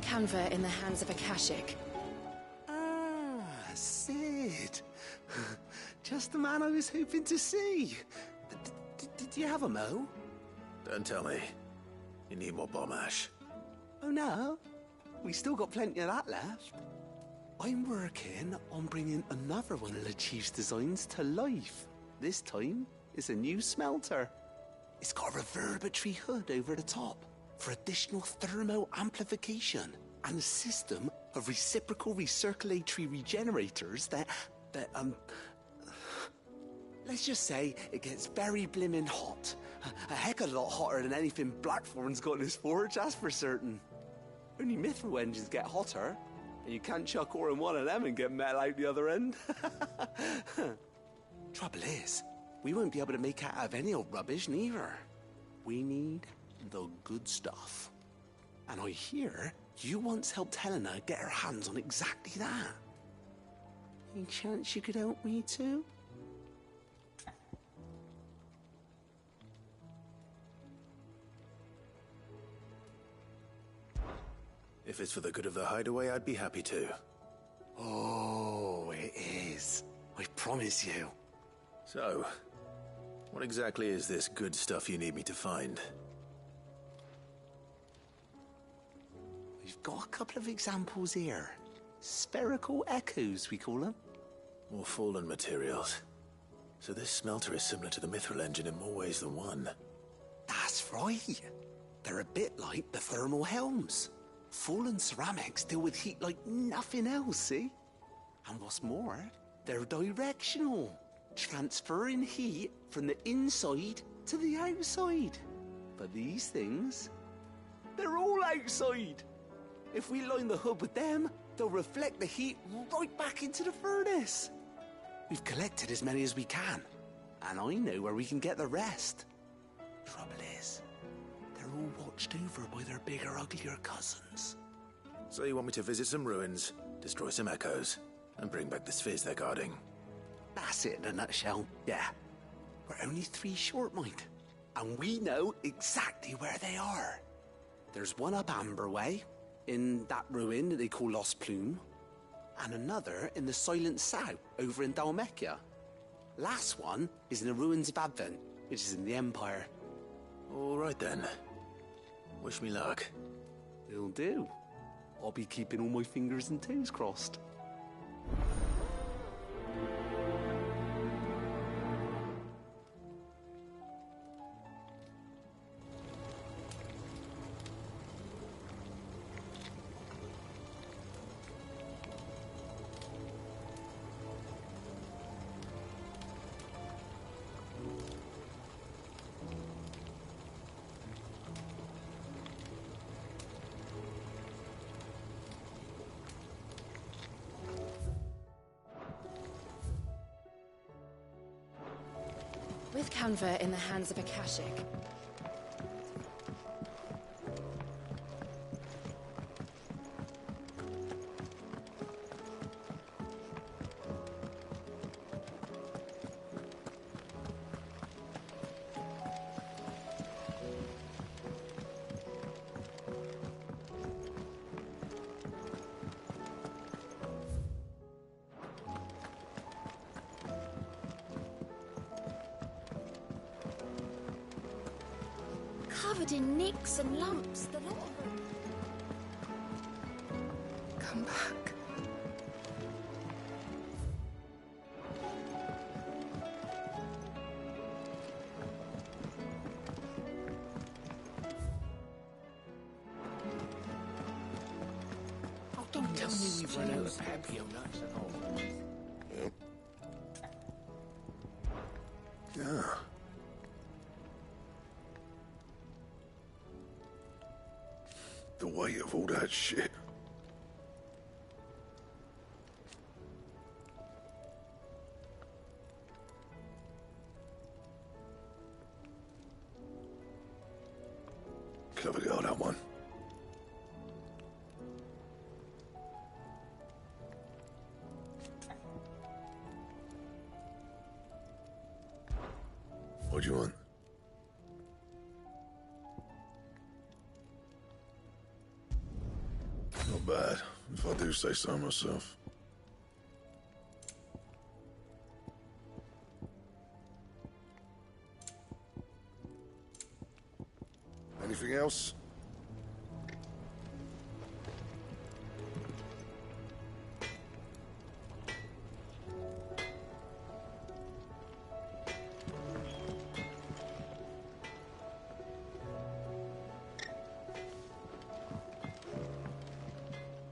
Canva in the hands of Akashic. Ah, Sid. Just the man I was hoping to see. Did you have a mo? Don't tell me. You need more bomb ash. Oh no, we still got plenty of that left. I'm working on bringing another one of the Chief's designs to life. This time, it's a new smelter. It's got a reverberatory hood over the top for additional thermo amplification and a system of reciprocal recirculatory regenerators that let's just say it gets very blimmin' hot. A heck of a lot hotter than anything Blackthorn's got in his forge, that's for certain. Only Mithril engines get hotter, and you can't chuck ore in one of them and get metal out the other end. Trouble is, we won't be able to make it out of any old rubbish neither. We need the good stuff. And I hear you once helped Helena get her hands on exactly that. Any chance you could help me too? If it's for the good of the hideaway, I'd be happy to. Oh, it is. I promise you. So, what exactly is this good stuff you need me to find? We've got a couple of examples here. Spherical echoes, we call them. More fallen materials. So this smelter is similar to the Mithril engine in more ways than one. That's right. They're a bit like the thermal helms. Fallen ceramics deal with heat like nothing else, see? And what's more, they're directional, transferring heat from the inside to the outside. But these things, they're all outside. If we line the hood with them, they'll reflect the heat right back into the furnace. We've collected as many as we can, and I know where we can get the rest. Trouble is, they're all watched over by their bigger, uglier cousins. So you want me to visit some ruins, destroy some echoes, and bring back the spheres they're guarding? That's it in a nutshell, yeah. We're only 3 short, mind, and we know exactly where they are. There's one up Amber Way, in that ruin that they call Lost Plume, and another in the Silent South, over in Dalmekia. Last one is in the ruins of Advent, which is in the Empire. All right then. Wish me luck. Will do. I'll be keeping all my fingers and toes crossed. With Canva in the hands of Akashic. Covered in nicks and lumps, the lot of them. Come back. Oh, don't tell me we've run out of Papio nuts and all. Yeah. The weight of all that shit. Clever girl, that one. What do you want? bad, if I do say so myself. Anything else?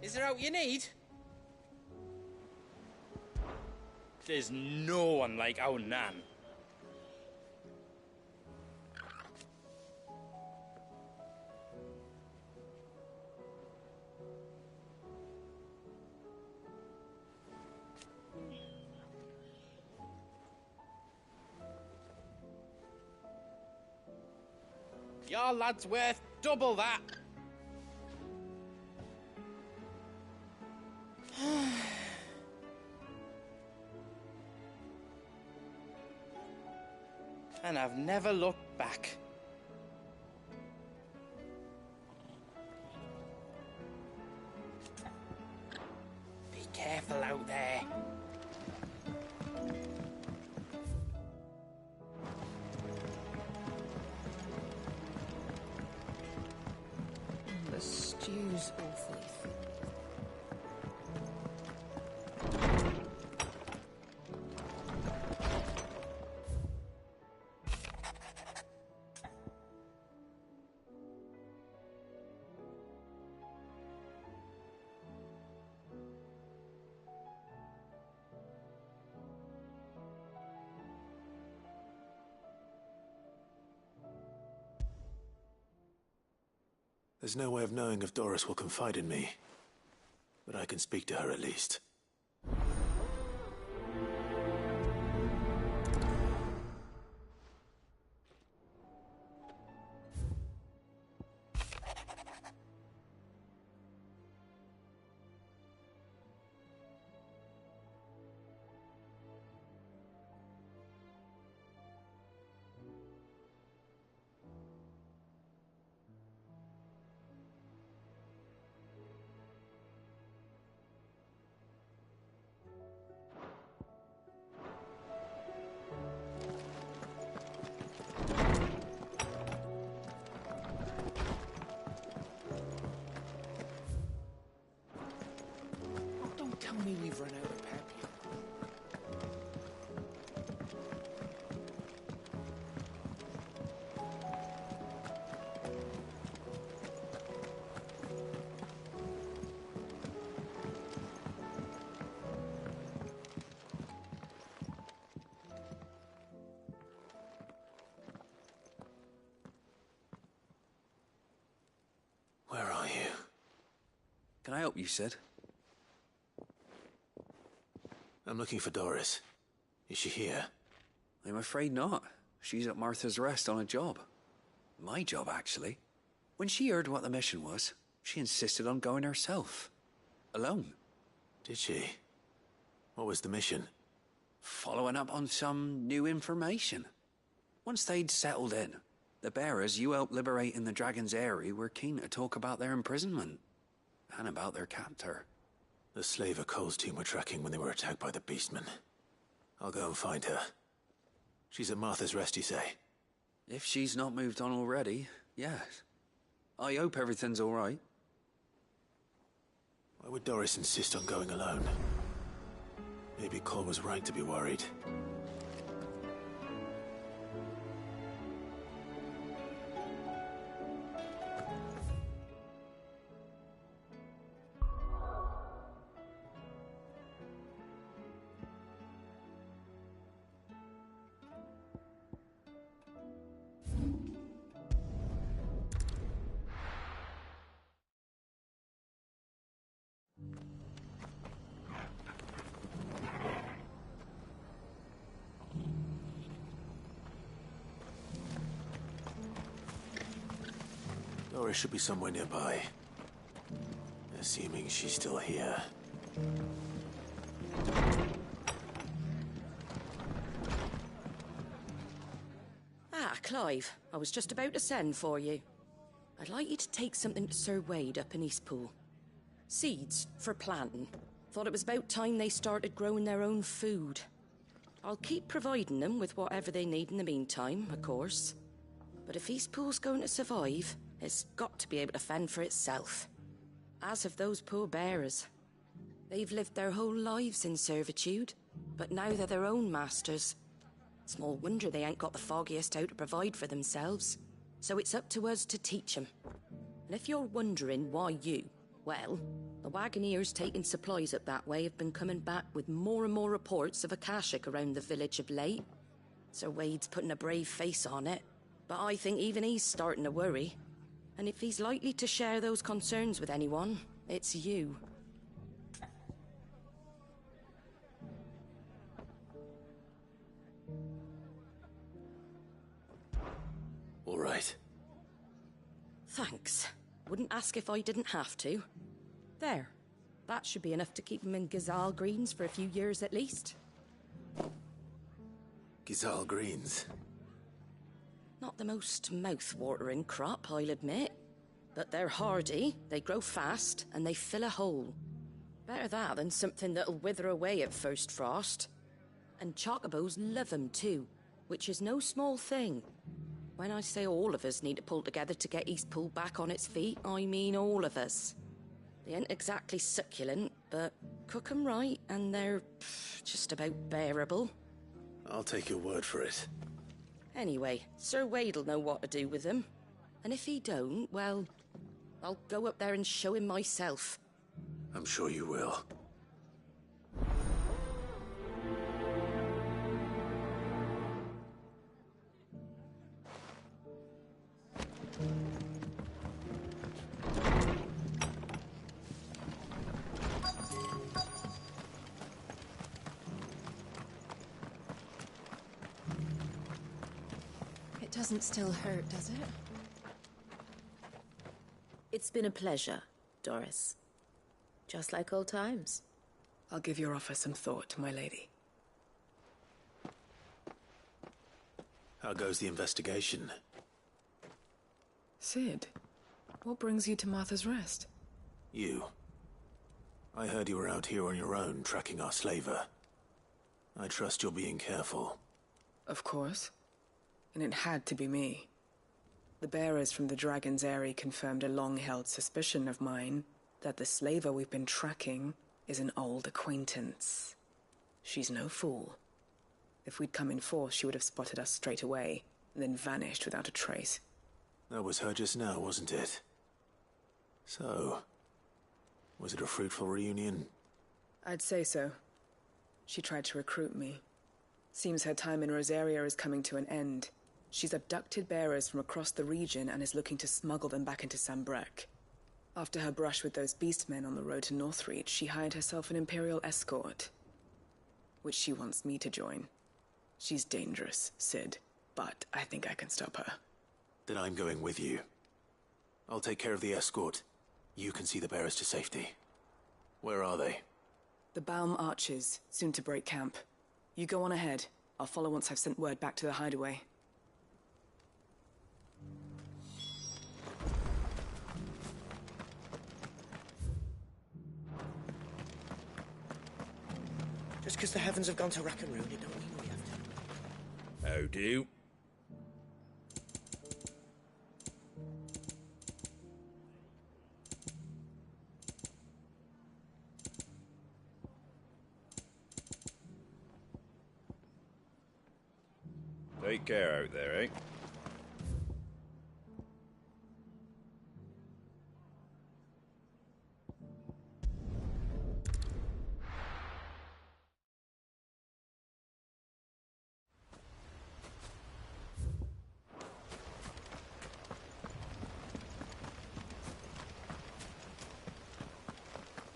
Is there out you need? There's no one like our Nan. Your lad's worth double that. And I've never looked back. Be careful out there. The stew's awfully thick. There's no way of knowing if Doris will confide in me, but I can speak to her at least. Tell me we've run out of pep yet. Where are you? Can I help you, Sid? I'm looking for Doris. Is she here? I'm afraid not. She's at Martha's Rest on a job. My job, actually. When she heard what the mission was, she insisted on going herself. Alone. Did she? What was the mission? Following up on some new information. Once they'd settled in, the bearers you helped liberate in the Dragon's Eyrie were keen to talk about their imprisonment. And about their captor. The slaver Cole's team were tracking when they were attacked by the Beastmen. I'll go and find her. She's at Martha's Rest, you say? If she's not moved on already, yes. I hope everything's all right. Why would Doris insist on going alone? Maybe Cole was right to be worried. Doris should be somewhere nearby. Assuming she's still here. Ah, Clive. I was just about to send for you. I'd like you to take something to Sir Wade up in Eastpool. Seeds for planting. Thought it was about time they started growing their own food. I'll keep providing them with whatever they need in the meantime, of course. But if Eastpool's going to survive, it's got to be able to fend for itself. As have those poor bearers. They've lived their whole lives in servitude, but now they're their own masters. Small wonder they ain't got the foggiest how to provide for themselves. So it's up to us to teach them. And if you're wondering why you, well, the wagoneers taking supplies up that way have been coming back with more and more reports of Akashic around the village of late. Sir Wade's putting a brave face on it, but I think even he's starting to worry. And if he's likely to share those concerns with anyone, it's you. All right. Thanks. Wouldn't ask if I didn't have to. There. That should be enough to keep him in Gazal Greens for a few years at least. Gazal Greens. Not the most mouth-watering crop, I'll admit. But they're hardy, they grow fast, and they fill a hole. Better that than something that'll wither away at first frost. And chocobos love 'em too, which is no small thing. When I say all of us need to pull together to get Eastpool back on its feet, I mean all of us. They ain't exactly succulent, but cook 'em right, and they're just about bearable. I'll take your word for it. Anyway, Sir Wade'll know what to do with them. And if he don't, well, I'll go up there and show him myself. I'm sure you will. It doesn't still hurt, does it? It's been a pleasure, Doris. Just like old times. I'll give your offer some thought, my lady. How goes the investigation? Sid, what brings you to Martha's Rest? You. I heard you were out here on your own, tracking our slaver. I trust you're being careful. Of course. And it had to be me. The bearers from the Dragon's Eyrie confirmed a long-held suspicion of mine that the slaver we've been tracking is an old acquaintance. She's no fool. If we'd come in force, she would have spotted us straight away, and then vanished without a trace. That was her just now, wasn't it? So, was it a fruitful reunion? I'd say so. She tried to recruit me. Seems her time in Rosaria is coming to an end. She's abducted bearers from across the region and is looking to smuggle them back into Sambrek. After her brush with those beastmen on the road to Northreach, she hired herself an Imperial escort, which she wants me to join. She's dangerous, Sid, but I think I can stop her. Then I'm going with you. I'll take care of the escort. You can see the bearers to safety. Where are they? The Baum Archers, soon to break camp. You go on ahead. I'll follow once I've sent word back to the hideaway. Just because the heavens have gone to rack and ruin, it don't mean we have to. How do? Take care out there, eh?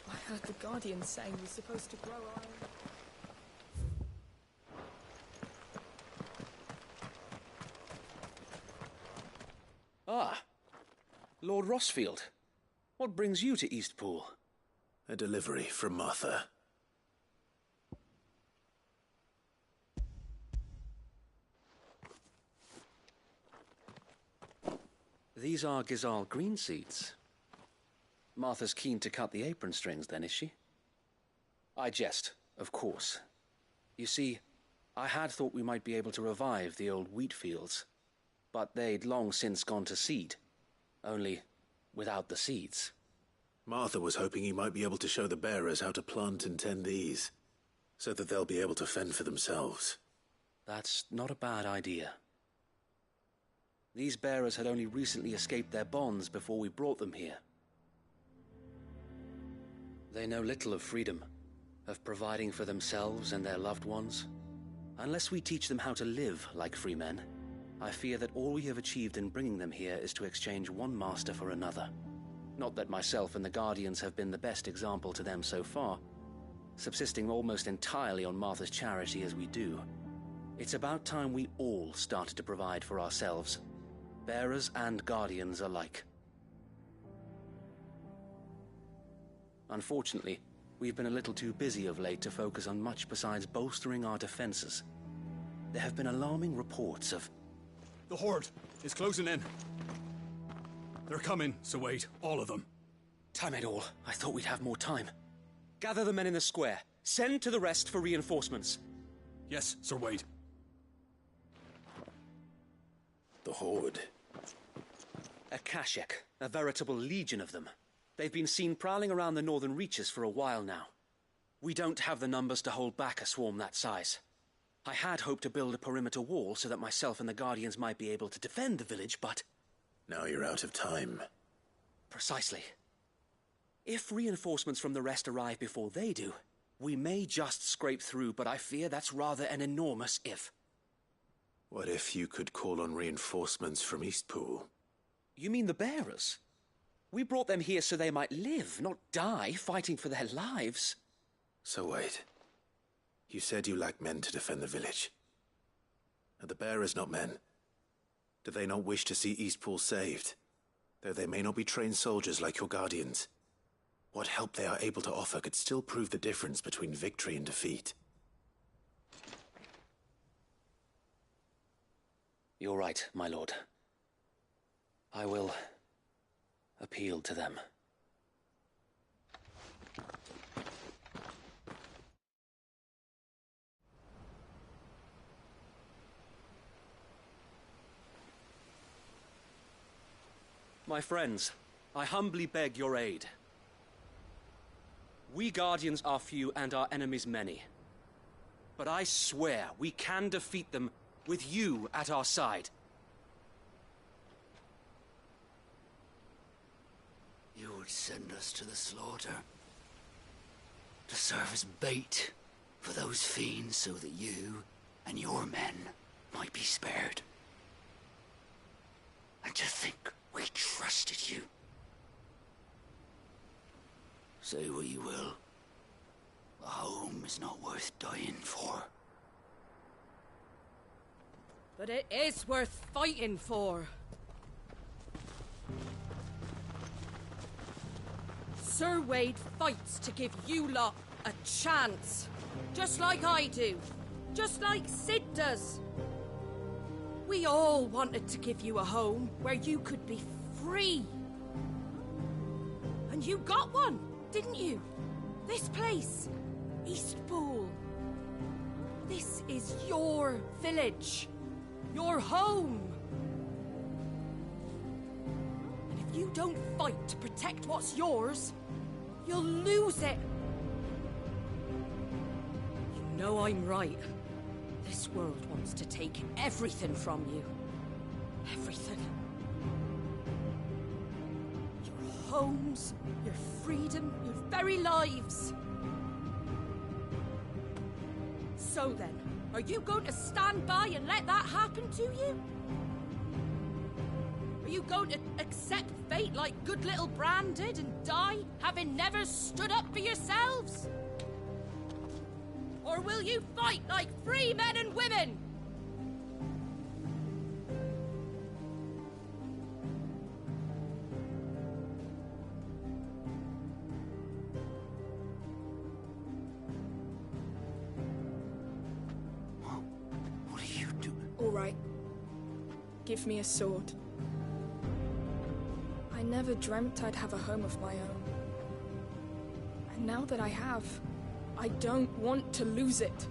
I heard the Guardian saying we're supposed to grow our own... Ah, Lord Rossfield. What brings you to Eastpool? A delivery from Martha. These are Gazal green seeds. Martha's keen to cut the apron strings then, is she? I jest, of course. You see, I had thought we might be able to revive the old wheat fields, but they'd long since gone to seed, only without the seeds. Martha was hoping he might be able to show the bearers how to plant and tend these, so that they'll be able to fend for themselves. That's not a bad idea. These bearers had only recently escaped their bonds before we brought them here. They know little of freedom, of providing for themselves and their loved ones. Unless we teach them how to live like free men, I fear that all we have achieved in bringing them here is to exchange one master for another. Not that myself and the Guardians have been the best example to them so far, subsisting almost entirely on Martha's charity as we do. It's about time we all started to provide for ourselves, bearers and Guardians alike. Unfortunately, we've been a little too busy of late to focus on much besides bolstering our defenses. There have been alarming reports of... The Horde is closing in. They're coming, so wait, all of them. Damn it all, I thought we'd have more time. Gather the men in the square. Send to the rest for reinforcements. Yes, Sir Wade. The Horde. A Kashek, a veritable legion of them. They've been seen prowling around the northern reaches for a while now. We don't have the numbers to hold back a swarm that size. I had hoped to build a perimeter wall so that myself and the Guardians might be able to defend the village, but... Now you're out of time. Precisely. If reinforcements from the rest arrive before they do, we may just scrape through, but I fear that's rather an enormous if. What if you could call on reinforcements from Eastpool? You mean the bearers? We brought them here so they might live, not die, fighting for their lives. So wait. You said you lack men to defend the village. Are the bearers not men? Do they not wish to see Eastpool saved? Though they may not be trained soldiers like your Guardians. What help they are able to offer could still prove the difference between victory and defeat. You're right, my lord. I will appeal to them. My friends, I humbly beg your aid. We Guardians are few and our enemies many. But I swear we can defeat them with you at our side. You would send us to the slaughter, to serve as bait for those fiends so that you and your men might be spared. And to think we trusted you. Say what you will, a home is not worth dying for. But it is worth fighting for. Sir Wade fights to give you lot a chance. Just like I do. Just like Sid does. We all wanted to give you a home where you could be free. And you got one, didn't you? This place, Eastpool. This is your village. Your home. And if you don't fight to protect what's yours, you'll lose it. You know I'm right. This world wants to take everything from you. Everything. Your homes, your freedom, your very lives. So then, are you going to stand by and let that happen to you? Are you going to accept fate like good little Bran did and die, having never stood up for yourselves? Or will you fight like free men and women? What are you doing? All right. Give me a sword. I never dreamt I'd have a home of my own. Now that I have, I don't want to lose it.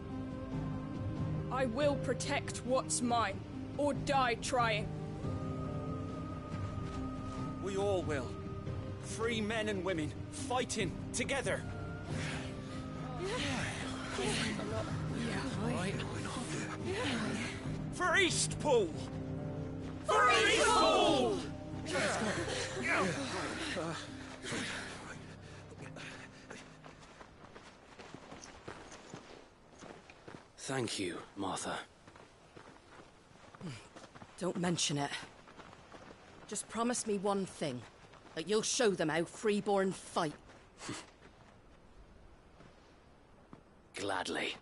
I will protect what's mine, or die trying. We all will. Free men and women, fighting together. For Eastpool! For Eastpool! Thank you, Martha. Don't mention it. Just promise me one thing. That you'll show them how freeborn fight. Gladly.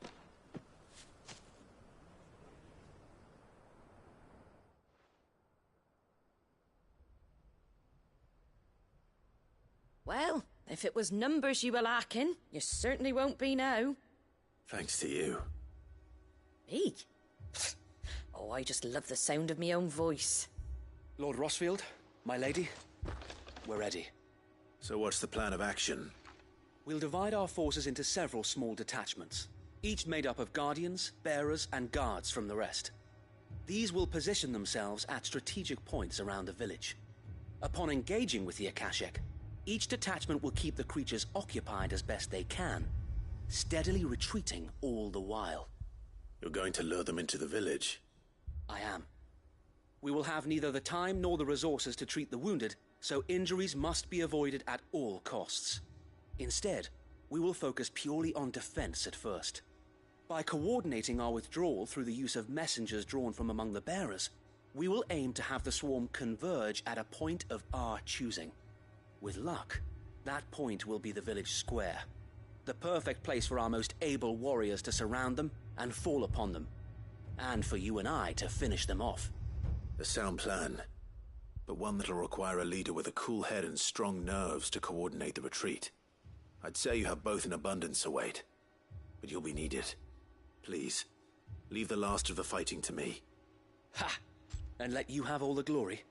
Well, if it was numbers you were lacking, you certainly won't be now. Thanks to you. Me? Oh, I just love the sound of my own voice. Lord Rossfield, my lady, we're ready. So what's the plan of action? We'll divide our forces into several small detachments, each made up of guardians, bearers, and guards from the rest. These will position themselves at strategic points around the village. Upon engaging with the Akashic, each detachment will keep the creatures occupied as best they can, steadily retreating all the while. You're going to lure them into the village? I am. We will have neither the time nor the resources to treat the wounded, so injuries must be avoided at all costs. Instead, we will focus purely on defense at first. By coordinating our withdrawal through the use of messengers drawn from among the bearers, we will aim to have the swarm converge at a point of our choosing. With luck, that point will be the village square, the perfect place for our most able warriors to surround them and fall upon them, and for you and I to finish them off. A sound plan, but one that'll require a leader with a cool head and strong nerves to coordinate the retreat. I'd say you have both in abundance, Sir Wade, but you'll be needed. Please, leave the last of the fighting to me. Ha! And let you have all the glory.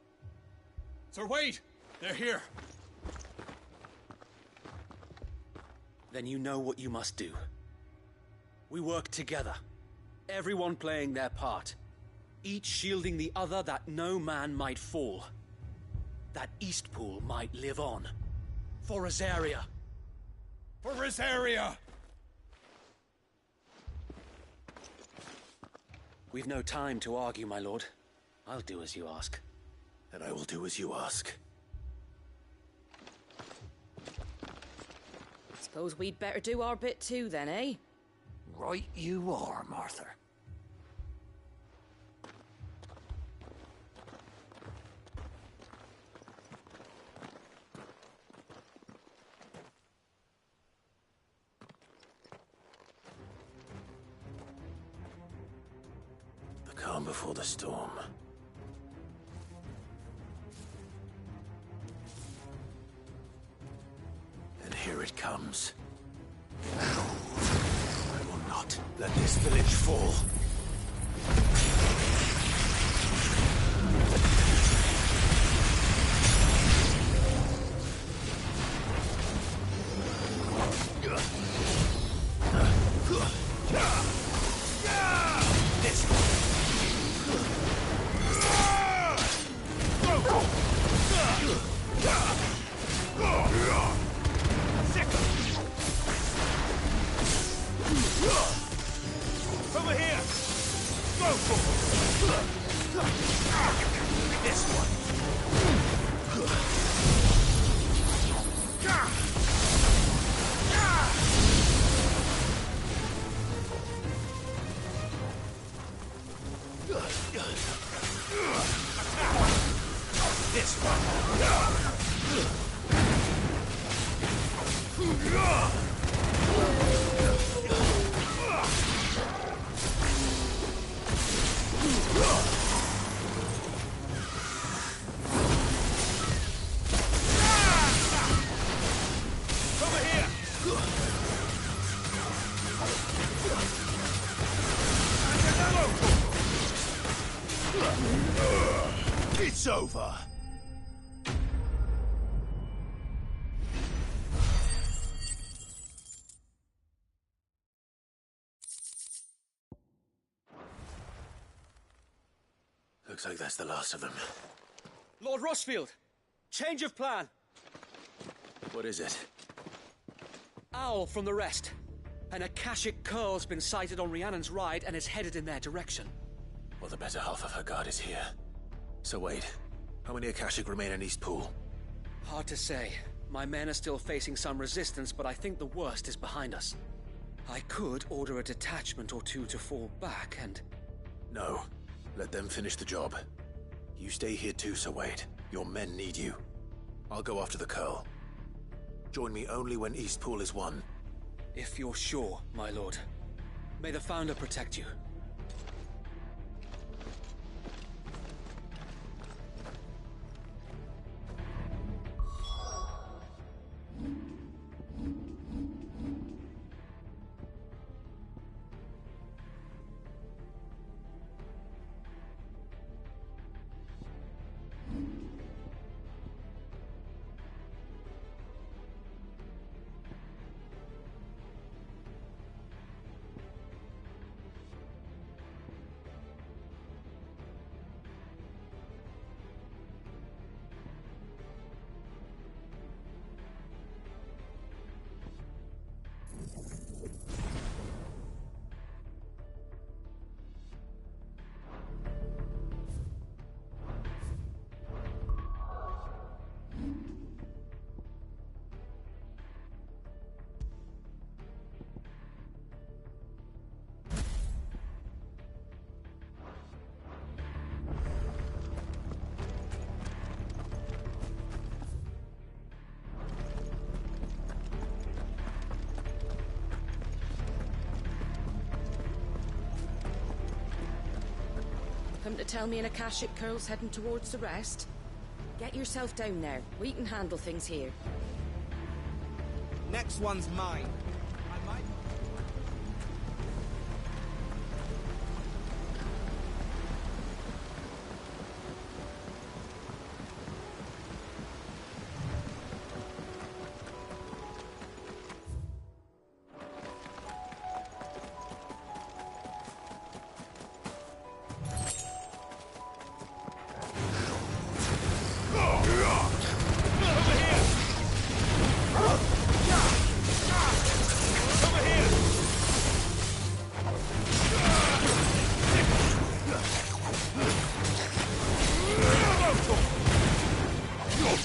Sir Wade! They're here! Then you know what you must do. We work together, everyone playing their part, each shielding the other that no man might fall, that Eastpool might live on. For Rosaria! For Rosaria! We've no time to argue, my lord. I'll do as you ask. And I will do as you ask. Suppose we'd better do our bit too then, eh? Right you are, Martha. The calm before the storm. And here it comes. I will not let this village fall. Over here! Go for it! This one! This one! Over here! It's over! Looks like that's the last of them. Lord Rossfield! Change of plan! What is it? Owl from the rest. An Akashic curl's been sighted on Rhiannon's ride and is headed in their direction. Well, the better half of her guard is here. So wait, how many Akashic remain in Eastpool? Hard to say. My men are still facing some resistance, but I think the worst is behind us. I could order a detachment or two to fall back and... No. Let them finish the job. You stay here too, Sir Wade. Your men need you. I'll go after the curl. Join me only when Eastpool is won. If you're sure, my lord. May the Founder protect you. Come to tell me an Akashic curl's heading towards the rest? Get yourself down there. We can handle things here. Next one's mine. I might...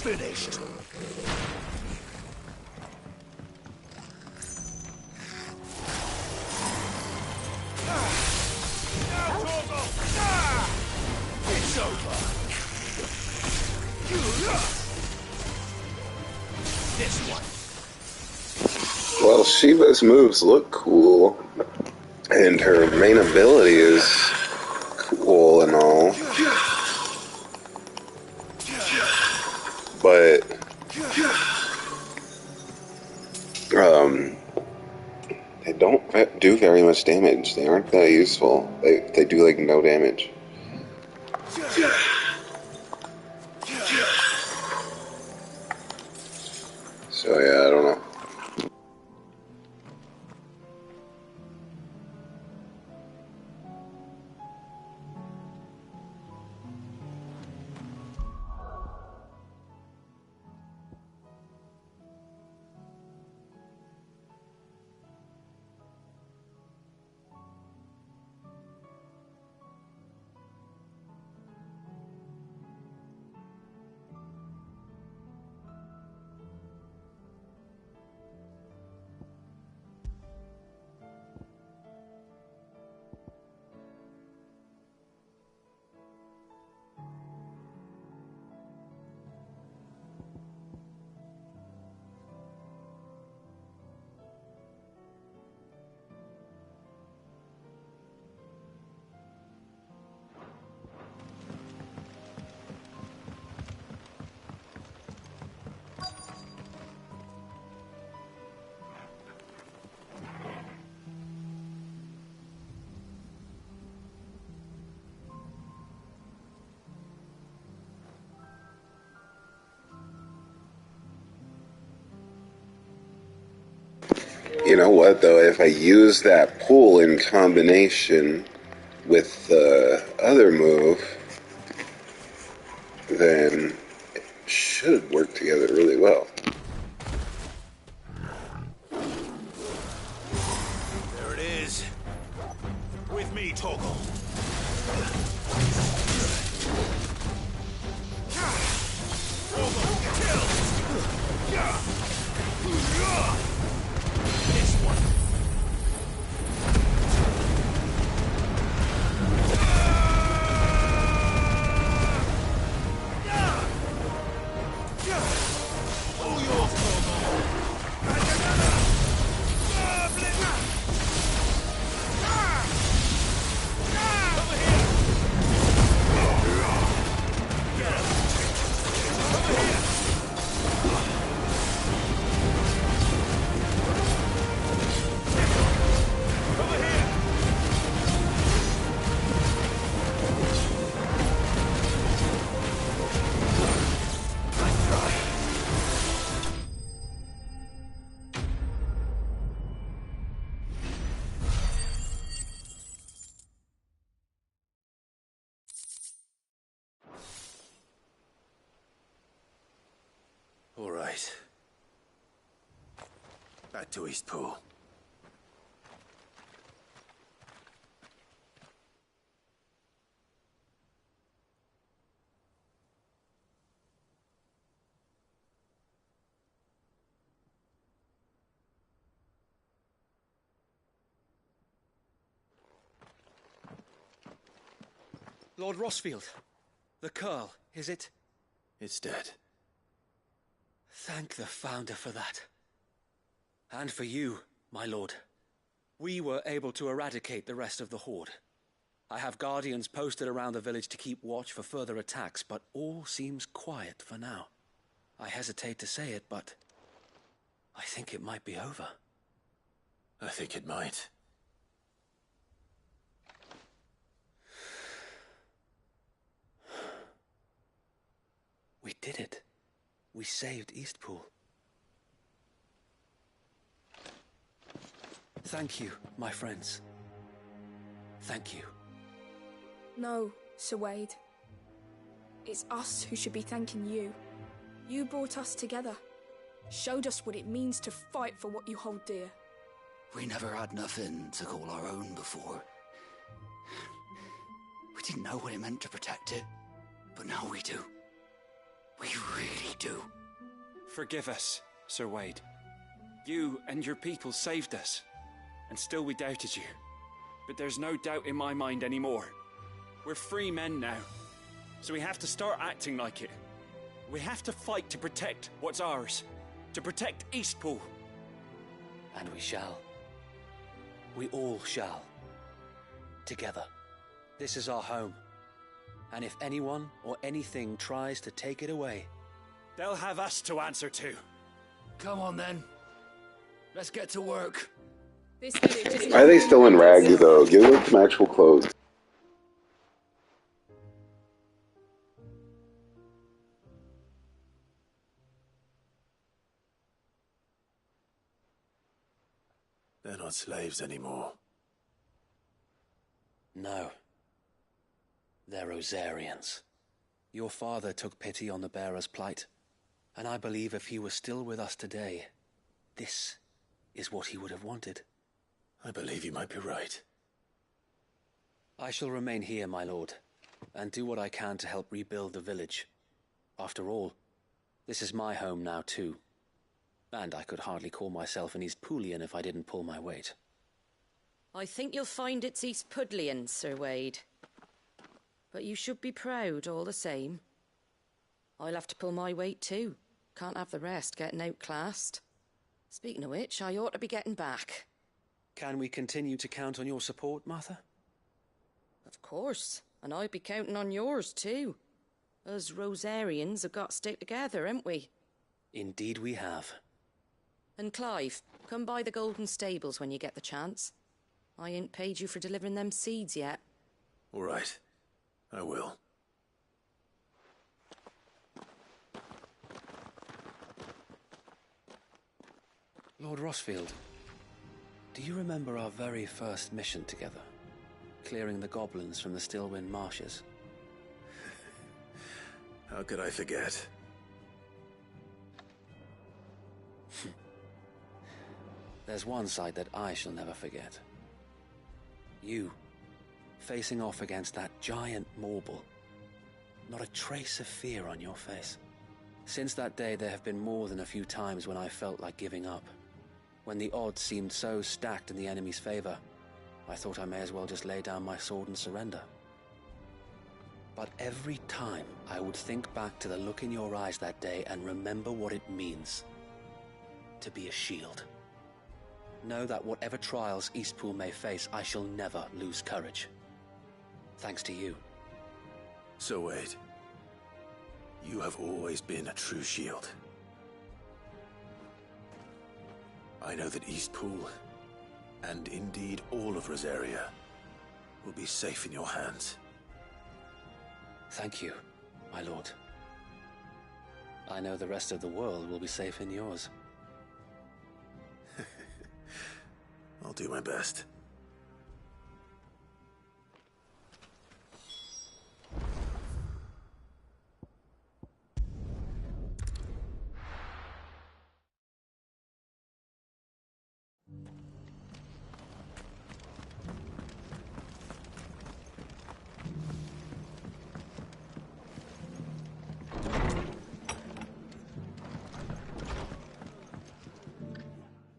Finished. It's over. This one. Well, Shiva's moves look cool, and her main ability is cool and all. But they don't do very much damage. They aren't that useful. They do like no damage. So yeah, I don't know. You know what, though? If I use that pull in combination with the other move, then it should work together really well. There it is. With me, Torgal. This one. All right. Back to Eastpool. Lord Rossfield, the Curl, is it? It's dead. Thank the Founder for that. And for you, my lord. We were able to eradicate the rest of the Horde. I have guardians posted around the village to keep watch for further attacks, but all seems quiet for now. I hesitate to say it, but I think it might be over. I think it might. We did it. We saved Eastpool. Thank you, my friends. Thank you. No, Sir Wade. It's us who should be thanking you. You brought us together. Showed us what it means to fight for what you hold dear. We never had nothing to call our own before. We didn't know what it meant to protect it, but now we do. We really do. Forgive us, Sir Wade. You and your people saved us, and still we doubted you. But there's no doubt in my mind anymore. We're free men now, so we have to start acting like it. We have to fight to protect what's ours, to protect Eastpool. And we shall. We all shall. Together. This is our home. And if anyone or anything tries to take it away, they'll have us to answer to. Come on then. Let's get to work. Why are they still in rags though? Give them some actual clothes. They're not slaves anymore. No. They're Rosarians. Your father took pity on the bearer's plight, and I believe if he was still with us today, this is what he would have wanted. I believe you might be right. I shall remain here, my lord, and do what I can to help rebuild the village. After all, this is my home now too, and I could hardly call myself an Eastpoolian if I didn't pull my weight. I think you'll find it's Eastpudlian, Sir Wade. But you should be proud all the same. I'll have to pull my weight too. Can't have the rest getting outclassed. Speaking of which, I ought to be getting back. Can we continue to count on your support, Martha? Of course, and I'll be counting on yours too. Us Rosarians have got to stick together, haven't we? Indeed we have. And Clive, come by the Golden Stables when you get the chance. I ain't paid you for delivering them seeds yet. All right. I will. Lord Rossfield, do you remember our very first mission together? Clearing the goblins from the Stillwind marshes? How could I forget? There's one sight that I shall never forget. You, facing off against that giant Morble. Not a trace of fear on your face. Since that day, there have been more than a few times when I felt like giving up. When the odds seemed so stacked in the enemy's favor, I thought I may as well just lay down my sword and surrender. But every time, I would think back to the look in your eyes that day and remember what it means to be a shield. Know that whatever trials Eastpool may face, I shall never lose courage. Thanks to you. So Wade, you have always been a true shield. I know that Eastpool, and indeed all of Rosaria, will be safe in your hands. Thank you, my lord. I know the rest of the world will be safe in yours. I'll do my best.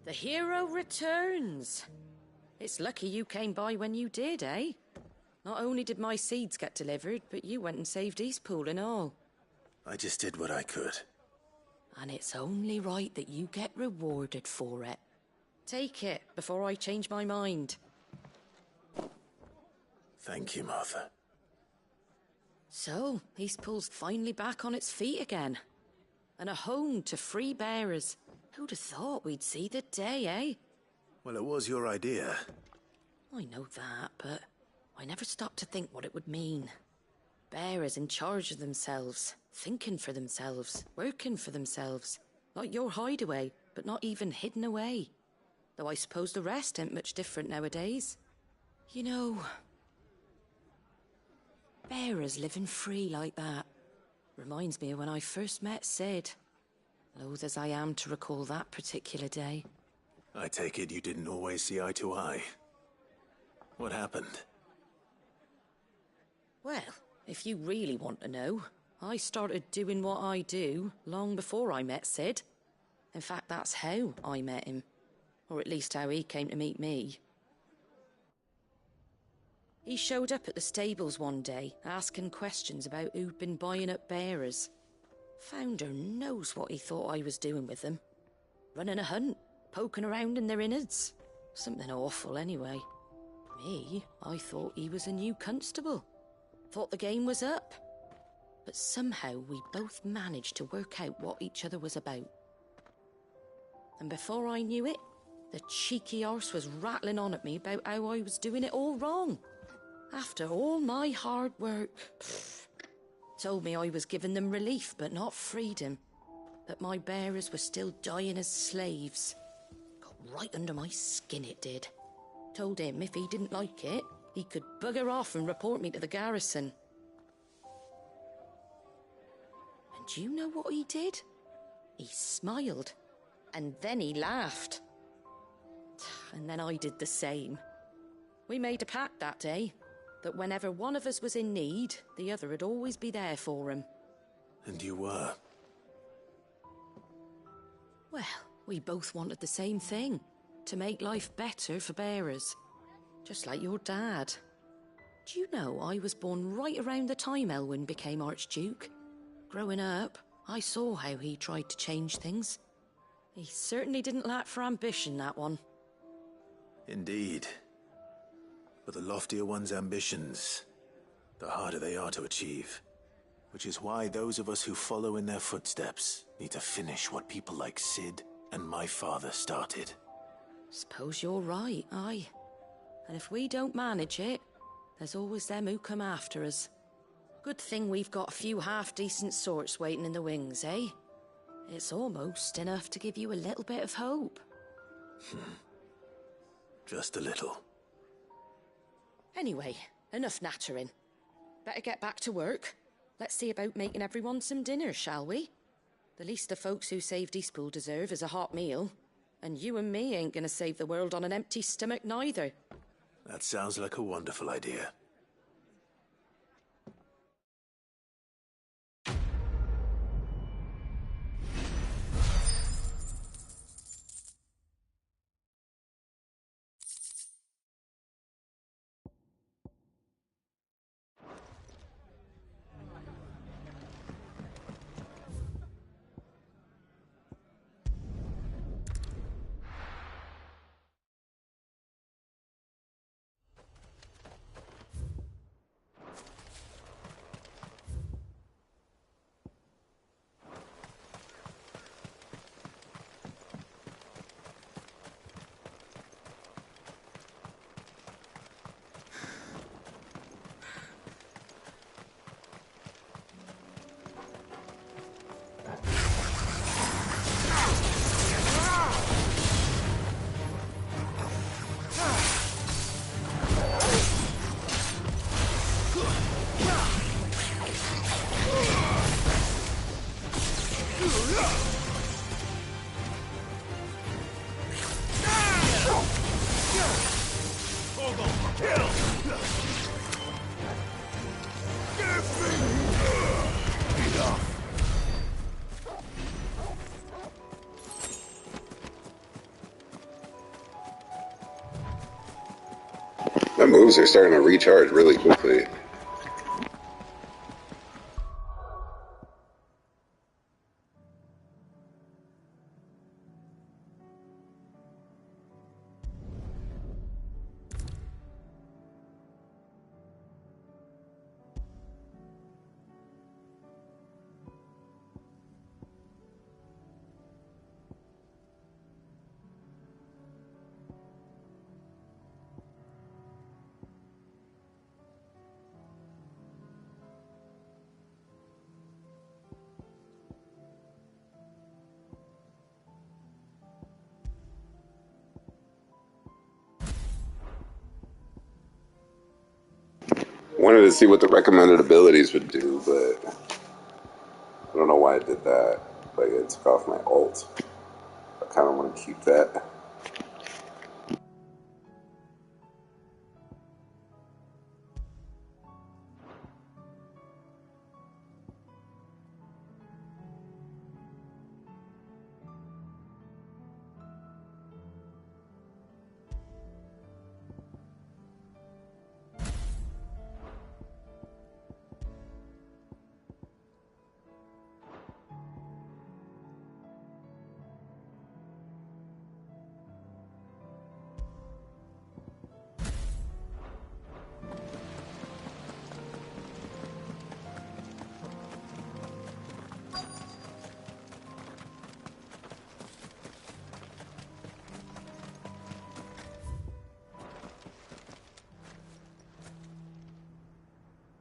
The hero returns. It's lucky you came by when you did, eh? Not only did my seeds get delivered, but you went and saved Eastpool and all. I just did what I could. And it's only right that you get rewarded for it. Take it before I change my mind. Thank you, Martha. So, Eastpool's finally back on its feet again. And a home to free bearers. Who'd have thought we'd see the day, eh? Well, it was your idea. I know that, but I never stopped to think what it would mean. Bearers in charge of themselves, thinking for themselves, working for themselves. Like your hideaway, but not even hidden away. Though I suppose the rest ain't much different nowadays. You know, bearers living free like that reminds me of when I first met Sid. Loath as I am to recall that particular day. I take it you didn't always see eye to eye. What happened? Well, if you really want to know, I started doing what I do long before I met Sid. In fact, that's how I met him. Or at least how he came to meet me. He showed up at the stables one day, asking questions about who'd been buying up bearers. Founder knows what he thought I was doing with them. Running a hunt, poking around in their innards. Something awful anyway. Me, I thought he was a new constable. Thought the game was up. But somehow we both managed to work out what each other was about. And before I knew it, the cheeky arse was rattling on at me about how I was doing it all wrong. After all my hard work. Told me I was giving them relief, but not freedom. That my bearers were still dying as slaves. Got right under my skin, it did. Told him if he didn't like it, he could bugger off and report me to the garrison. And do you know what he did? He smiled. And then he laughed. And then I did the same. We made a pact that day. That whenever one of us was in need, the other would always be there for him. And you were? Well, we both wanted the same thing. To make life better for bearers. Just like your dad. Do you know I was born right around the time Elwyn became Archduke? Growing up, I saw how he tried to change things. He certainly didn't lack for ambition, that one. Indeed. But the loftier one's ambitions, the harder they are to achieve. Which is why those of us who follow in their footsteps need to finish what people like Sid and my father started. Suppose you're right, aye. And if we don't manage it, there's always them who come after us. Good thing we've got a few half-decent sorts waiting in the wings, eh? It's almost enough to give you a little bit of hope. Just a little. Anyway, enough nattering. Better get back to work. Let's see about making everyone some dinner, shall we? The least the folks who saved Eastpool deserve is a hot meal. And you and me ain't gonna save the world on an empty stomach neither. That sounds like a wonderful idea. My moves are starting to recharge really quickly. Wanted to see what the recommended abilities would do, but I don't know why I did that. Like, it took off my ult. I kind of want to keep that.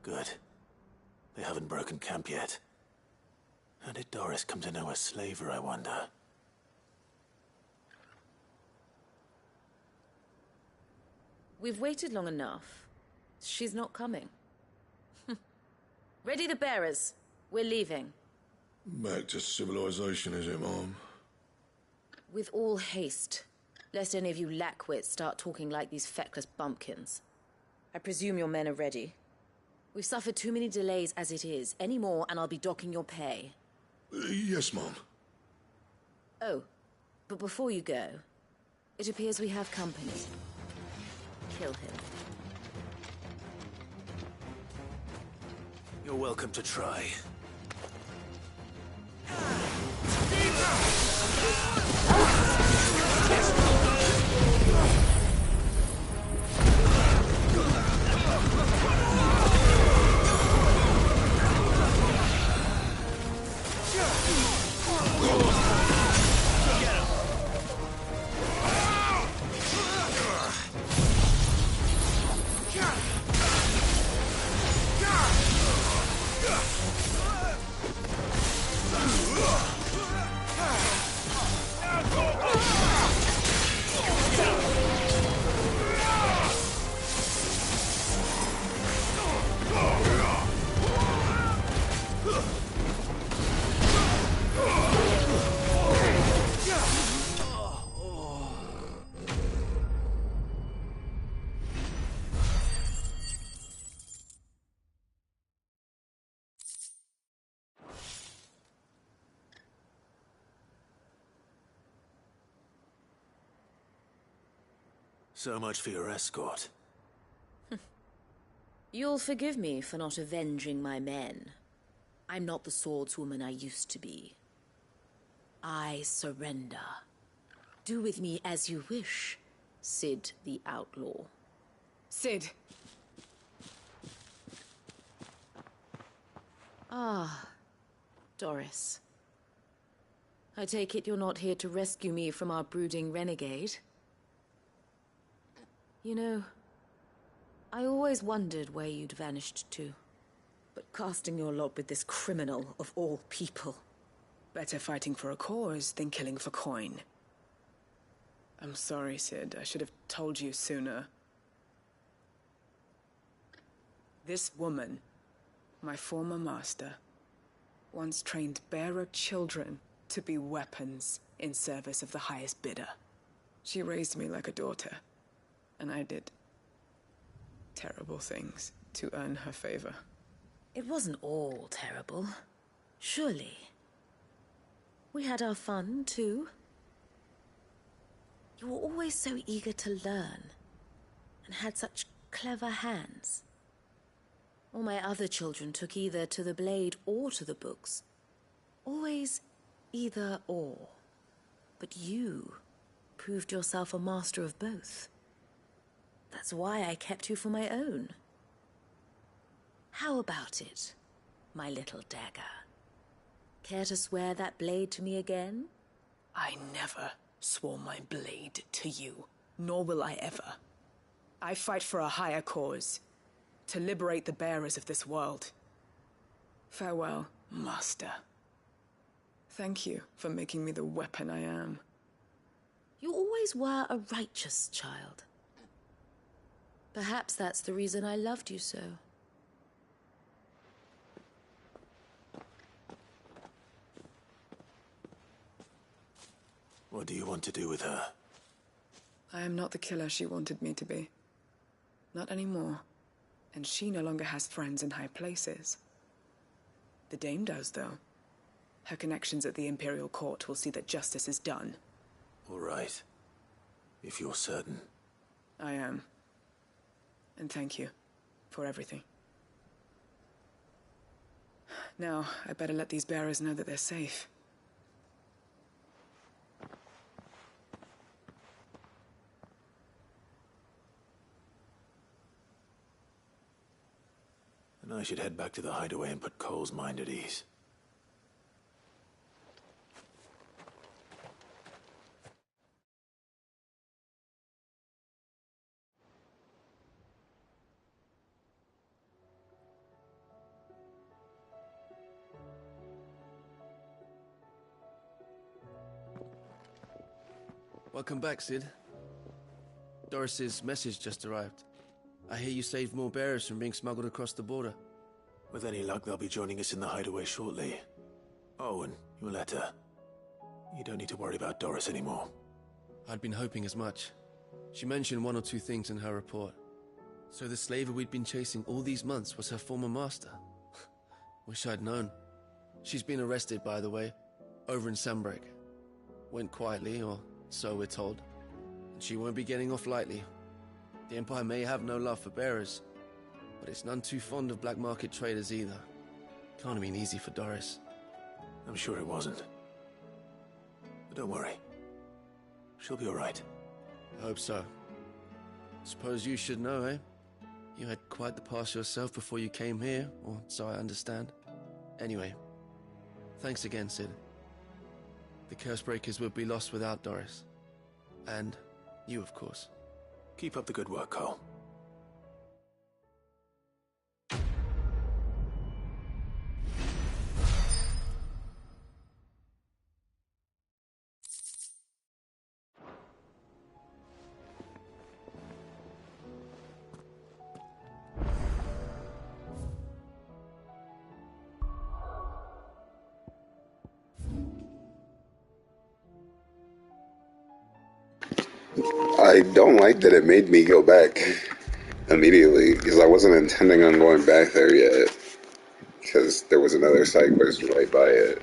Good. They haven't broken camp yet. How did Doris come to know a slaver, I wonder? We've waited long enough. She's not coming. Ready the bearers. We're leaving. Back to civilization, is it, Mom? With all haste. Lest any of you lackwits start talking like these feckless bumpkins. I presume your men are ready. We've suffered too many delays as it is. Any more and I'll be docking your pay. Yes, Mom. Oh, but before you go, it appears we have company. Kill him. You're welcome to try. So much for your escort. You'll forgive me for not avenging my men. I'm not the swordswoman I used to be. I surrender. Do with me as you wish, Cid the Outlaw. Cid! Ah, Doris. I take it you're not here to rescue me from our brooding renegade? You know, I always wondered where you'd vanished to. But casting your lot with this criminal of all people... Better fighting for a cause than killing for coin. I'm sorry, Cid. I should have told you sooner. This woman, my former master, once trained bearer children to be weapons in service of the highest bidder. She raised me like a daughter, and I did terrible things to earn her favor. It wasn't all terrible, surely. We had our fun, too. You were always so eager to learn, and had such clever hands. All my other children took either to the blade or to the books. Always either or. But you proved yourself a master of both. That's why I kept you for my own. How about it, my little dagger? Care to swear that blade to me again? I never swore my blade to you, nor will I ever. I fight for a higher cause, to liberate the bearers of this world. Farewell, Master. Thank you for making me the weapon I am. You always were a righteous child. Perhaps that's the reason I loved you so. What do you want to do with her? I am not the killer she wanted me to be. Not anymore. And she no longer has friends in high places. The Dame does, though. Her connections at the Imperial Court will see that justice is done. All right. If you're certain. I am. And thank you for everything. Now, I better let these bearers know that they're safe. And I should head back to the hideaway and put Cole's mind at ease. Welcome back, Cid. Doris's message just arrived. I hear you saved more bearers from being smuggled across the border. With any luck, they'll be joining us in the hideaway shortly. Oh, and your letter. You don't need to worry about Doris anymore. I'd been hoping as much. She mentioned one or two things in her report. So the slaver we'd been chasing all these months was her former master. Wish I'd known. She's been arrested, by the way, over in Sanbreak. Went quietly, or so we're told. And she won't be getting off lightly. The Empire may have no love for bearers, but it's none too fond of black market traders either. Can't have been easy for Doris. I'm sure it wasn't. But don't worry. She'll be all right. I hope so. Suppose you should know, eh? You had quite the past yourself before you came here, or so I understand. Anyway, thanks again, Cid. The Cursebreakers would be lost without Doris. And you, of course. Keep up the good work, Cole. I don't like that it made me go back immediately, because I wasn't intending on going back there yet, because there was another side quest right by it.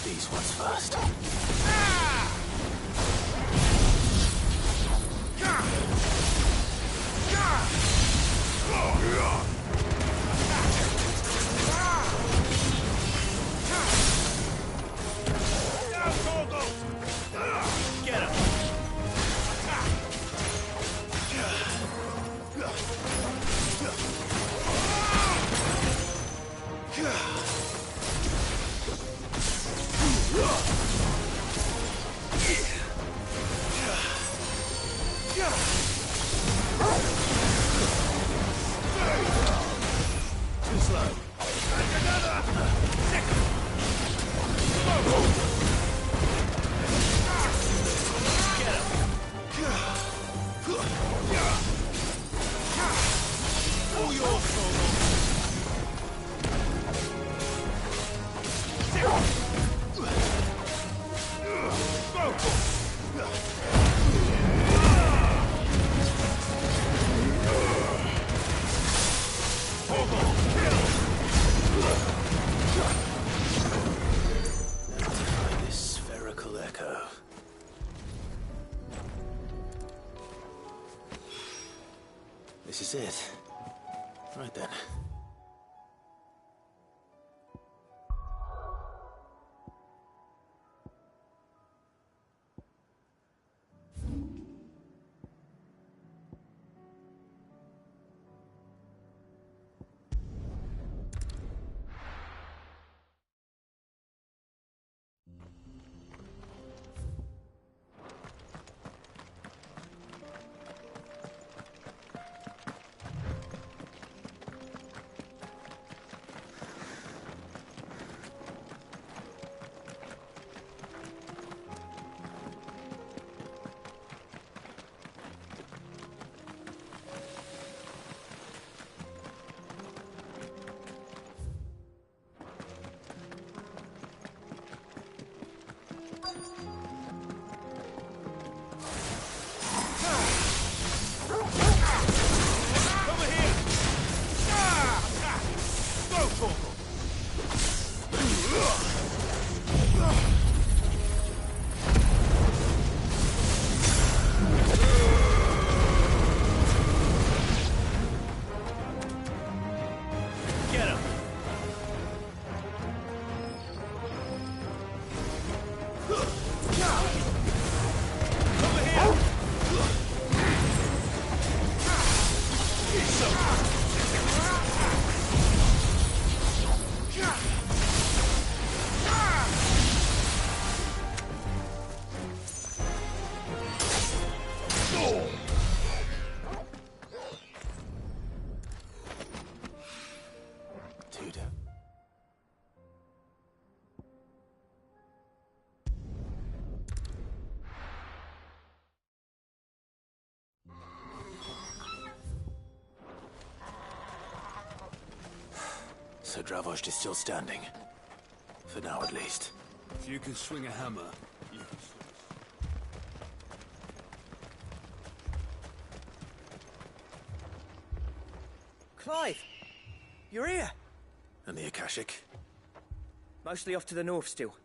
these ones first. Get him! Too slow. All yours, Solo. This spherical echo. This is it. Right then. So Dravost is still standing. For now, at least. If you can swing a hammer, you can swing. Clive! You're here! And the Akashic? Mostly off to the north still.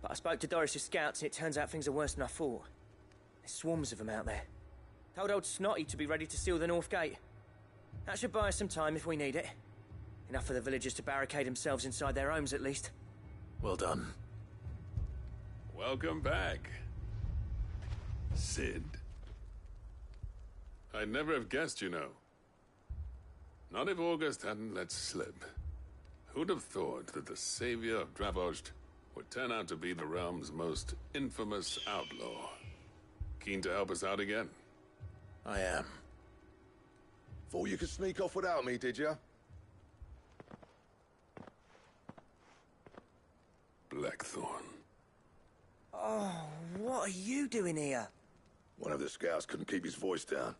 But I spoke to Doris's scouts and it turns out things are worse than I thought. There's swarms of them out there. Told old Snotty to be ready to seal the north gate. That should buy us some time if we need it. Enough for the villagers to barricade themselves inside their homes, at least. Well done. Welcome back, Sid. I'd never have guessed, you know. Not if August hadn't let slip. Who'd have thought that the savior of Dravost would turn out to be the realm's most infamous outlaw? Keen to help us out again? I am. Thought you could sneak off without me, did you? Blackthorn. Oh, what are you doing here? One of the scouts couldn't keep his voice down.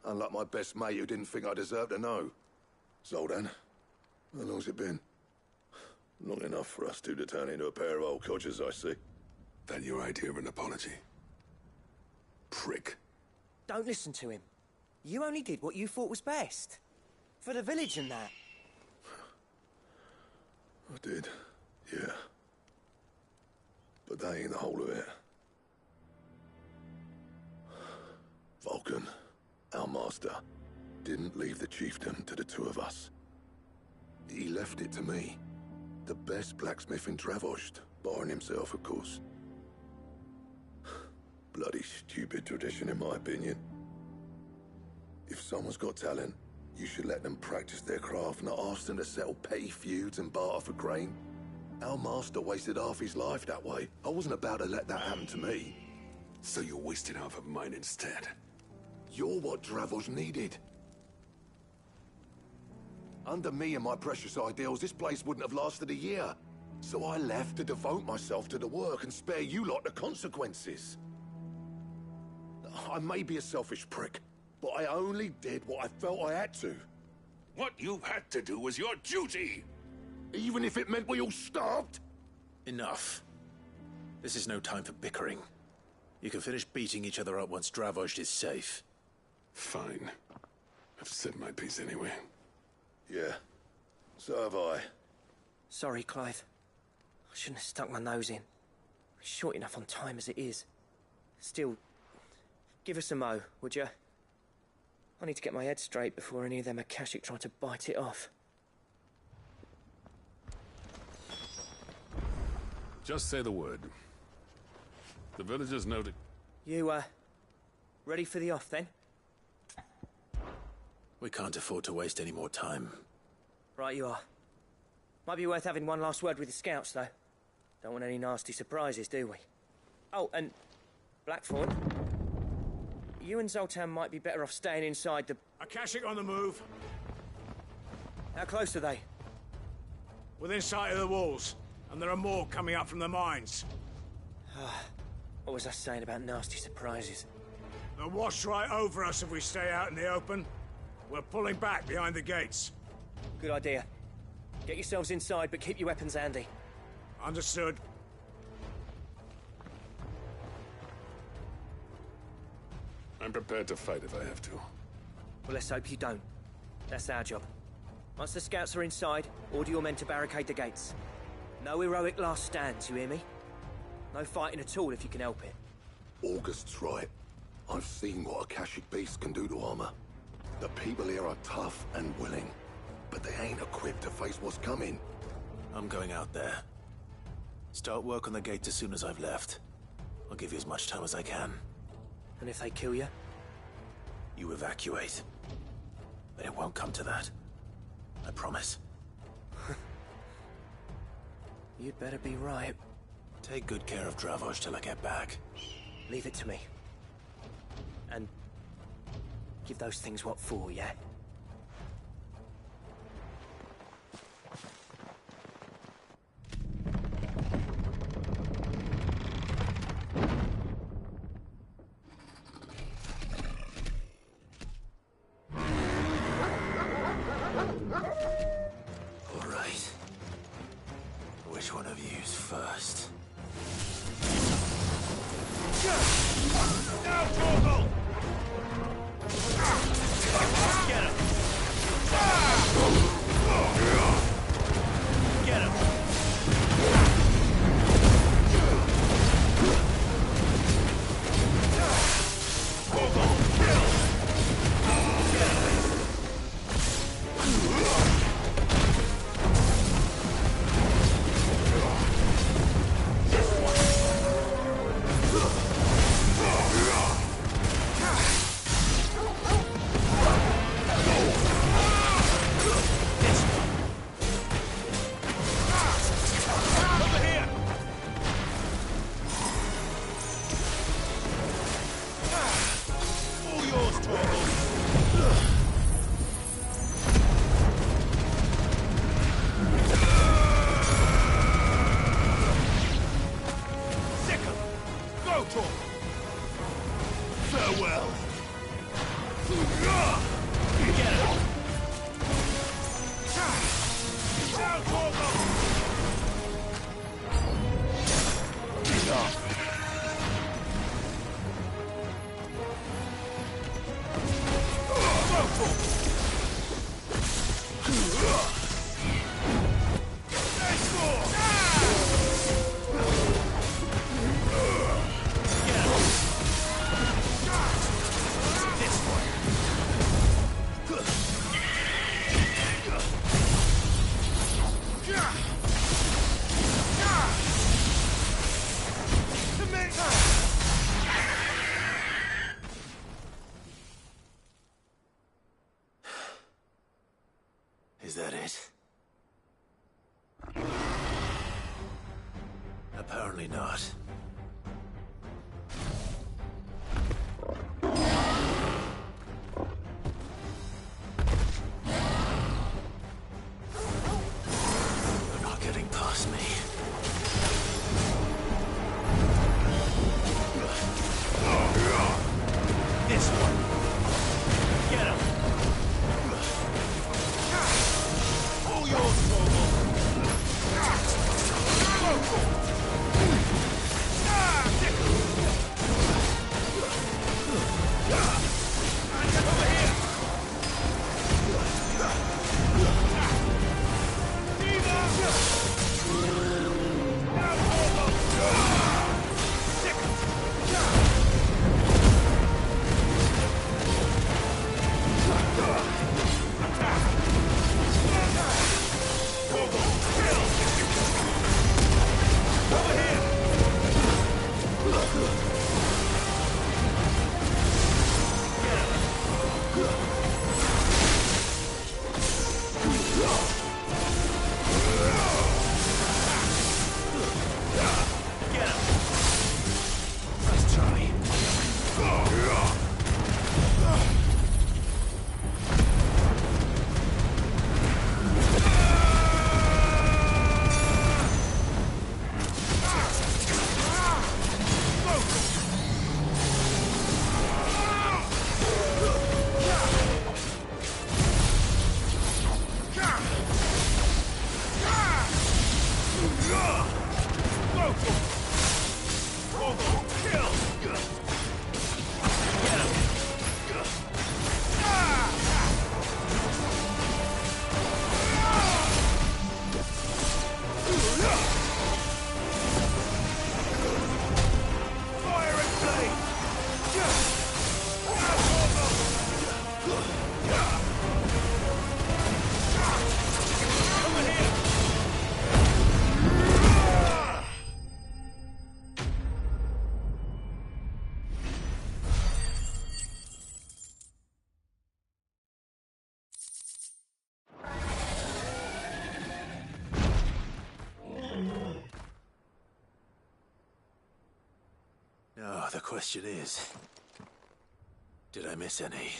Unlike my best mate who didn't think I deserved to know. Zoldan, how long's it been? Long enough for us two to turn into a pair of old codgers, I see. That your idea of an apology? Prick. Don't listen to him. You only did what you thought was best. For the village and that. I did, yeah. but that ain't the whole of it. Vulcan, our master, didn't leave the chiefdom to the two of us. He left it to me, the best blacksmith in Dravost, barring himself, of course. Bloody stupid tradition, in my opinion. If someone's got talent, you should let them practice their craft, not ask them to settle petty feuds and barter for grain. Our master wasted half his life that way. I wasn't about to let that happen to me. So you wasted half of mine instead. You're what Dravost needed. Under me and my precious ideals, this place wouldn't have lasted a year. So I left to devote myself to the work and spare you lot the consequences. I may be a selfish prick, but I only did what I felt I had to. What you had to do was your duty! Even if it meant we all starved? Enough. This is no time for bickering. You can finish beating each other up once Dravost is safe. Fine. I've said my piece anyway. Yeah. So have I. Sorry, Clive. I shouldn't have stuck my nose in. We're short enough on time as it is. Still, give us a mo, would you? I need to get my head straight before any of them Akashic try to bite it off. Just say the word. The villagers know that... You, ready for the off, then? We can't afford to waste any more time. Right you are. Might be worth having one last word with the scouts, though. Don't want any nasty surprises, do we? Oh, and Blackthorn, you and Zoltan might be better off staying inside the... Akashic on the move. How close are they? Within sight of the walls, and there are more coming up from the mines. What was I saying about nasty surprises? They'll wash right over us if we stay out in the open. We're pulling back behind the gates. Good idea. Get yourselves inside, but keep your weapons handy. Understood. I'm prepared to fight if I have to. Well, let's hope you don't. That's our job. Once the scouts are inside, order your men to barricade the gates. No heroic last stands, you hear me? No fighting at all if you can help it. August's right. I've seen what Akashic beasts can do to armor. The people here are tough and willing, but they ain't equipped to face what's coming. I'm going out there. Start work on the gate as soon as I've left. I'll give you as much time as I can. And if they kill you? You evacuate. But it won't come to that. I promise. You'd better be right. Take good care of Dravost till I get back. Leave it to me. And give those things what for, yeah? All right. Which one of you's first? Now, Vogel! Get him! Get him! Apparently not. You're not getting past me. This one. Get him. All yours, Vogel. Now, the question is, did I miss any?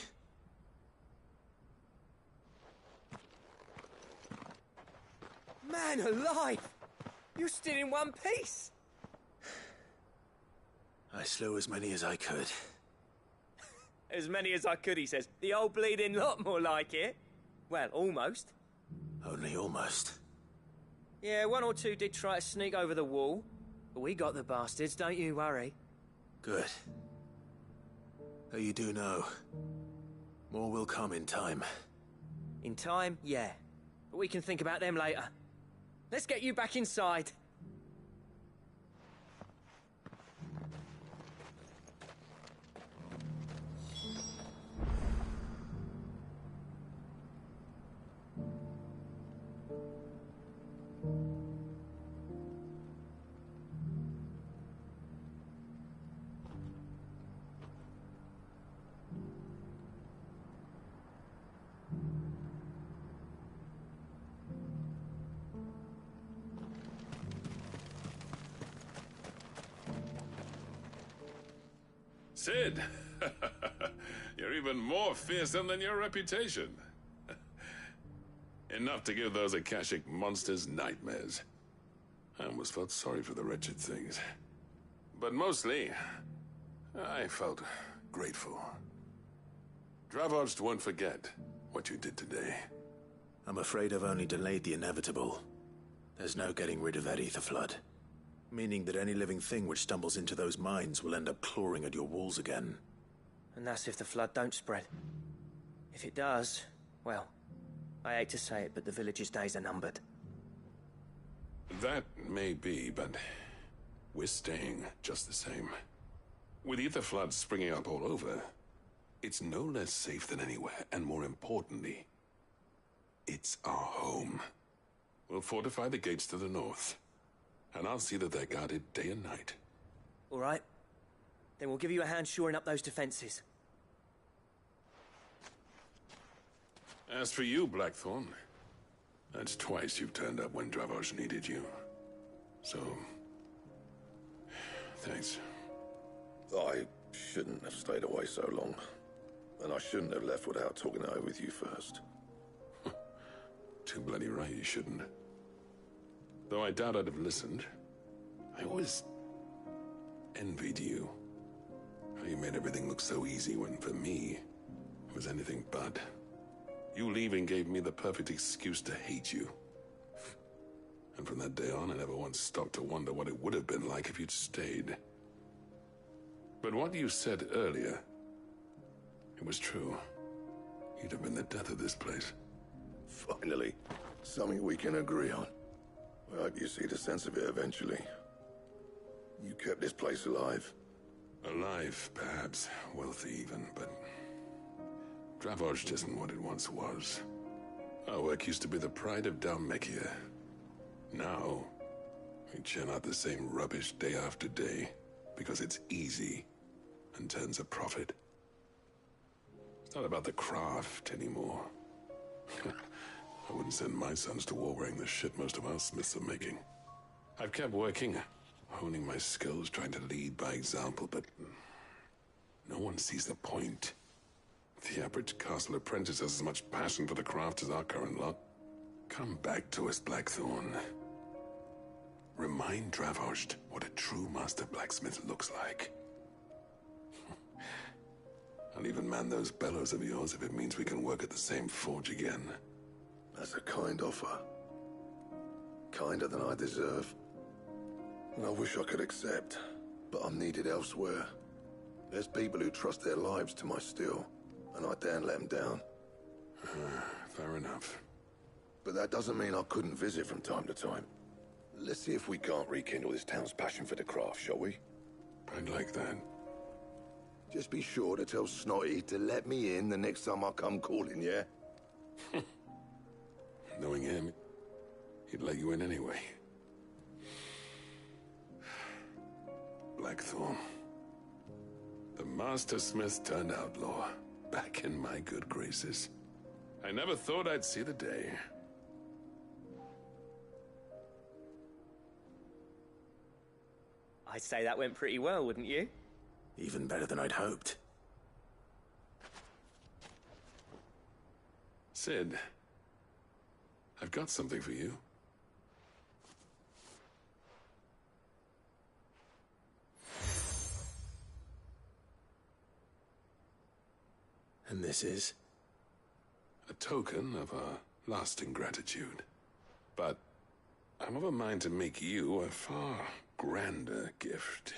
Man alive! You're still in one piece! I slew as many as I could. As many as I could, he says. The old bleeding lot, more like it. Well, almost. Only almost. Yeah, one or two did try to sneak over the wall. But we got the bastards, don't you worry. Good. Though you do know, more will come in time. In time, yeah. But we can think about them later. Let's get you back inside. Sid, you're even more fearsome than your reputation. Enough to give those Akashic monsters nightmares. I almost felt sorry for the wretched things. But mostly, I felt grateful. Dravoged won't forget what you did today. I'm afraid I've only delayed the inevitable. There's no getting rid of that ether flood. Meaning that any living thing which stumbles into those mines will end up clawing at your walls again. And that's if the flood don't spread. If it does, well, I hate to say it, but the village's days are numbered. That may be, but we're staying just the same. With ether floods springing up all over, it's no less safe than anywhere, and more importantly, it's our home. We'll fortify the gates to the north, and I'll see that they're guarded day and night. All right. Then we'll give you a hand shoring up those defenses. As for you, Blackthorn, that's twice you've turned up when Dravos needed you. So, Thanks. I shouldn't have stayed away so long. And I shouldn't have left without talking it over with you first. Too bloody right you shouldn't. Though I doubt I'd have listened. I always envied you. How you made everything look so easy when, for me, it was anything but. You leaving gave me the perfect excuse to hate you. And from that day on, I never once stopped to wonder what it would have been like if you'd stayed. But what you said earlier, it was true. You'd have been the death of this place. Finally, something we can agree on. I hope you see the sense of it eventually. You kept this place alive. Alive, perhaps. Wealthy even, but... Dravozhd isn't what it once was. Our work used to be the pride of Dalmekia. Now, we churn out the same rubbish day after day, because it's easy and turns a profit. It's not about the craft anymore. I wouldn't send my sons to war wearing the shit most of our smiths are making. I've kept working, honing my skills, trying to lead by example, but no one sees the point. The average castle apprentice has as much passion for the craft as our current lot. Come back to us, Blackthorn. Remind Dravozhd what a true master blacksmith looks like. I'll even man those bellows of yours if it means we can work at the same forge again. That's a kind offer. Kinder than I deserve. And I wish I could accept, but I'm needed elsewhere. There's people who trust their lives to my steel, and I daren't let them down. Fair enough. But that doesn't mean I couldn't visit from time to time. Let's see if we can't rekindle this town's passion for the craft, shall we? I'd like that. Just be sure to tell Snotty to let me in the next time I come calling, yeah? Knowing him, he'd let you in anyway. Blackthorn. The Master Smith turned outlaw, back in my good graces. I never thought I'd see the day. I'd say that went pretty well, wouldn't you? Even better than I'd hoped. Sid, I've got something for you. And this is? A token of our lasting gratitude. But I'm of a mind to make you a far grander gift.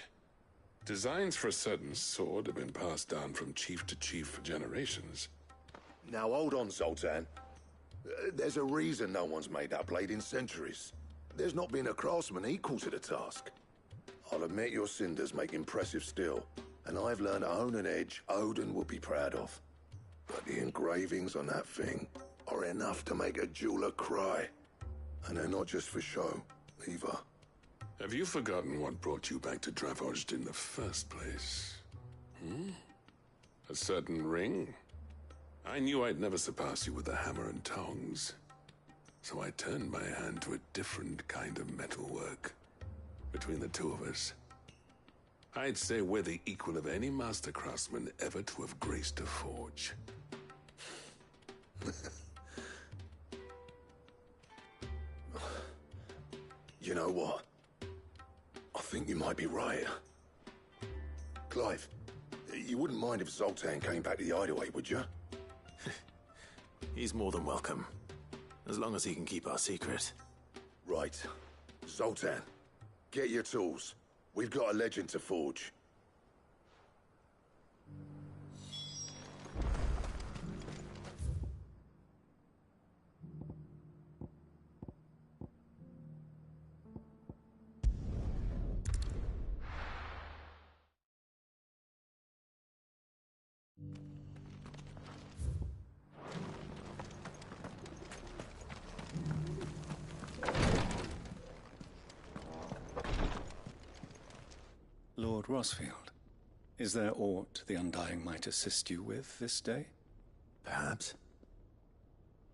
Designs for a certain sword have been passed down from chief to chief for generations. Now hold on, Zoltan. There's a reason no one's made that blade in centuries. There's not been a craftsman equal to the task. I'll admit your cinders make impressive steel, and I've learned to own an edge Odin will be proud of. But the engravings on that thing are enough to make a jeweler cry. And they're not just for show, either. Have you forgotten what brought you back to Dravozhd in the first place? A certain ring? I knew I'd never surpass you with the hammer and tongs. So I turned my hand to a different kind of metalwork. Between the two of us, I'd say we're the equal of any master craftsman ever to have graced a forge. You know what? I think you might be right. Clive, you wouldn't mind if Zoltan came back to the hideaway, would you? He's more than welcome. As long as he can keep our secret. Right. Zoltan, get your tools. We've got a legend to forge. Lord Rosfield, is there aught the Undying might assist you with this day? Perhaps.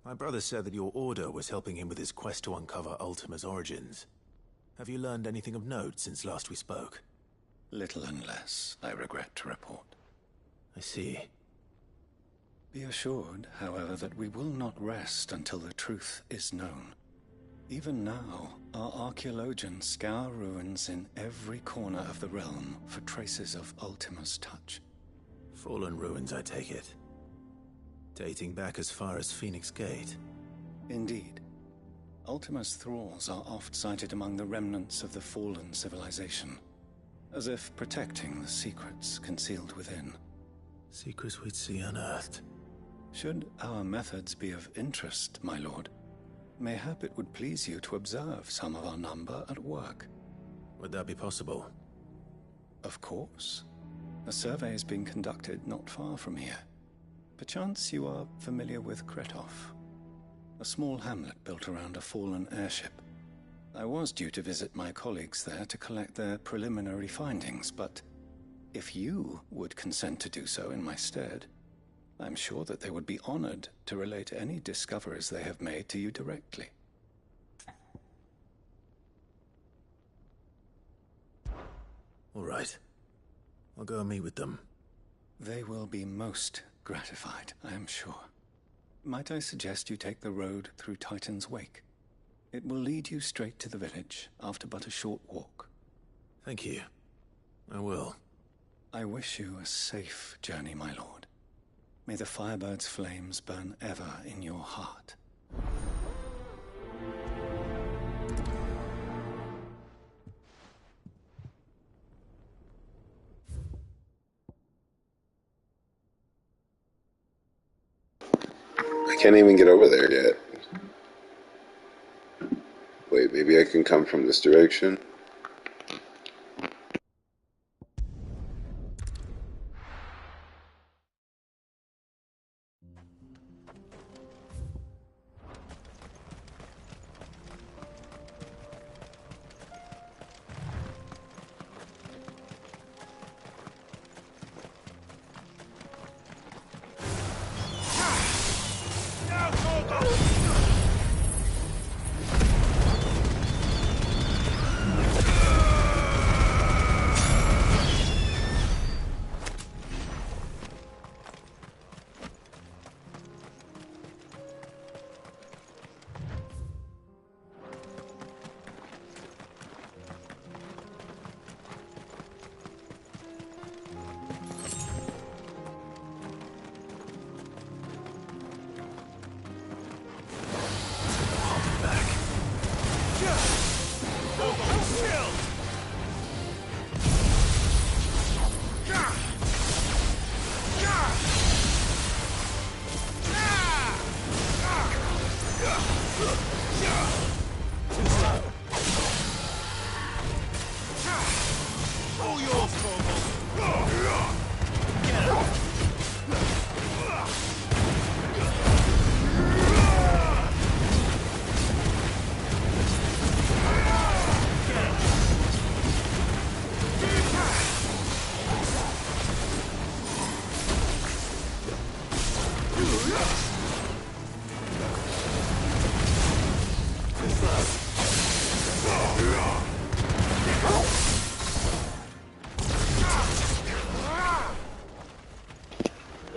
My brother said that your order was helping him with his quest to uncover Ultima's origins. Have you learned anything of note since last we spoke? Little and less, I regret to report. I see. Be assured, however, that we will not rest until the truth is known. Even now, our archaeologians scour ruins in every corner of the realm for traces of Ultima's touch. Fallen ruins, I take it. Dating back as far as Phoenix Gate. Indeed. Ultima's thralls are oft sighted among the remnants of the fallen civilization, as if protecting the secrets concealed within. Secrets we'd see unearthed. Should our methods be of interest, my lord, mayhap it would please you to observe some of our number at work. Would that be possible? Of course. A survey is being conducted not far from here. Perchance you are familiar with Kretov, a small hamlet built around a fallen airship. I was due to visit my colleagues there to collect their preliminary findings, but if you would consent to do so in my stead, I'm sure that they would be honored to relate any discoveries they have made to you directly. All right. I'll go and meet with them. They will be most gratified, I am sure. Might I suggest you take the road through Titan's Wake? It will lead you straight to the village after but a short walk. Thank you. I will. I wish you a safe journey, my lord. May the Firebird's flames burn ever in your heart. I can't even get over there yet. Wait, maybe I can come from this direction?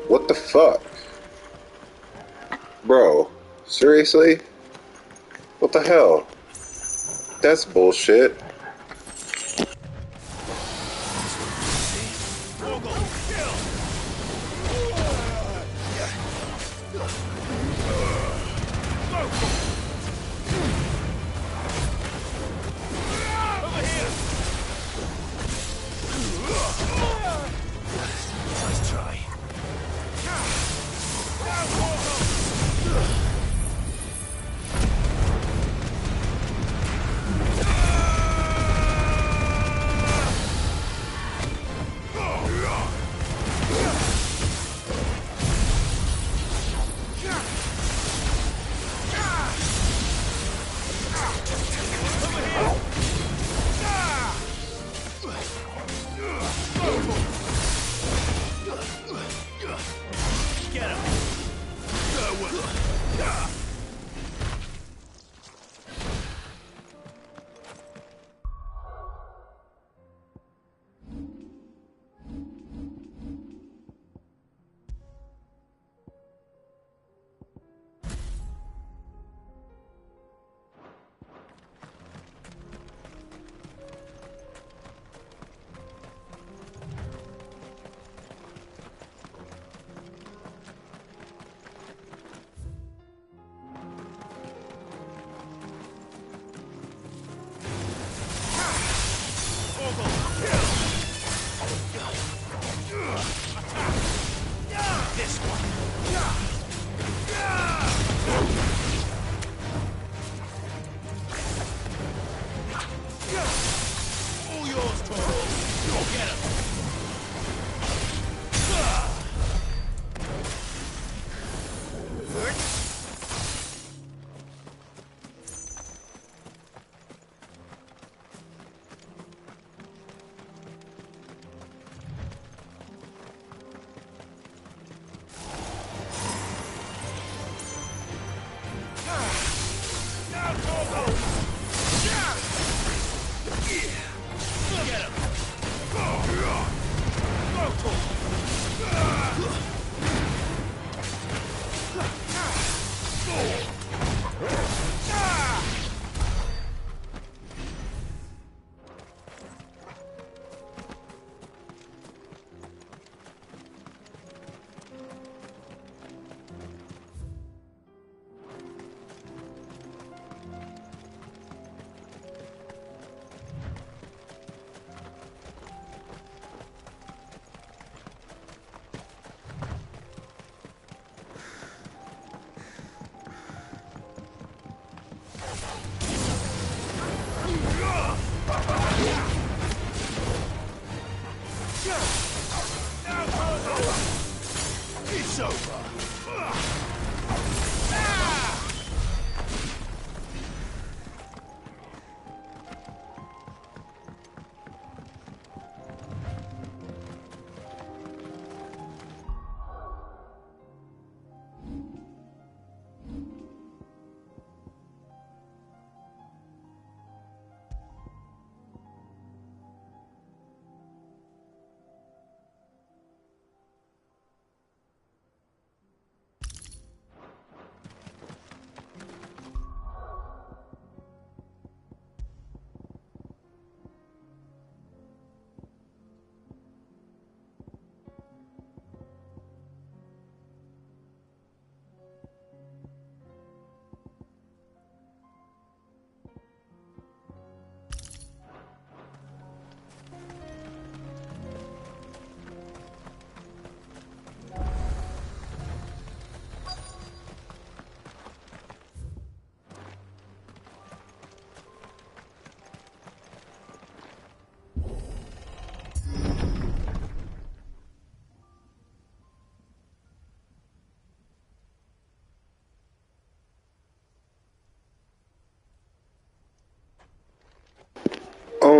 What the fuck? Bro, seriously? What the hell? That's bullshit.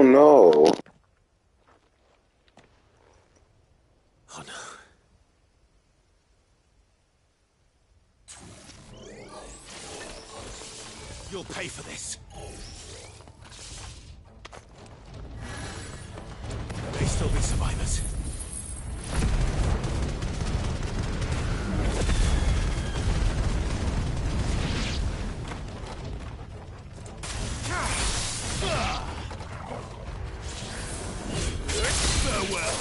no. Oh no. You'll pay for this. There may still be survivors. Farewell.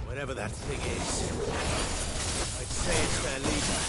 Whatever that thing is, I'd say it's their leader.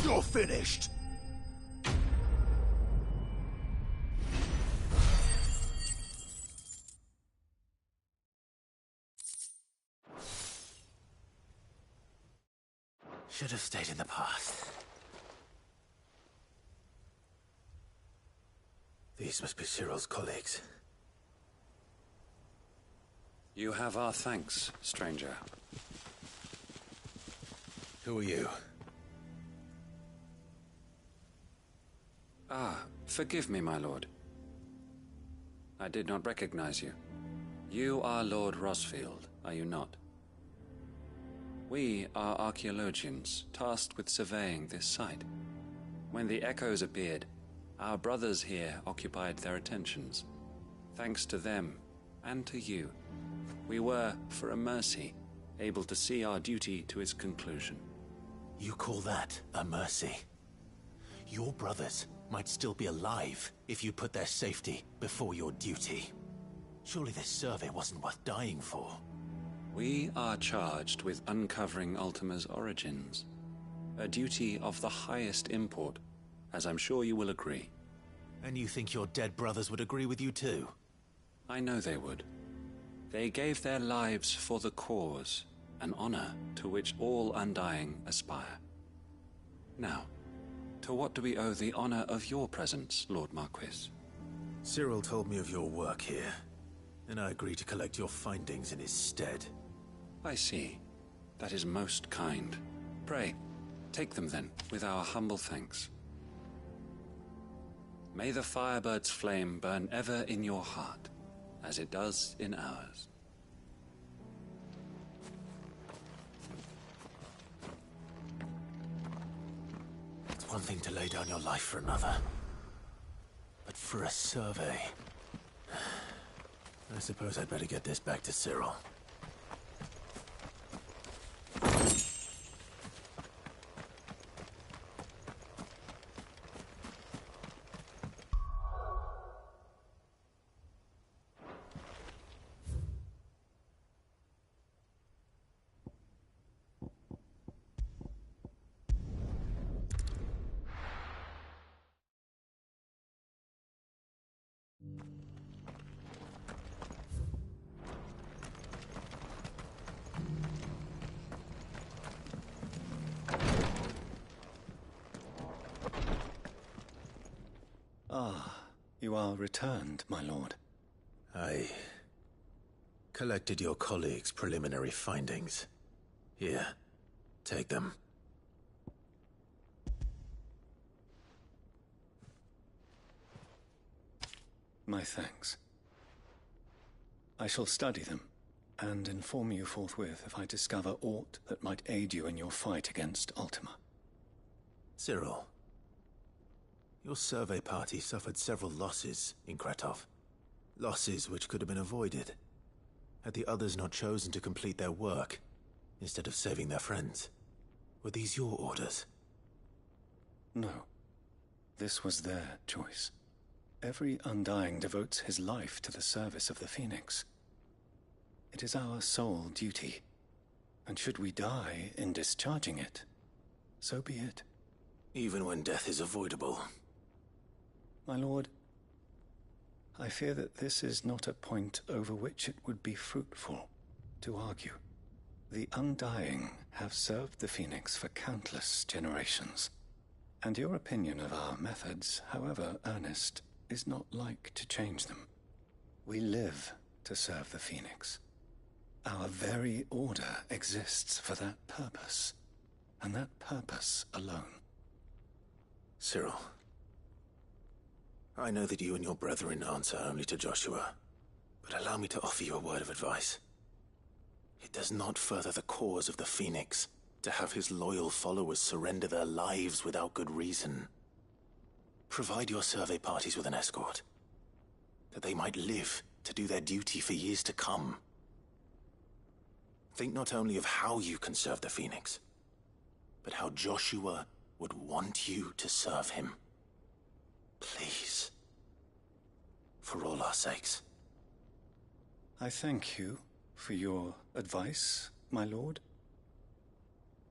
You're finished. Should have stayed in the past. These must be Cyril's colleagues. You have our thanks, stranger. Who are you? Ah, forgive me, my lord. I did not recognize you. You are Lord Rosfield, are you not? We are archaeologians, tasked with surveying this site. When the echoes appeared, our brothers here occupied their attentions. Thanks to them, and to you, we were, for a mercy, able to see our duty to its conclusion. You call that a mercy? Your brothers might still be alive if you put their safety before your duty. Surely this survey wasn't worth dying for. We are charged with uncovering Ultima's origins. A duty of the highest import, as I'm sure you will agree. And you think your dead brothers would agree with you too? I know they would. They gave their lives for the cause, an honor to which all Undying aspire. Now, to what do we owe the honor of your presence, Lord Marquis? Cyril told me of your work here, and I agreed to collect your findings in his stead. I see. That is most kind. Pray, take them then, with our humble thanks. May the Firebird's flame burn ever in your heart, as it does in ours. It's one thing to lay down your life for another, but for a survey... I suppose I'd better get this back to Cyril. You are returned, my lord. I collected your colleagues' preliminary findings. Here, take them. My thanks. I shall study them, and inform you forthwith if I discover aught that might aid you in your fight against Ultima. Cyril, your survey party suffered several losses in Kretov. Losses which could have been avoided, had the others not chosen to complete their work, instead of saving their friends. Were these your orders? No. This was their choice. Every Undying devotes his life to the service of the Phoenix. It is our sole duty, and should we die in discharging it, so be it. Even when death is avoidable. My lord, I fear that this is not a point over which it would be fruitful to argue. The Undying have served the Phoenix for countless generations, and your opinion of our methods, however earnest, is not like to change them. We live to serve the Phoenix. Our very order exists for that purpose, and that purpose alone. Cyril, I know that you and your brethren answer only to Joshua, but allow me to offer you a word of advice. It does not further the cause of the Phoenix to have his loyal followers surrender their lives without good reason. Provide your survey parties with an escort, that they might live to do their duty for years to come. Think not only of how you can serve the Phoenix, but how Joshua would want you to serve him. Please. For all our sakes. I thank you for your advice, my lord.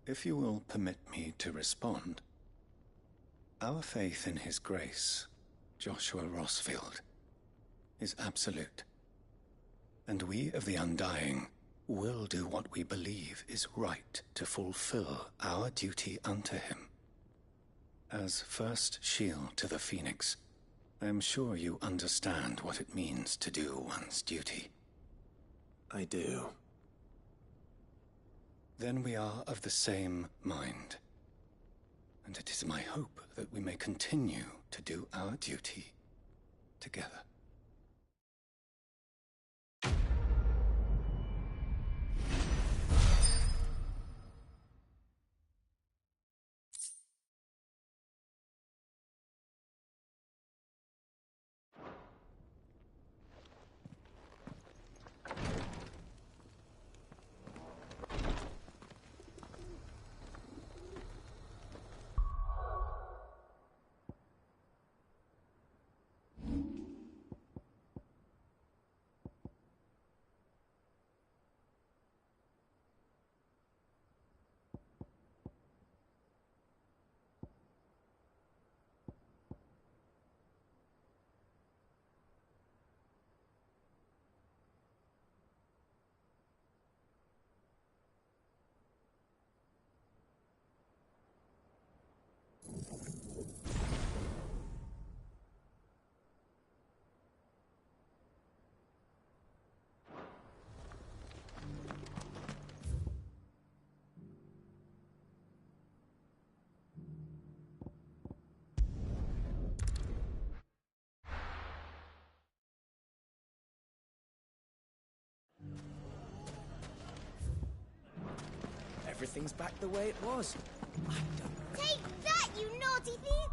If you will permit me to respond, our faith in his grace, Joshua Rossfield, is absolute. And we of the Undying will do what we believe is right to fulfill our duty unto him. As first shield to the Phoenix, I am sure you understand what it means to do one's duty. I do. Then we are of the same mind. And it is my hope that we may continue to do our duty together. Everything's back the way it was. Take that, you naughty thief!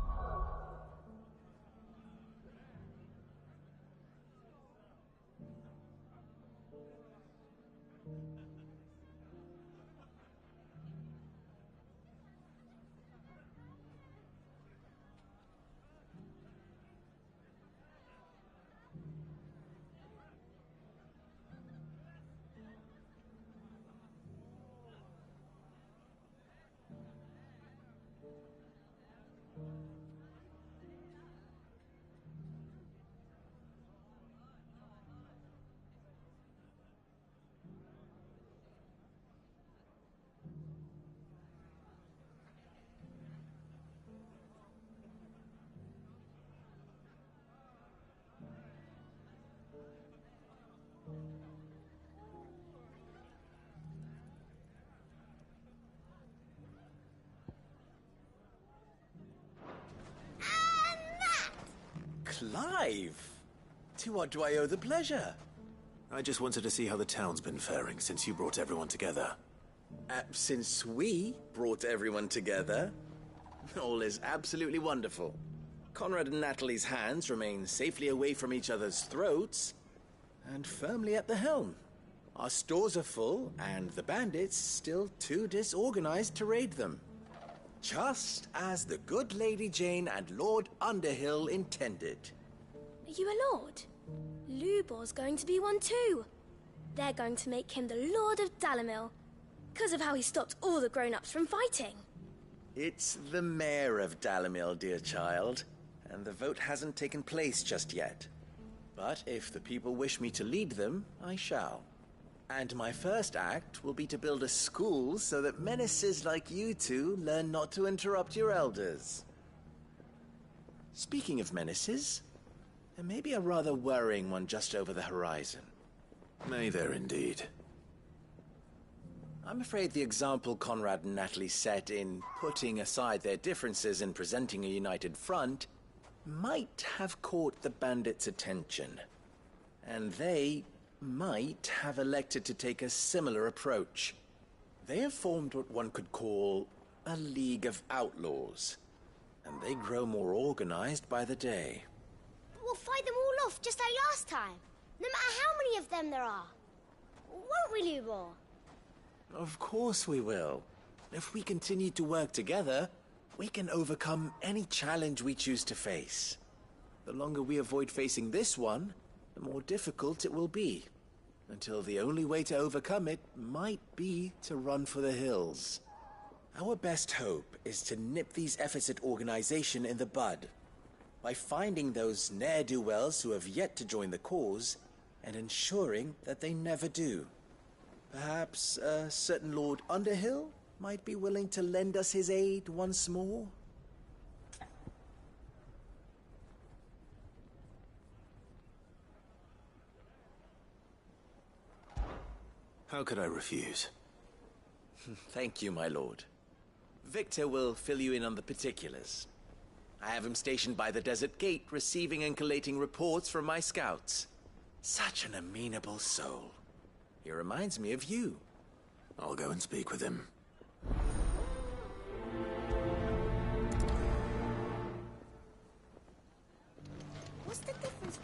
Clive! To what do I owe the pleasure? I just wanted to see how the town's been faring since you brought everyone together. Since we brought everyone together, all is absolutely wonderful. Conrad and Natalie's hands remain safely away from each other's throats, and firmly at the helm. Our stores are full, and the bandits still too disorganized to raid them. Just as the good Lady Jane and Lord Underhill intended. Are you a lord? Lubor's going to be one too. They're going to make him the Lord of Dalamil, because of how he stopped all the grown-ups from fighting. It's the mayor of Dalamil, dear child, and the vote hasn't taken place just yet. But if the people wish me to lead them, I shall. And my first act will be to build a school so that menaces like you two learn not to interrupt your elders. Speaking of menaces, there may be a rather worrying one just over the horizon. May there indeed. I'm afraid the example Conrad and Natalie set in putting aside their differences and presenting a united front might have caught the bandits' attention. And they might have elected to take a similar approach. They have formed what one could call a League of Outlaws, and they grow more organized by the day. We'll fight them all off just like last time, no matter how many of them there are. Won't we, Lubor? Of course we will. If we continue to work together, we can overcome any challenge we choose to face. The longer we avoid facing this one, the more difficult it will be. Until the only way to overcome it might be to run for the hills. Our best hope is to nip these efforts at organization in the bud, by finding those ne'er-do-wells who have yet to join the cause, and ensuring that they never do. Perhaps a certain Lord Underhill might be willing to lend us his aid once more? How could I refuse? Thank you, my lord. Victor will fill you in on the particulars. I have him stationed by the desert gate, receiving and collating reports from my scouts. Such an amenable soul. He reminds me of you. I'll go and speak with him. What's the difference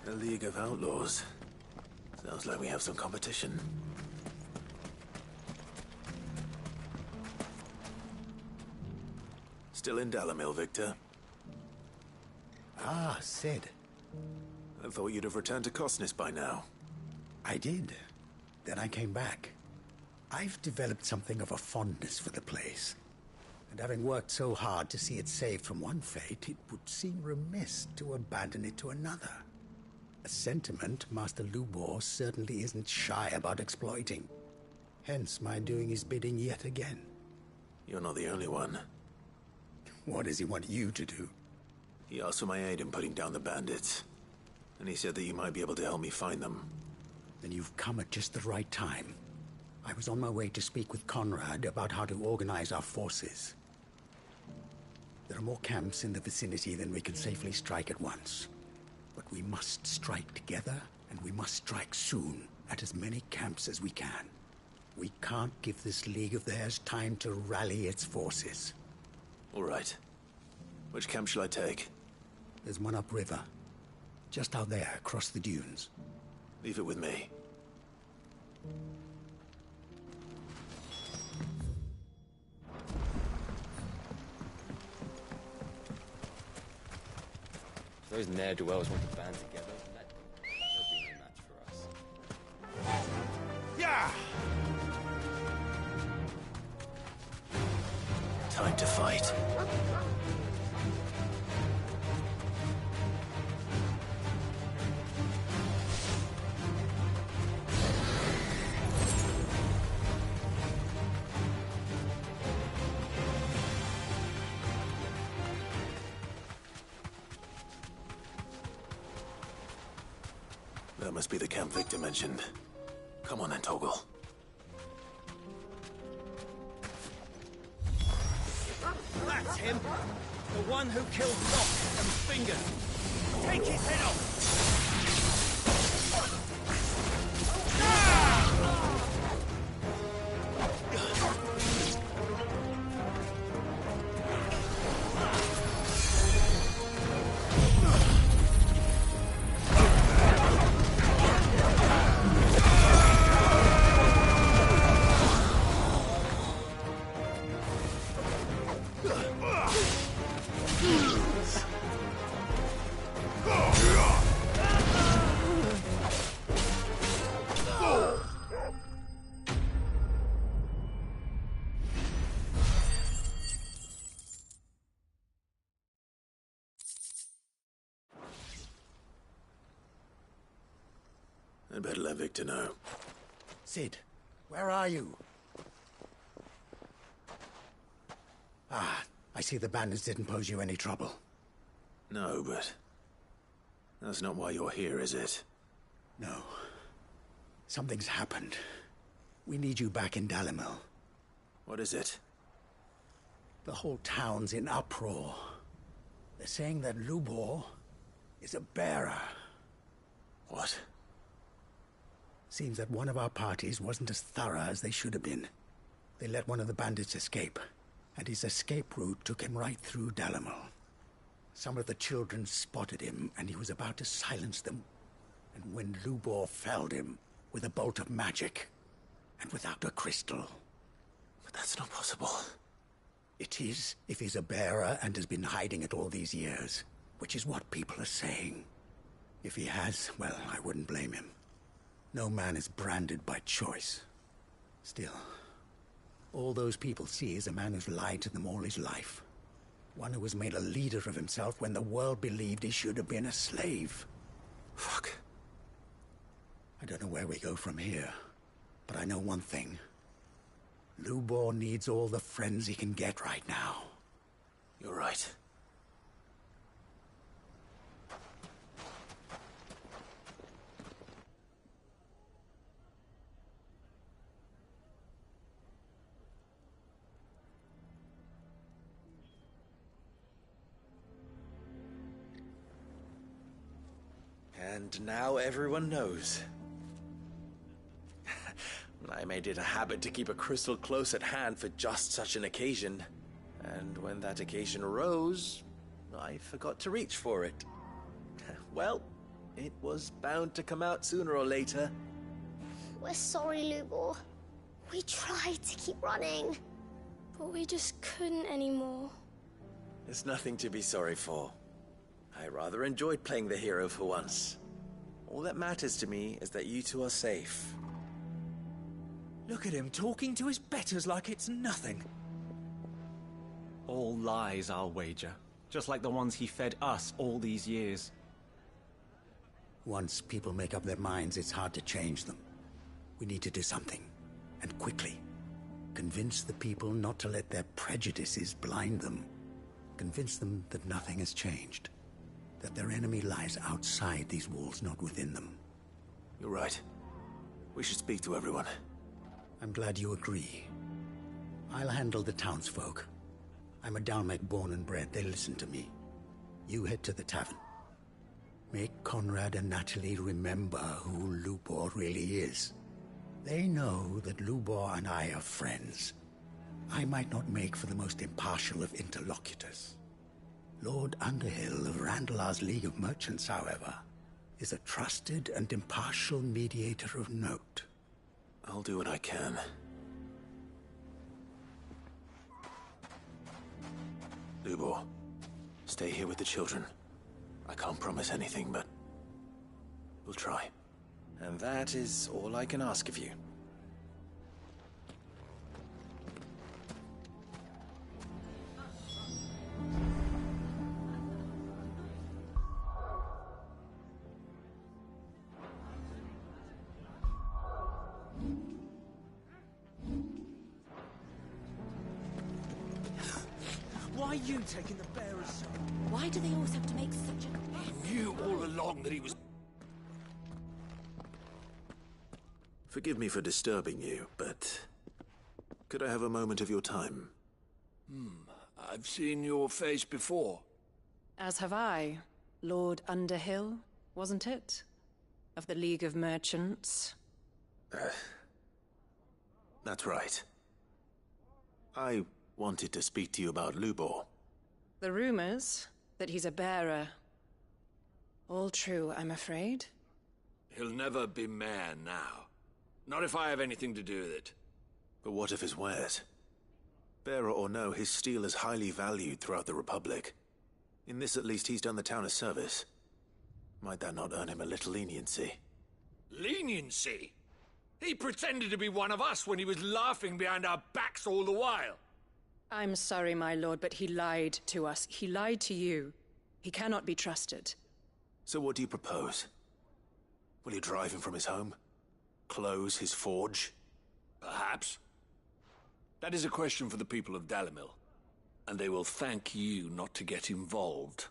between The League of Outlaws. Sounds like we have some competition. Still in Dalamil, Victor? Ah, Sid. I thought you'd have returned to Cosnis by now. I did. Then I came back. I've developed something of a fondness for the place. And having worked so hard to see it saved from one fate, it would seem remiss to abandon it to another. A sentiment Master Lubor certainly isn't shy about exploiting. Hence my doing his bidding yet again. You're not the only one. What does he want you to do? He asked for my aid in putting down the bandits. And he said that you might be able to help me find them. Then you've come at just the right time. I was on my way to speak with Conrad about how to organize our forces. There are more camps in the vicinity than we can safely strike at once. But we must strike together, and we must strike soon at as many camps as we can. We can't give this league of theirs time to rally its forces. All right. Which camp shall I take? There's one upriver. Just out there, across the dunes. Leave it with me. Those ne'er-do-wells want to band together. They'll be no match for us. Yeah! Time to fight. That must be the camp Victor mentioned. Come on then, Toggle. That's him! The one who killed Locke and Fingers! Take his head off! I'd better let Victor know. Sid, where are you? Ah, I see the bandits didn't pose you any trouble. No, but that's not why you're here, is it? No. Something's happened. We need you back in Dalimil. What is it? The whole town's in uproar. They're saying that Lubor is a bearer. What? Seems that one of our parties wasn't as thorough as they should have been. They let one of the bandits escape, and his escape route took him right through Dalimil. Some of the children spotted him, and he was about to silence them. And when Lubor felled him with a bolt of magic, and without a crystal. But that's not possible. It is, if he's a bearer and has been hiding it all these years, which is what people are saying. If he has, well, I wouldn't blame him. No man is branded by choice. Still, all those people see is a man who's lied to them all his life. One who was made a leader of himself when the world believed he should have been a slave. Fuck. I don't know where we go from here, but I know one thing. Lubor needs all the friends he can get right now. You're right. And now everyone knows. I made it a habit to keep a crystal close at hand for just such an occasion. And when that occasion arose, I forgot to reach for it. Well, it was bound to come out sooner or later. We're sorry, Lubor. We tried to keep running, but we just couldn't anymore. There's nothing to be sorry for. I rather enjoyed playing the hero for once. All that matters to me is that you two are safe. Look at him talking to his betters like it's nothing. All lies, I'll wager. Just like the ones he fed us all these years. Once people make up their minds, it's hard to change them. We need to do something, and quickly. Convince the people not to let their prejudices blind them. Convince them that nothing has changed. That their enemy lies outside these walls, not within them. You're right. We should speak to everyone. I'm glad you agree. I'll handle the townsfolk. I'm a Dalmek born and bred. They listen to me. You head to the tavern. Make Conrad and Natalie remember who Lubor really is. They know that Lubor and I are friends. I might not make for the most impartial of interlocutors. Lord Underhill of Randalar's League of Merchants, however, is a trusted and impartial mediator of note. I'll do what I can. Lubor, stay here with the children. I can't promise anything, but we'll try. And that is all I can ask of you. Why are you taking the bearer's side? Why do they always have to make such a... I knew all along that he was... Forgive me for disturbing you, but could I have a moment of your time? I've seen your face before. As have I. Lord Underhill, wasn't it? Of the League of Merchants. That's right. I wanted to speak to you about Lubor. The rumors that he's a bearer. All true, I'm afraid. He'll never be mayor now. Not if I have anything to do with it. But what of his wares? Bearer or no, his steel is highly valued throughout the Republic. In this at least he's done the town a service. Might that not earn him a little leniency? Leniency? He pretended to be one of us when he was laughing behind our backs all the while. I'm sorry, my lord, but he lied to us. He lied to you. He cannot be trusted. So what do you propose? Will you drive him from his home? Close his forge? Perhaps. That is a question for the people of Dalimil, and they will thank you not to get involved.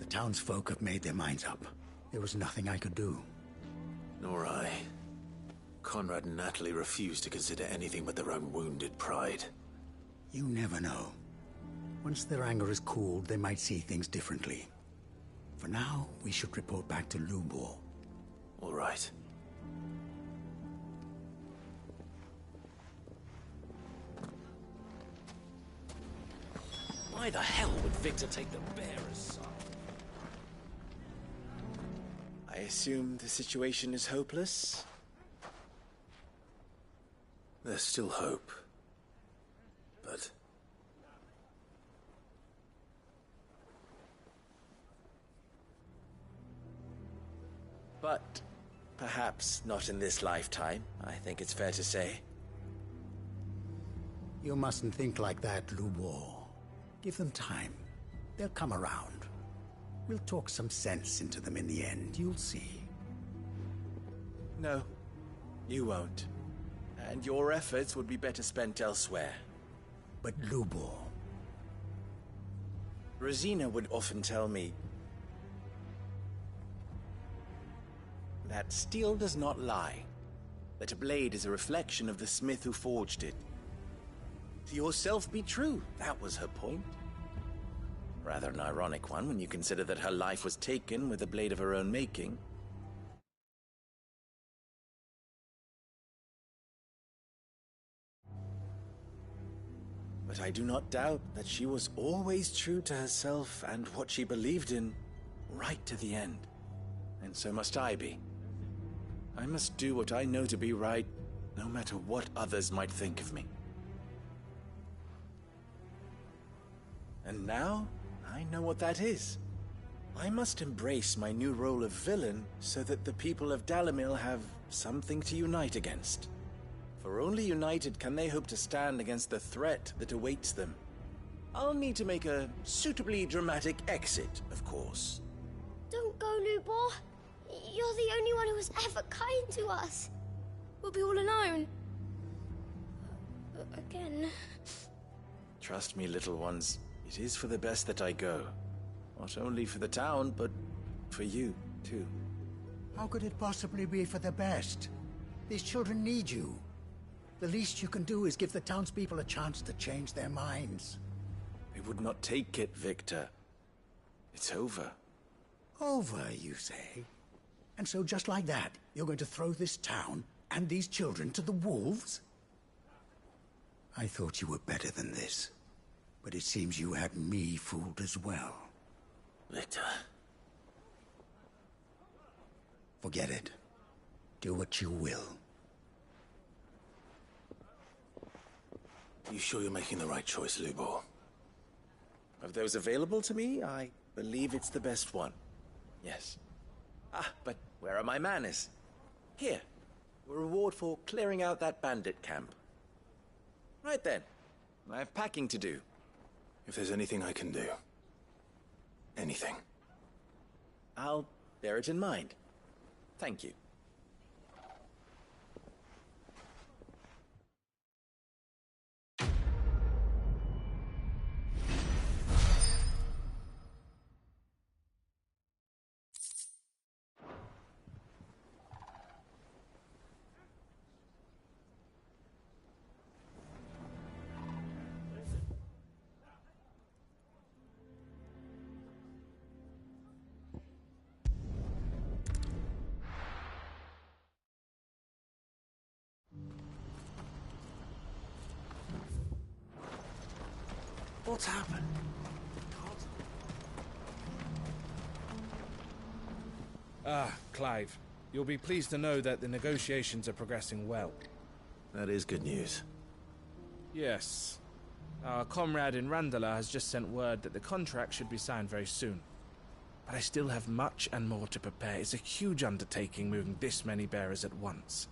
The townsfolk have made their minds up. There was nothing I could do. Nor I. Conrad and Natalie refused to consider anything but their own wounded pride. You never know. Once their anger is cooled, they might see things differently. For now, we should report back to Lubor. All right. Why the hell would Victor take the bearer's side? I assume the situation is hopeless? There's still hope. But... But perhaps not in this lifetime, I think it's fair to say. You mustn't think like that, Lubor. Give them time. They'll come around. We'll talk some sense into them in the end, you'll see. No, you won't. And your efforts would be better spent elsewhere. But Lubor... Rosina would often tell me that steel does not lie. That a blade is a reflection of the smith who forged it. To yourself be true, that was her point. Rather an ironic one when you consider that her life was taken with a blade of her own making. But I do not doubt that she was always true to herself and what she believed in, right to the end. And so must I be. I must do what I know to be right, no matter what others might think of me. And now, I know what that is. I must embrace my new role of villain so that the people of Dalimil have something to unite against. For only united can they hope to stand against the threat that awaits them. I'll need to make a suitably dramatic exit, of course. Don't go, Lubor. You're the only one who was ever kind to us. We'll be all alone. Again. Trust me, little ones. It is for the best that I go. Not only for the town, but for you, too. How could it possibly be for the best? These children need you. The least you can do is give the townspeople a chance to change their minds. They would not take it, Victor. It's over. Over, you say? And so just like that, you're going to throw this town and these children to the wolves? I thought you were better than this. But it seems you had me fooled as well. Victor. Forget it. Do what you will. You sure you're making the right choice, Lubor? Of those available to me, I believe it's the best one. Yes. Ah, but where are my manners? Here. A reward for clearing out that bandit camp. Right then. I have packing to do. If there's anything I can do. Anything. I'll bear it in mind. Thank you. What's happened? Clive. You'll be pleased to know that the negotiations are progressing well. That is good news. Yes. Our comrade in Randala has just sent word that the contract should be signed very soon. But I still have much and more to prepare. It's a huge undertaking moving this many bearers at once.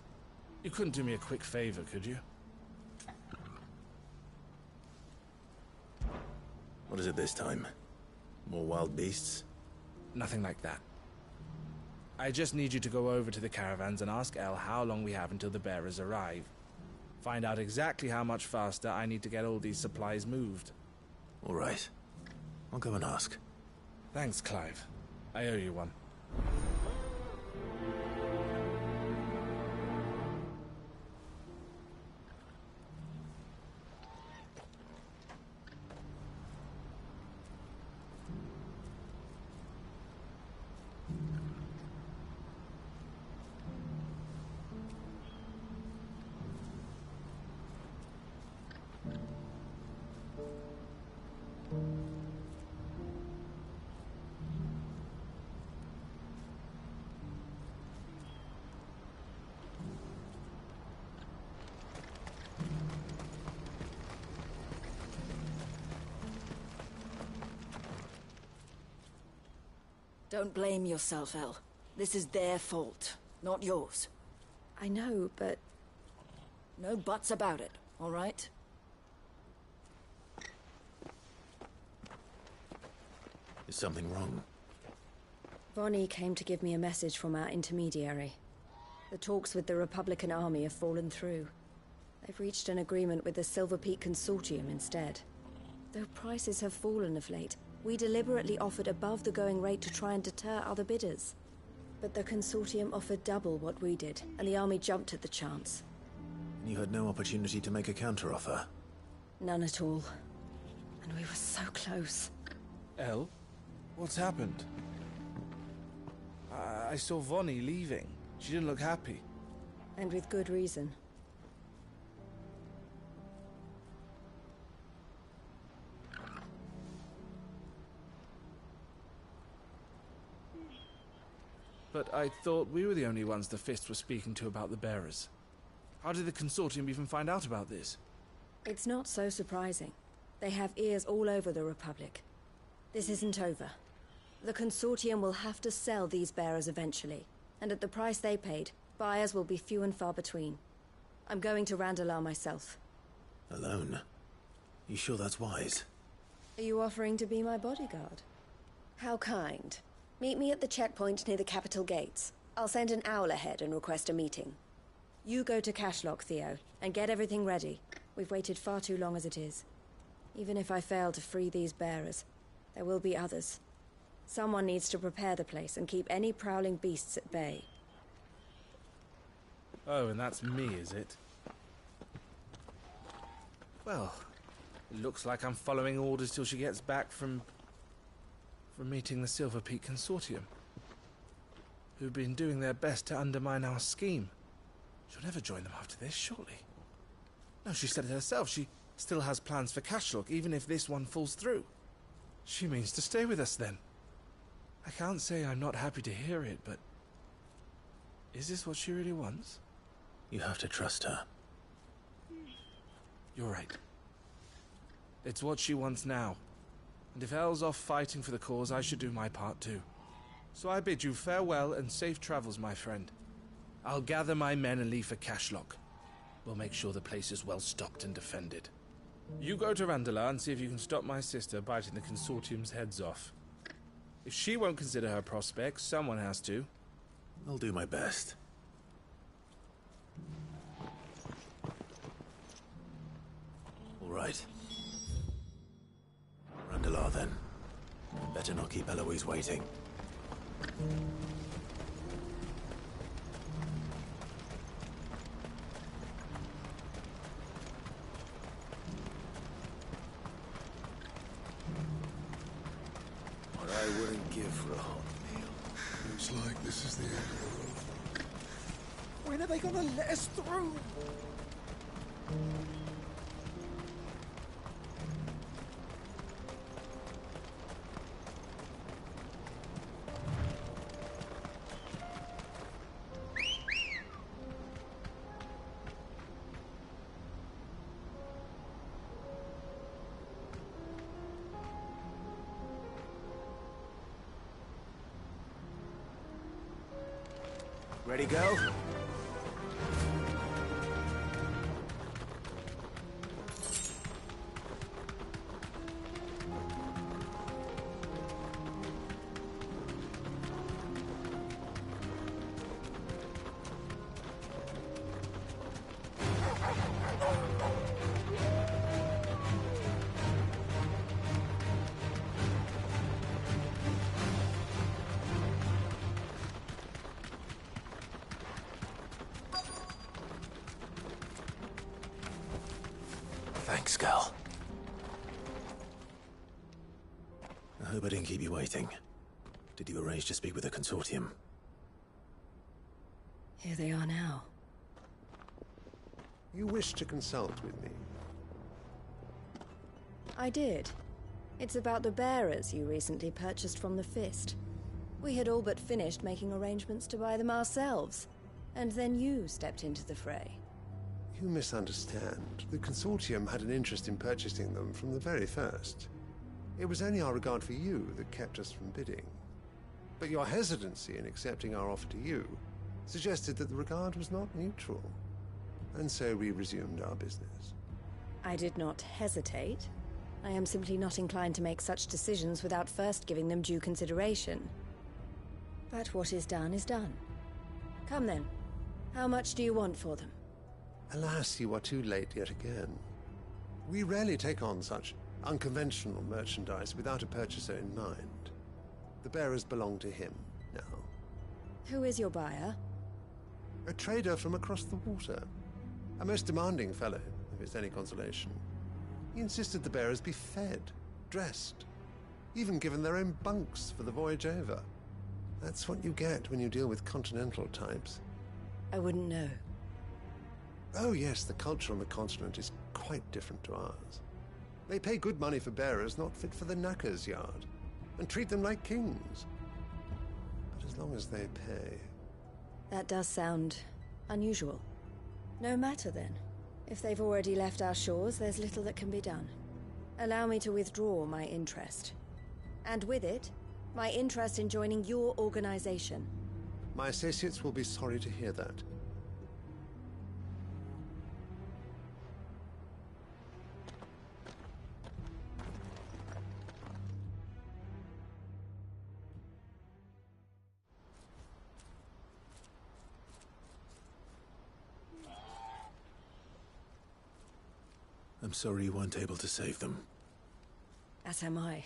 You couldn't do me a quick favor, could you? What is it this time? More wild beasts? Nothing like that. I just need you to go over to the caravans and ask El how long we have until the bearers arrive. Find out exactly how much faster I need to get all these supplies moved. All right. I'll go and ask. Thanks, Clive. I owe you one. Don't blame yourself, El. This is their fault, not yours. I know, but... No buts about it, all right? Is something wrong? Vonnie came to give me a message from our intermediary. The talks with the Republican army have fallen through. They've reached an agreement with the Silver Peak Consortium instead. Though prices have fallen of late, we deliberately offered above the going rate to try and deter other bidders. But the Consortium offered double what we did, and the army jumped at the chance. You had no opportunity to make a counteroffer? None at all. And we were so close. El? What's happened? I saw Vonnie leaving. She didn't look happy. And with good reason. But I thought we were the only ones the Fist were speaking to about the bearers. How did the Consortium even find out about this? It's not so surprising. They have ears all over the Republic. This isn't over. The Consortium will have to sell these bearers eventually, and at the price they paid, buyers will be few and far between. I'm going to Randalar myself. Alone? You sure that's wise? Are you offering to be my bodyguard? How kind. Meet me at the checkpoint near the capital gates. I'll send an owl ahead and request a meeting. You go to Cashlock, Theo, and get everything ready. We've waited far too long as it is. Even if I fail to free these bearers, there will be others. Someone needs to prepare the place and keep any prowling beasts at bay. Oh, and that's me, is it? Well, it looks like I'm following orders till she gets back from meeting the Silver Peak Consortium, who've been doing their best to undermine our scheme. She'll never join them after this, surely. No, she said it herself. She still has plans for Cashlock, even if this one falls through. She means to stay with us, then. I can't say I'm not happy to hear it, but... is this what she really wants? You have to trust her. You're right. It's what she wants now. And if El's off fighting for the cause, I should do my part too. So I bid you farewell and safe travels, my friend. I'll gather my men and leave for Cashlock. We'll make sure the place is well stocked and defended. You go to Randalar and see if you can stop my sister biting the Consortium's heads off. If she won't consider her prospects, someone has to. I'll do my best. All right. Randalar, then. Better not keep Eloise waiting. What I wouldn't give for a hot meal. Looks like this is the end of the road. When are they gonna let us through? Ready, go? Thanks, girl. I hope I didn't keep you waiting. Did you arrange to speak with the consortium? Here they are now. You wish to consult with me? I did. It's about the bearers you recently purchased from the Fist. We had all but finished making arrangements to buy them ourselves, and then you stepped into the fray. You misunderstand. The consortium had an interest in purchasing them from the very first. It was only our regard for you that kept us from bidding. But your hesitancy in accepting our offer to you suggested that the regard was not mutual. And so we resumed our business. I did not hesitate. I am simply not inclined to make such decisions without first giving them due consideration. But what is done is done. Come then. How much do you want for them? Alas, you are too late yet again. We rarely take on such unconventional merchandise without a purchaser in mind. The bearers belong to him now. Who is your buyer? A trader from across the water. A most demanding fellow, if it's any consolation. He insisted the bearers be fed, dressed, even given their own bunks for the voyage over. That's what you get when you deal with continental types. I wouldn't know. Oh yes, the culture on the continent is quite different to ours. They pay good money for bearers not fit for the knacker's yard, and treat them like kings. But as long as they pay... That does sound unusual. No matter then. If they've already left our shores, there's little that can be done. Allow me to withdraw my interest. And with it, my interest in joining your organization. My associates will be sorry to hear that. I'm sorry you weren't able to save them. As am I.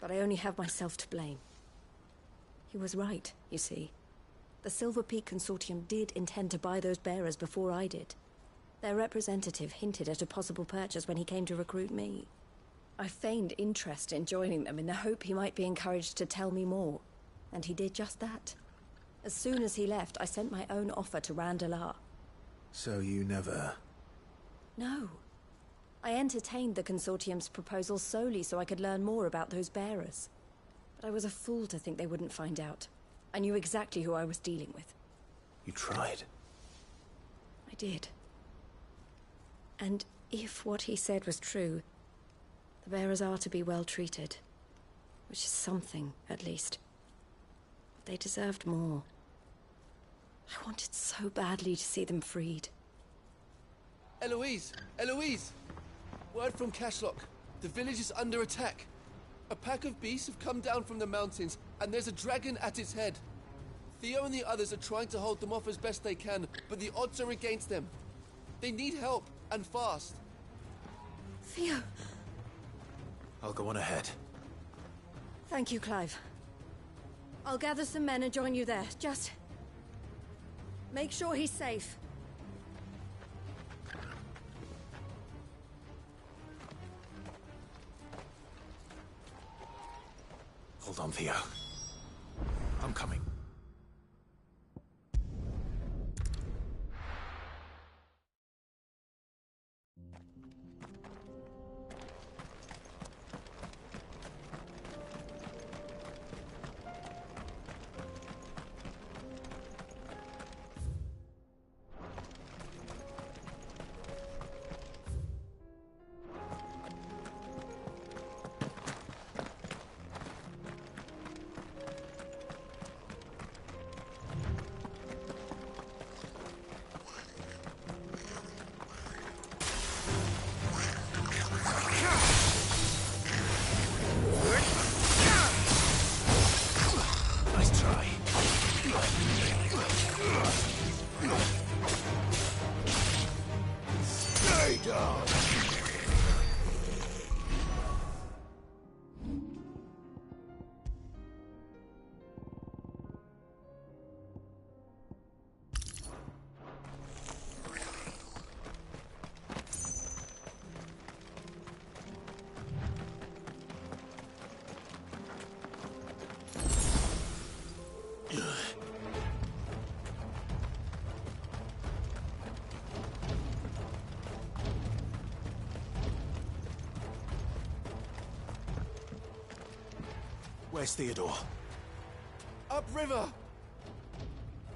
But I only have myself to blame. He was right, you see. The Silver Peak Consortium did intend to buy those bearers before I did. Their representative hinted at a possible purchase when he came to recruit me. I feigned interest in joining them in the hope he might be encouraged to tell me more. And he did just that. As soon as he left, I sent my own offer to Randalar. So you never... No. I entertained the Consortium's proposal solely so I could learn more about those bearers. But I was a fool to think they wouldn't find out. I knew exactly who I was dealing with. You tried. I did. And if what he said was true, the bearers are to be well treated. Which is something, at least. But they deserved more. I wanted so badly to see them freed. Eloise! Eloise! Word from Cashlock. The village is under attack. A pack of beasts have come down from the mountains, and there's a dragon at its head. Theo and the others are trying to hold them off as best they can, but the odds are against them. They need help, and fast. Theo! I'll go on ahead. Thank you, Clive. I'll gather some men and join you there. Just... make sure he's safe. Hold on, Theo. I'm coming. Where's Theodore? Upriver!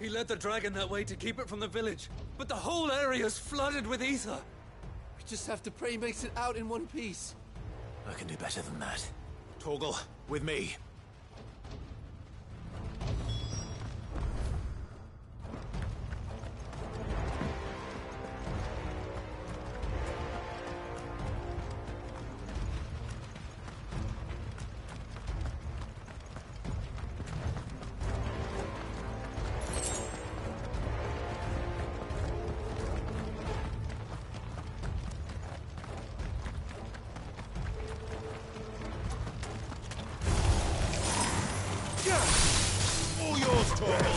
He led the dragon that way to keep it from the village, but the whole area's flooded with ether. We just have to pray he makes it out in one piece. I can do better than that. Torgal, with me. All yours, Torgal.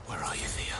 Where are you, Theo?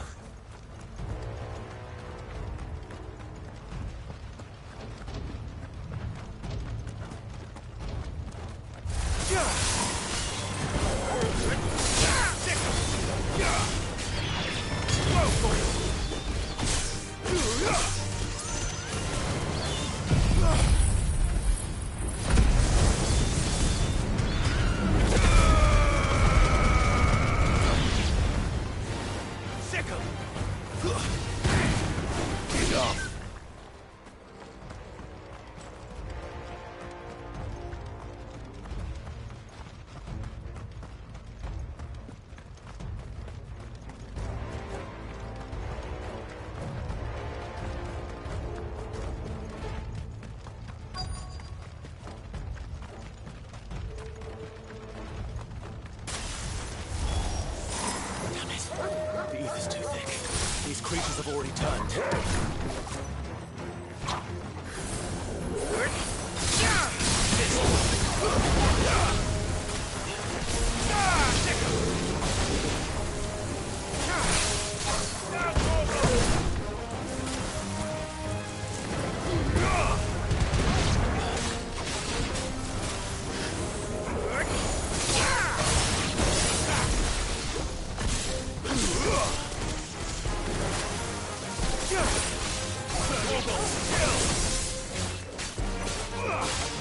The ether's too thick. These creatures have already turned.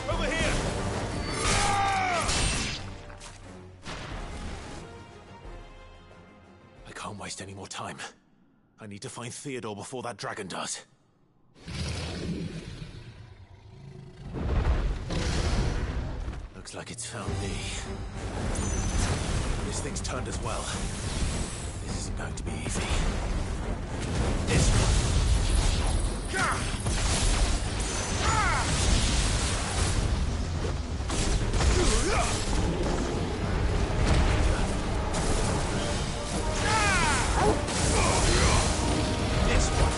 Over here! I can't waste any more time. I need to find Theodore before that dragon does. Looks like it's found me. This thing's turned as well. This isn't going to be easy. This one. This one.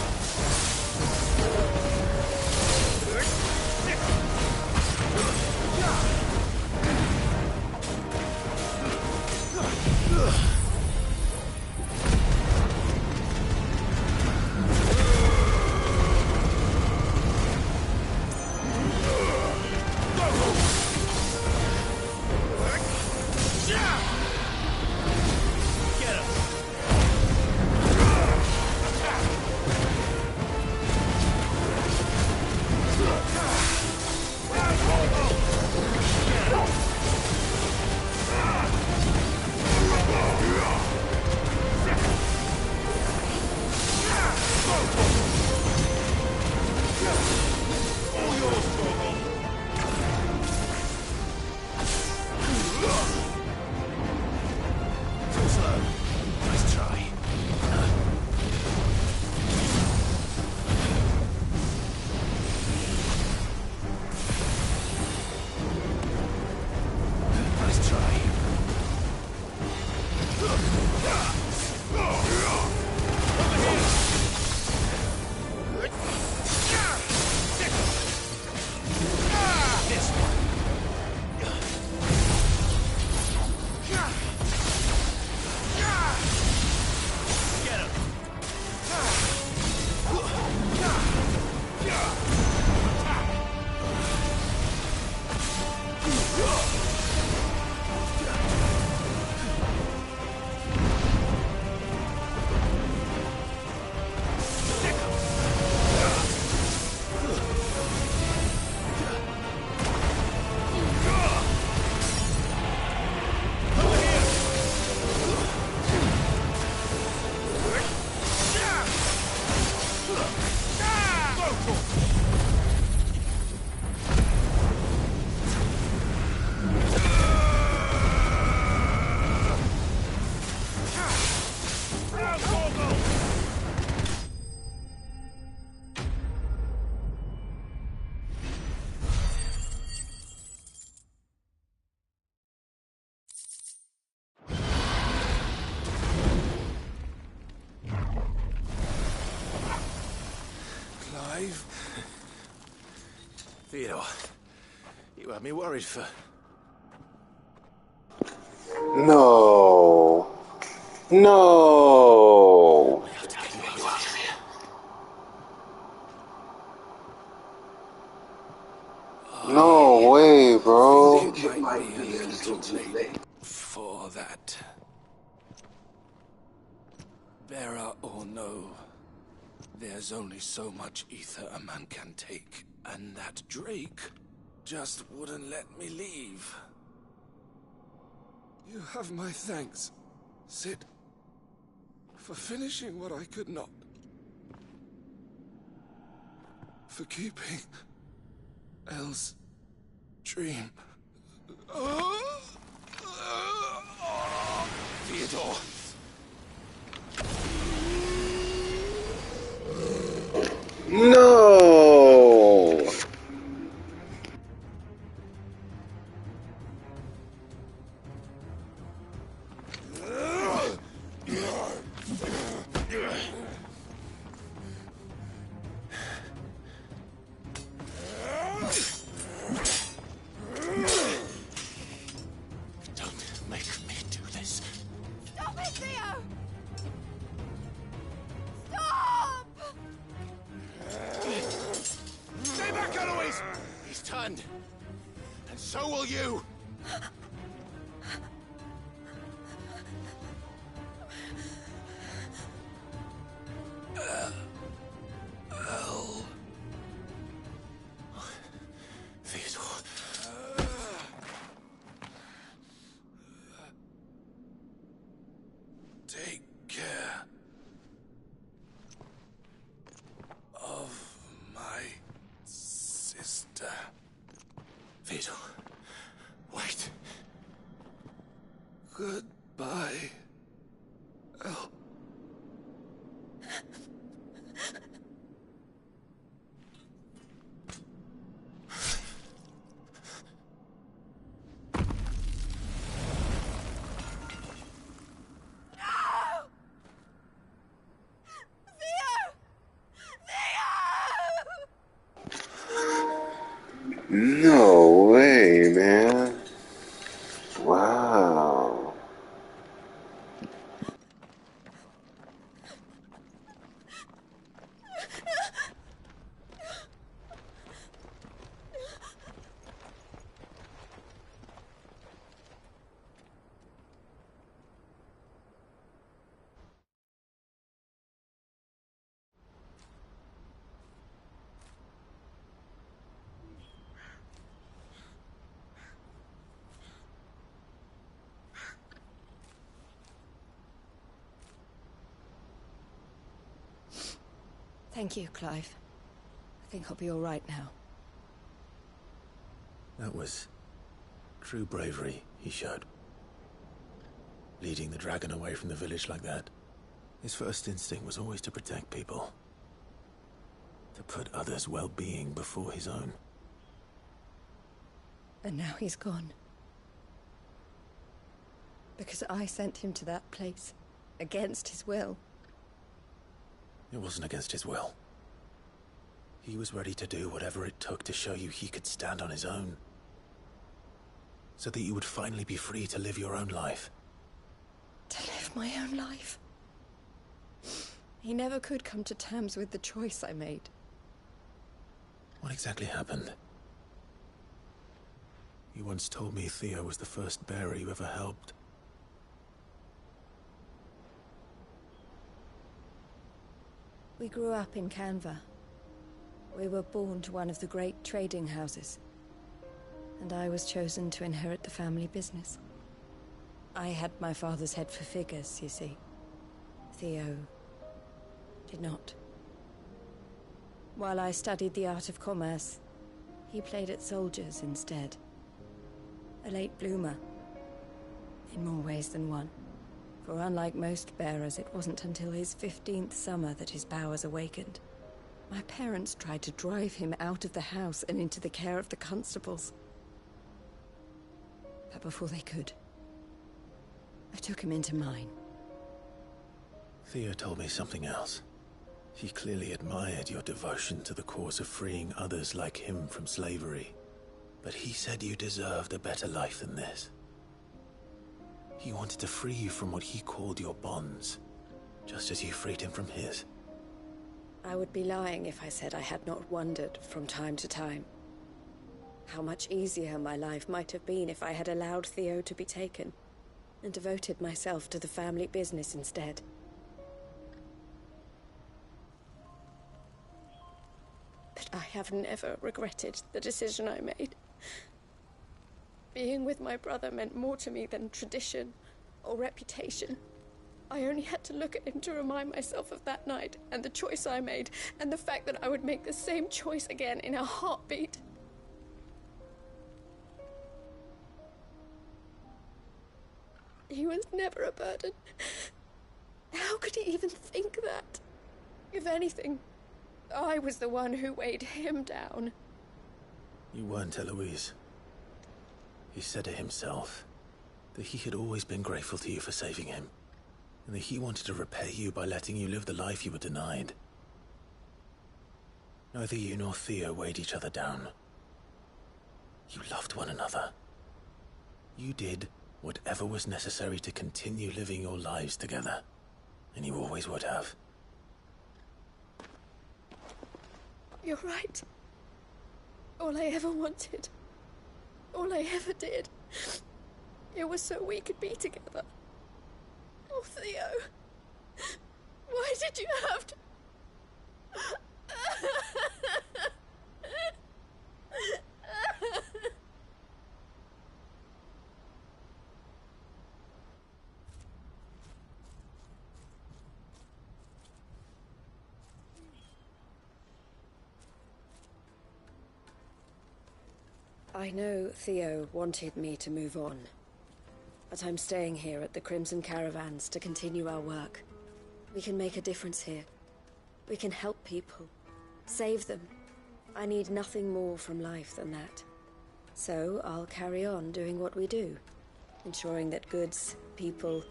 Theodore, you had me worried for... No. No. We have to get you out of here. No way, bro. It might be a little too late for that. Bearer or no, there's only so much ether a man can take, and that Drake just wouldn't let me leave. You have my thanks, Sid, for finishing what I could not. For keeping Elle's dream. Theodore. No. Don't make me do this. Stop it, Theo! Stop! Stay back, Eloise! He's turned. And so will you. Theodore. Take care of my sister. Theodore. Wait. Goodbye, Elle. No way, man. Wow. Thank you, Clive. I think I'll be all right now. That was true bravery he showed. Leading the dragon away from the village like that. His first instinct was always to protect people. To put others' well-being before his own. And now he's gone. Because I sent him to that place, against his will. It wasn't against his will. He was ready to do whatever it took to show you he could stand on his own. So that you would finally be free to live your own life. To live my own life? He never could come to terms with the choice I made. What exactly happened? You once told me Theo was the first bearer you ever helped. We grew up in Canva. We were born to one of the great trading houses. And I was chosen to inherit the family business. I had my father's head for figures, you see. Theo did not. While I studied the art of commerce, he played at soldiers instead. A late bloomer, in more ways than one. For unlike most bearers, it wasn't until his 15th summer that his powers awakened. My parents tried to drive him out of the house and into the care of the constables. But before they could, I took him into mine. Theo told me something else. He clearly admired your devotion to the cause of freeing others like him from slavery. But he said you deserved a better life than this. He wanted to free you from what he called your bonds, just as you freed him from his. I would be lying if I said I had not wondered from time to time how much easier my life might have been if I had allowed Theo to be taken and devoted myself to the family business instead. But I have never regretted the decision I made. Being with my brother meant more to me than tradition or reputation. I only had to look at him to remind myself of that night and the choice I made, and the fact that I would make the same choice again in a heartbeat. He was never a burden. How could he even think that? If anything, I was the one who weighed him down. You weren't, Eloise. He said it himself, that he had always been grateful to you for saving him, and that he wanted to repay you by letting you live the life you were denied. Neither you nor Theo weighed each other down. You loved one another. You did whatever was necessary to continue living your lives together, and you always would have. You're right. All I ever wanted, all I ever did, it was so we could be together. Oh, Theo, why did you have to... I know Theo wanted me to move on, but I'm staying here at the Crimson Caravans to continue our work. We can make a difference here. We can help people, save them. I need nothing more from life than that. So I'll carry on doing what we do, ensuring that goods, people,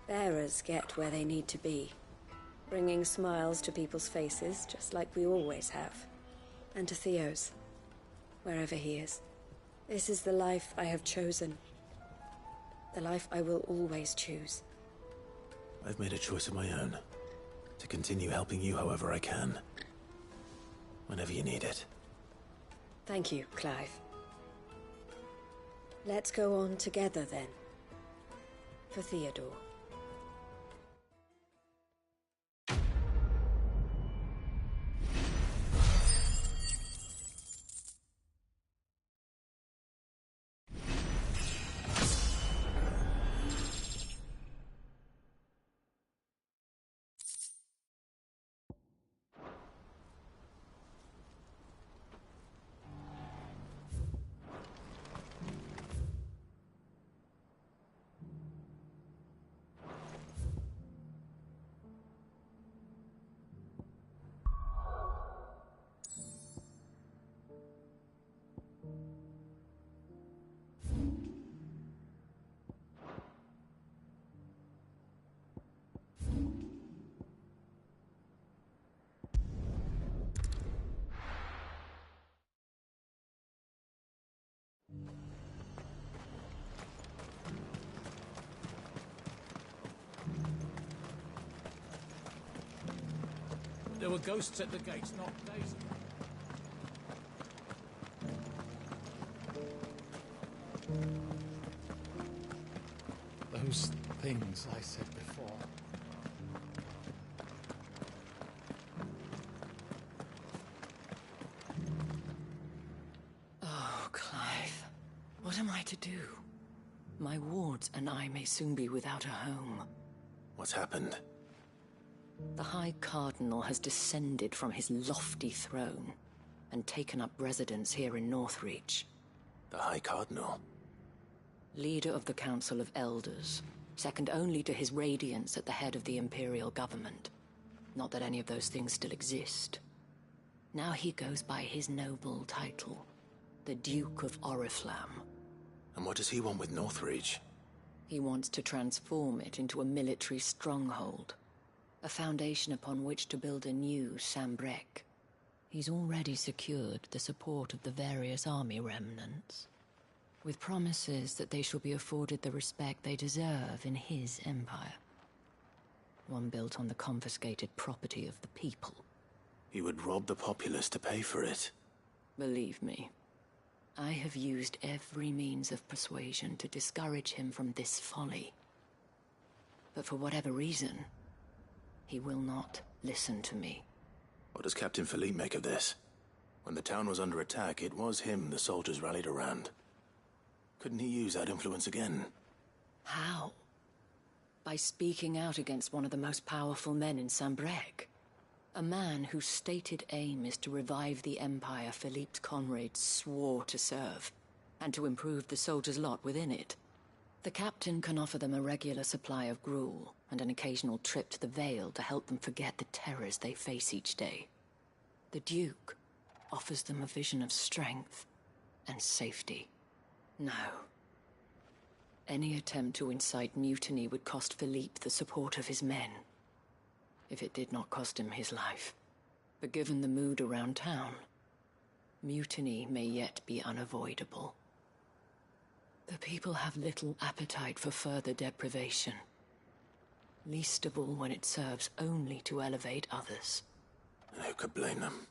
bearers get where they need to be, bringing smiles to people's faces just like we always have, and to Theo's. Wherever he is. This is the life I have chosen. The life I will always choose. I've made a choice of my own, to continue helping you however I can. Whenever you need it. Thank you, Clive. Let's go on together then. For Theodore. There were ghosts at the gates not days ago. Those things I said before. Oh, Clive. What am I to do? My wards and I may soon be without a home. What's happened? The High Cardinal has descended from his lofty throne and taken up residence here in Northreach. The High Cardinal? Leader of the Council of Elders, second only to his Radiance at the head of the Imperial government. Not that any of those things still exist. Now he goes by his noble title, the Duke of Oriflamme. And what does he want with Northreach? He wants to transform it into a military stronghold. A foundation upon which to build a new Sambrek. He's already secured the support of the various army remnants, with promises that they shall be afforded the respect they deserve in his empire. One built on the confiscated property of the people. He would rob the populace to pay for it. Believe me, I have used every means of persuasion to discourage him from this folly. But for whatever reason, he will not listen to me. What does Captain Philippe make of this? When the town was under attack, it was him the soldiers rallied around. Couldn't he use that influence again? How? By speaking out against one of the most powerful men in Sambrek. A man whose stated aim is to revive the empire Philippe's comrades swore to serve, and to improve the soldiers' lot within it. The captain can offer them a regular supply of gruel, and an occasional trip to the Vale to help them forget the terrors they face each day. The Duke offers them a vision of strength and safety. No. Any attempt to incite mutiny would cost Philippe the support of his men, if it did not cost him his life. But given the mood around town, mutiny may yet be unavoidable. The people have little appetite for further deprivation, least of all when it serves only to elevate others. And who could blame them?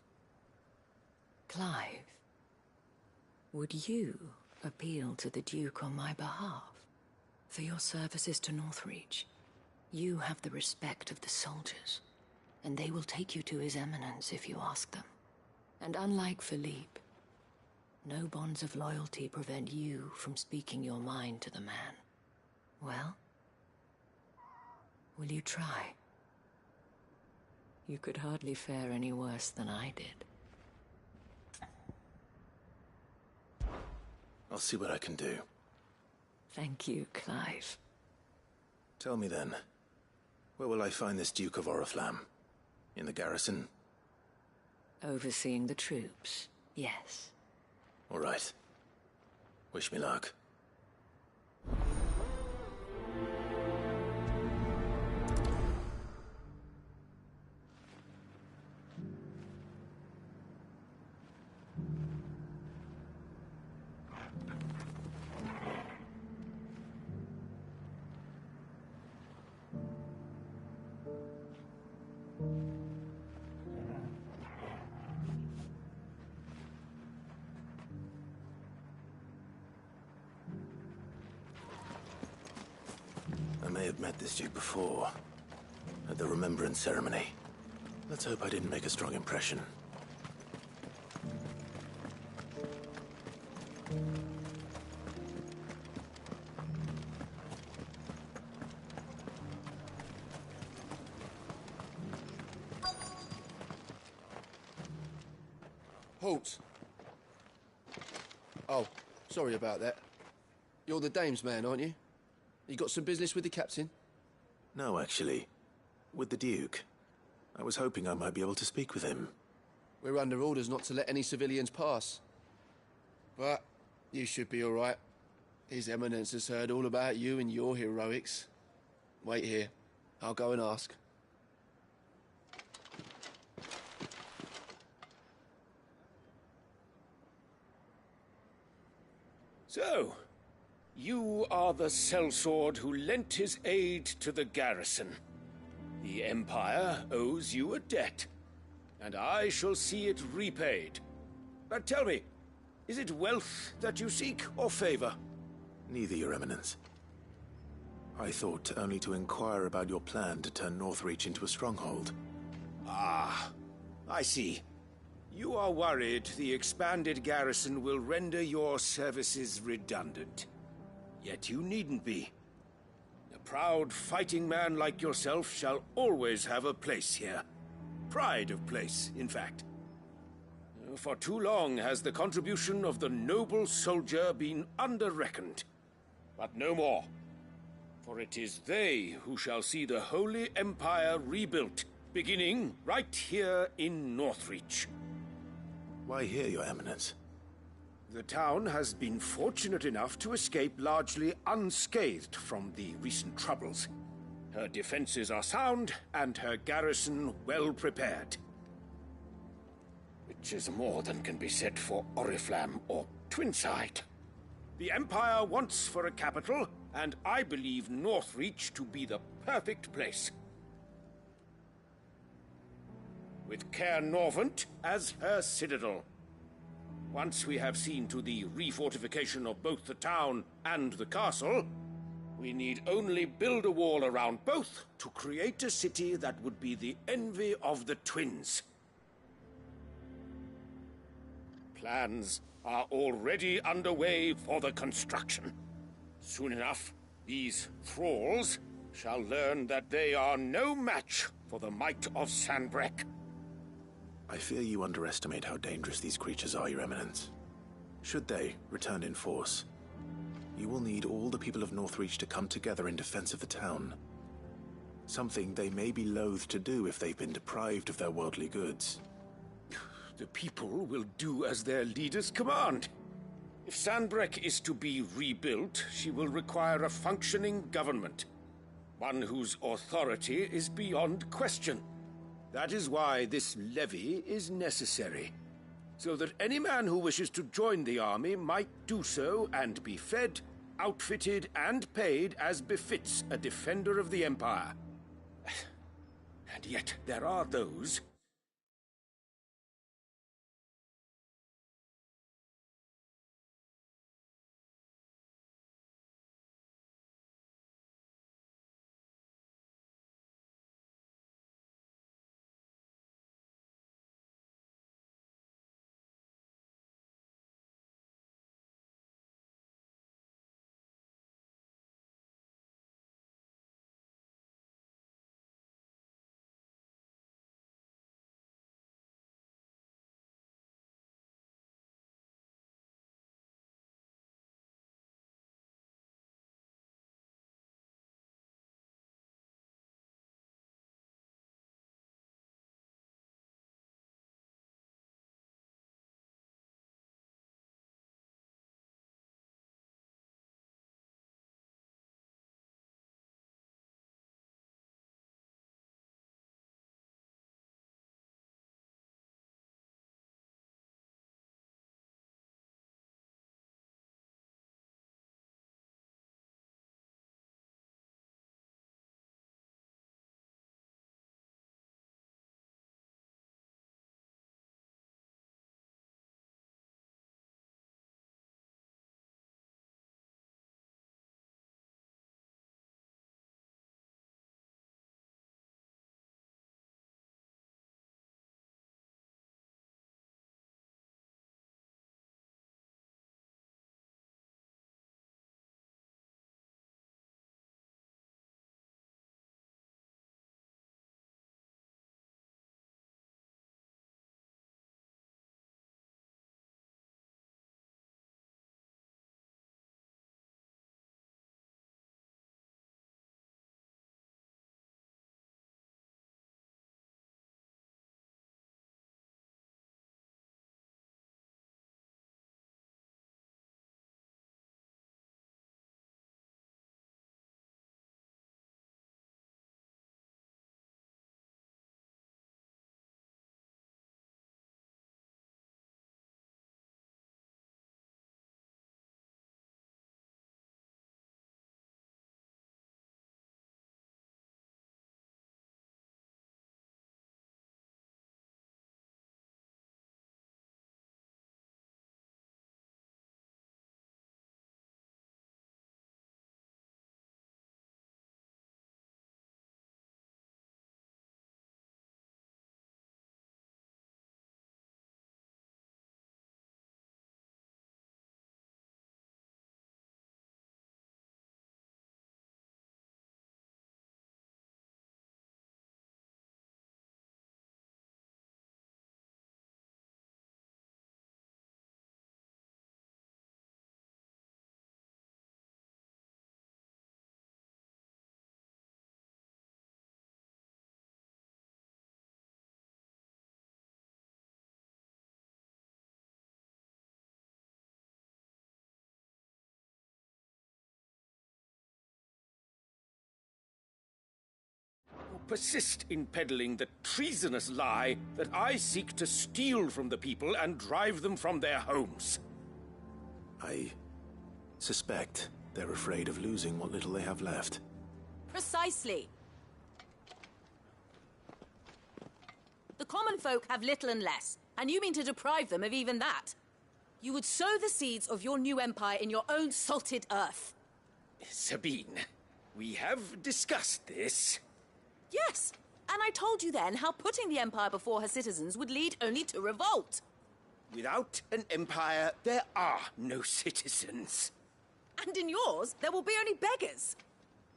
Clive, would you appeal to the Duke on my behalf? For your services to Northreach, you have the respect of the soldiers, and they will take you to His Eminence if you ask them. And unlike Philippe, no bonds of loyalty prevent you from speaking your mind to the man. Well, will you try? You could hardly fare any worse than I did. I'll see what I can do. Thank you, Clive. Tell me then, where will I find this Duke of Oriflamme? In the garrison? Overseeing the troops, yes. All right. Wish me luck. I may have met this Duke before, at the Remembrance Ceremony. Let's hope I didn't make a strong impression. Halt! Oh, sorry about that. You're the dame's man, aren't you? You got some business with the captain? No, actually. With the Duke. I was hoping I might be able to speak with him. We're under orders not to let any civilians pass. But you should be all right. His Eminence has heard all about you and your heroics. Wait here. I'll go and ask. So, you are the sellsword who lent his aid to the garrison. The Empire owes you a debt, and I shall see it repaid. But tell me, is it wealth that you seek, or favor? Neither, Your Eminence. I thought only to inquire about your plan to turn Northreach into a stronghold. Ah, I see. You are worried the expanded garrison will render your services redundant. Yet you needn't be. A proud fighting man like yourself shall always have a place here. Pride of place, in fact. For too long has the contribution of the noble soldier been under-reckoned. But no more. For it is they who shall see the Holy Empire rebuilt, beginning right here in Northreach. Why here, Your Eminence? The town has been fortunate enough to escape largely unscathed from the recent troubles. Her defenses are sound, and her garrison well prepared. Which is more than can be said for Oriflamme or Twinside. The Empire wants for a capital, and I believe Northreach to be the perfect place. With Caer Norvent as her citadel. Once we have seen to the refortification of both the town and the castle, we need only build a wall around both to create a city that would be the envy of the twins. Plans are already underway for the construction. Soon enough, these thralls shall learn that they are no match for the might of Sanbreque. I fear you underestimate how dangerous these creatures are, Your Eminence. Should they return in force, you will need all the people of Northreach to come together in defense of the town. Something they may be loath to do if they've been deprived of their worldly goods. The people will do as their leaders command. If Sanbreque is to be rebuilt, she will require a functioning government. One whose authority is beyond question. That is why this levy is necessary. So that any man who wishes to join the army might do so and be fed, outfitted, and paid as befits a defender of the Empire. And yet there are those persist in peddling the treasonous lie that I seek to steal from the people and drive them from their homes. I suspect they're afraid of losing what little they have left. Precisely. The common folk have little and less, and you mean to deprive them of even that? You would sow the seeds of your new empire in your own salted earth. Sabine, we have discussed this. Yes, and I told you then how putting the empire before her citizens would lead only to revolt. Without an empire, there are no citizens. And in yours, there will be only beggars.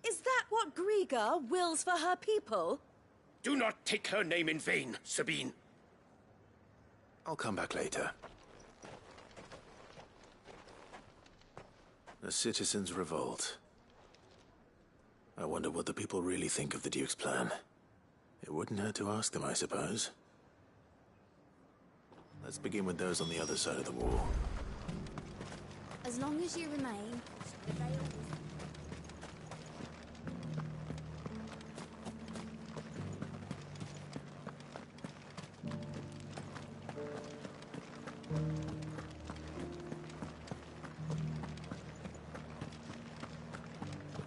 Is that what Griga wills for her people? Do not take her name in vain, Sabine. I'll come back later. A citizens' revolt. I wonder what the people really think of the Duke's plan. It wouldn't hurt to ask them, I suppose. Let's begin with those on the other side of the wall. As long as you remain, the veil will...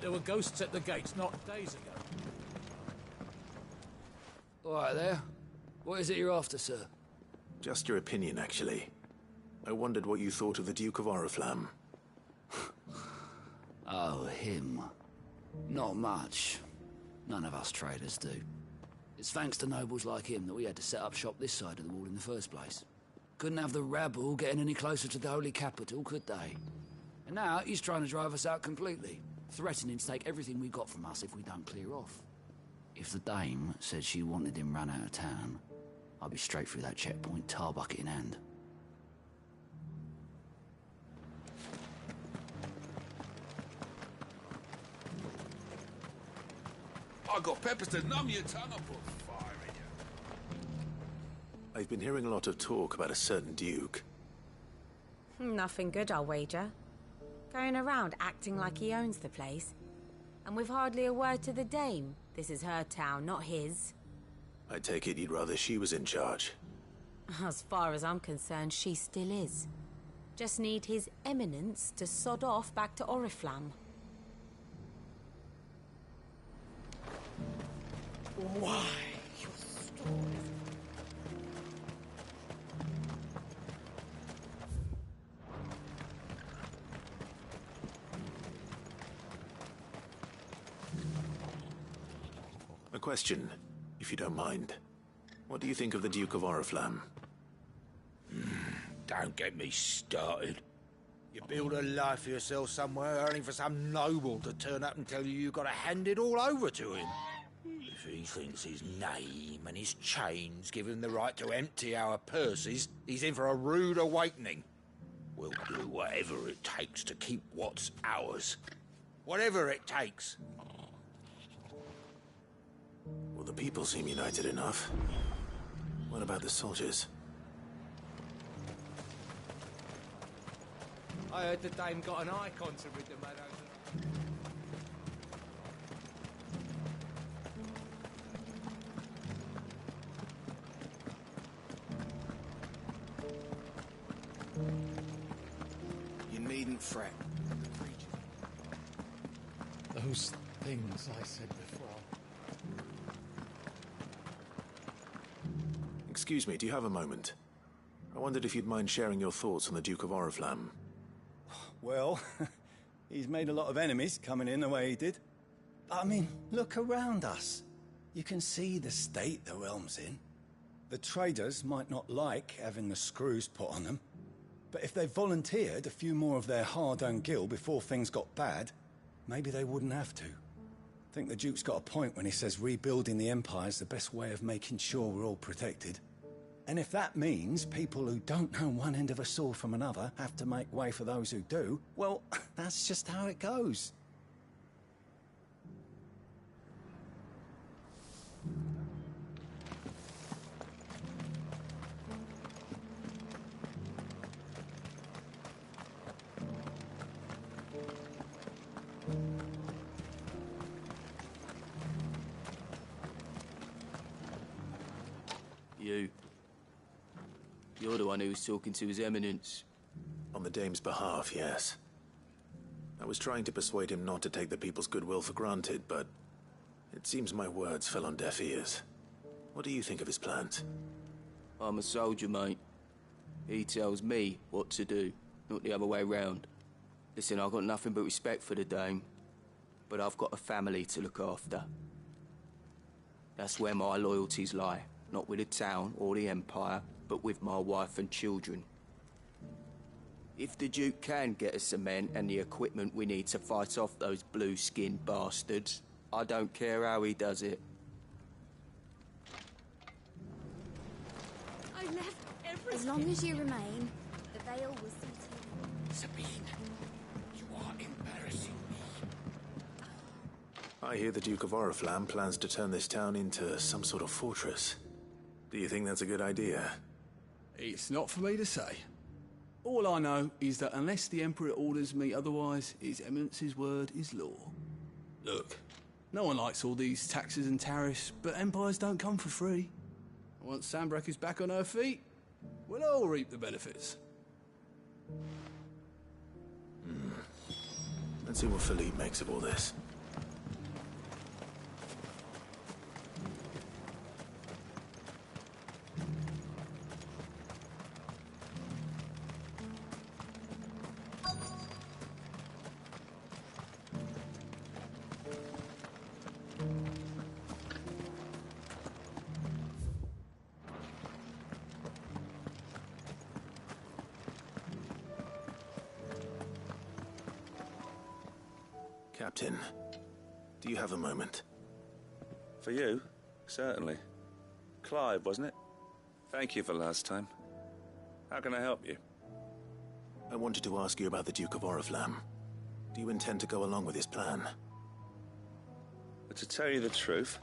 There were ghosts at the gates not days ago. All right there. What is it you're after, sir? Just your opinion, actually. I wondered what you thought of the Duke of Oriflamme. Oh, him. Not much. None of us traders do. It's thanks to nobles like him that we had to set up shop this side of the wall in the first place. Couldn't have the rabble getting any closer to the holy capital, could they? And now he's trying to drive us out completely, threatening to take everything we got from us if we don't clear off. If the dame said she wanted him run out of town, I'd be straight through that checkpoint, tar bucket in hand. I got peppers to numb your tongue. I put fire in you. I've been hearing a lot of talk about a certain Duke. Nothing good, I'll wager. Going around acting like he owns the place. And with hardly a word to the dame. This is her town, not his. I take it you'd rather she was in charge. As far as I'm concerned, she still is. Just need his eminence to sod off back to Oriflamme. Why, you story? A question, if you don't mind. What do you think of the Duke of Oriflamme? Don't get me started. You build a life for yourself somewhere, earning for some noble to turn up and tell you you've got to hand it all over to him. If he thinks his name and his chains give him the right to empty our purses, he's in for a rude awakening. We'll do whatever it takes to keep what's ours. Whatever it takes. Well, the people seem united enough. What about the soldiers? I heard the dame got an icon to rid the meadows of. You needn't fret. Those things I said before. Excuse me, do you have a moment? I wondered if you'd mind sharing your thoughts on the Duke of Oriflamme. Well, he's made a lot of enemies coming in the way he did. I mean, look around us. You can see the state the realm's in. The traders might not like having the screws put on them, but if they volunteered a few more of their hard-earned gil before things got bad, maybe they wouldn't have to. I think the Duke's got a point when he says rebuilding the Empire's the best way of making sure we're all protected. And if that means people who don't know one end of a sword from another have to make way for those who do, well, that's just how it goes. You. You're the one who was talking to His Eminence. On the Dame's behalf, yes. I was trying to persuade him not to take the people's goodwill for granted, but it seems my words fell on deaf ears. What do you think of his plans? I'm a soldier, mate. He tells me what to do, not the other way round. Listen, I've got nothing but respect for the Dame, but I've got a family to look after. That's where my loyalties lie, not with the town or the Empire, but with my wife and children. If the Duke can get us the men and the equipment we need to fight off those blue-skinned bastards, I don't care how he does it. I left everything. As long as you remain, the veil will see to you. Sabine, you are embarrassing me. I hear the Duke of Oriflamme plans to turn this town into some sort of fortress. Do you think that's a good idea? It's not for me to say. All I know is that unless the Emperor orders me otherwise, His Eminence's word is law. Look, no one likes all these taxes and tariffs, but empires don't come for free. Once Sanbreque is back on her feet, we'll all reap the benefits. Let's see what Philippe makes of all this. Captain, do you have a moment? For you? Certainly. Clive, wasn't it? Thank you for last time. How can I help you? I wanted to ask you about the Duke of Oriflamme. Do you intend to go along with his plan? But to tell you the truth,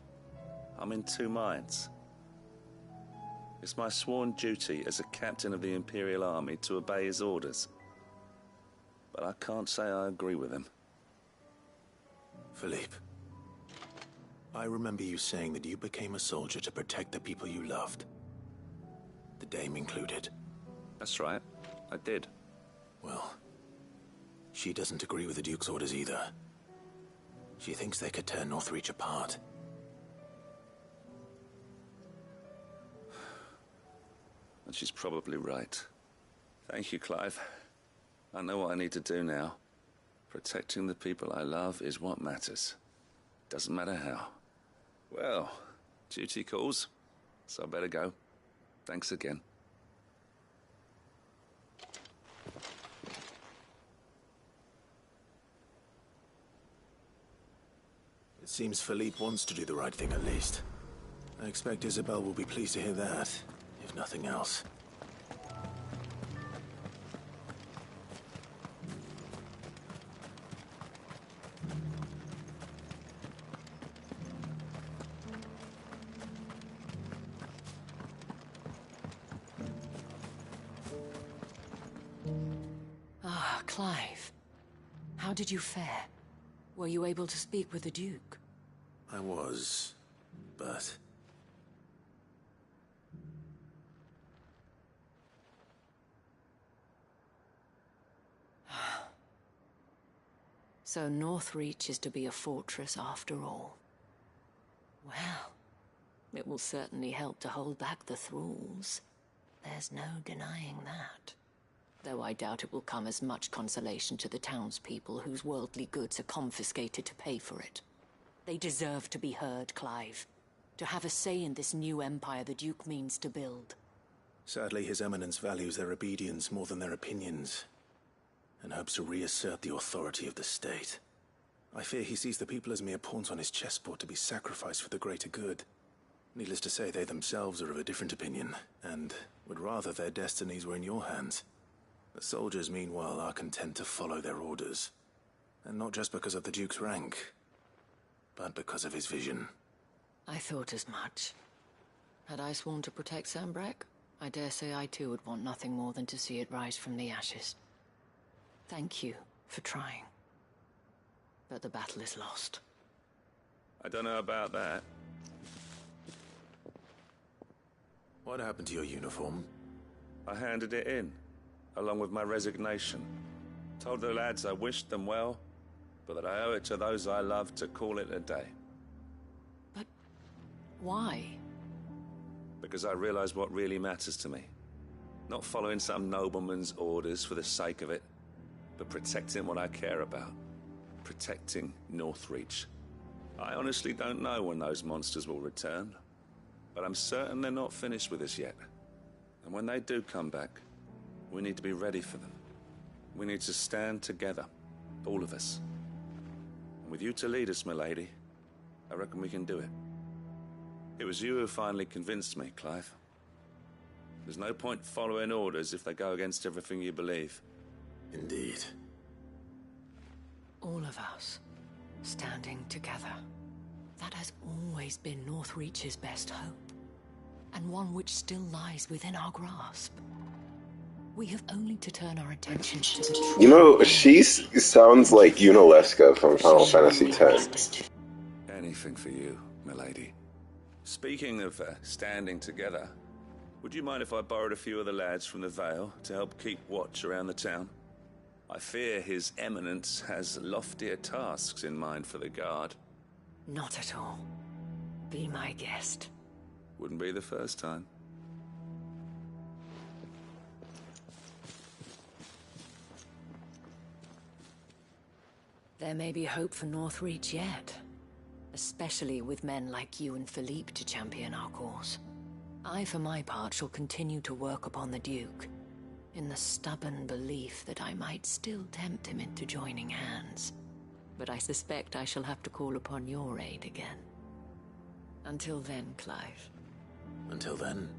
I'm in two minds. It's my sworn duty as a captain of the Imperial Army to obey his orders. But I can't say I agree with him. Philippe, I remember you saying that you became a soldier to protect the people you loved. The Dame included. That's right, I did. Well, she doesn't agree with the Duke's orders either. She thinks they could tear Northreach apart. And she's probably right. Thank you, Clive. I know what I need to do now. Protecting the people I love is what matters. Doesn't matter how. Well, duty calls, so I better go. Thanks again. It seems Philippe wants to do the right thing at least. I expect Isabel will be pleased to hear that, if nothing else. Ah, Clive. How did you fare? Were you able to speak with the Duke? I was, but... So Northreach is to be a fortress after all. Well, it will certainly help to hold back the thralls. There's no denying that. Though I doubt it will come as much consolation to the townspeople whose worldly goods are confiscated to pay for it. They deserve to be heard, Clive. To have a say in this new empire the Duke means to build. Sadly, His Eminence values their obedience more than their opinions, and hopes to reassert the authority of the state. I fear he sees the people as mere pawns on his chessboard to be sacrificed for the greater good. Needless to say, they themselves are of a different opinion, and would rather their destinies were in your hands. The soldiers, meanwhile, are content to follow their orders. And not just because of the Duke's rank, but because of his vision. I thought as much. Had I sworn to protect Sanbreque, I dare say I too would want nothing more than to see it rise from the ashes. Thank you for trying. But the battle is lost. I don't know about that. What happened to your uniform? I handed it in, along with my resignation. Told the lads I wished them well, but that I owe it to those I love to call it a day. But why? Because I realized what really matters to me. Not following some nobleman's orders for the sake of it, but protecting what I care about. Protecting Northreach. I honestly don't know when those monsters will return, but I'm certain they're not finished with us yet. And when they do come back, we need to be ready for them. We need to stand together, all of us. And with you to lead us, milady, I reckon we can do it. It was you who finally convinced me, Clive. There's no point following orders if they go against everything you believe. Indeed. All of us, standing together. That has always been Northreach's best hope, and one which still lies within our grasp. We have only to turn our attention to the truth. You know, she sounds like Unalesca from Final Fantasy X. Anything for you, milady. Speaking of standing together, would you mind if I borrowed a few of the lads from the Vale to help keep watch around the town? I fear His Eminence has loftier tasks in mind for the guard. Not at all. Be my guest. Wouldn't be the first time. There may be hope for Northreach yet. Especially with men like you and Philippe to champion our cause. I, for my part, shall continue to work upon the Duke, in the stubborn belief that I might still tempt him into joining hands. But I suspect I shall have to call upon your aid again. Until then, Clive. Until then.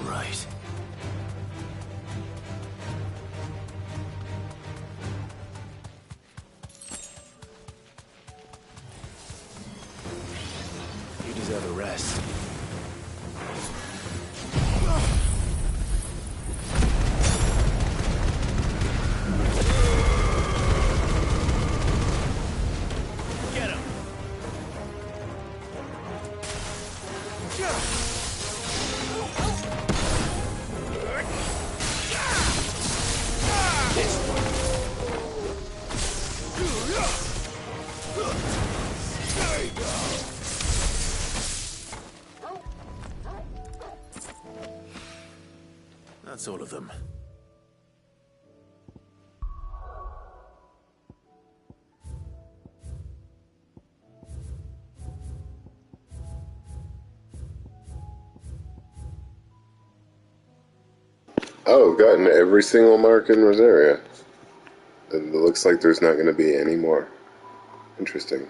Right. You deserve a rest. Get him! That's all of them. Oh, I've gotten every single mark in Rosaria. It looks like there's not going to be any more. Interesting.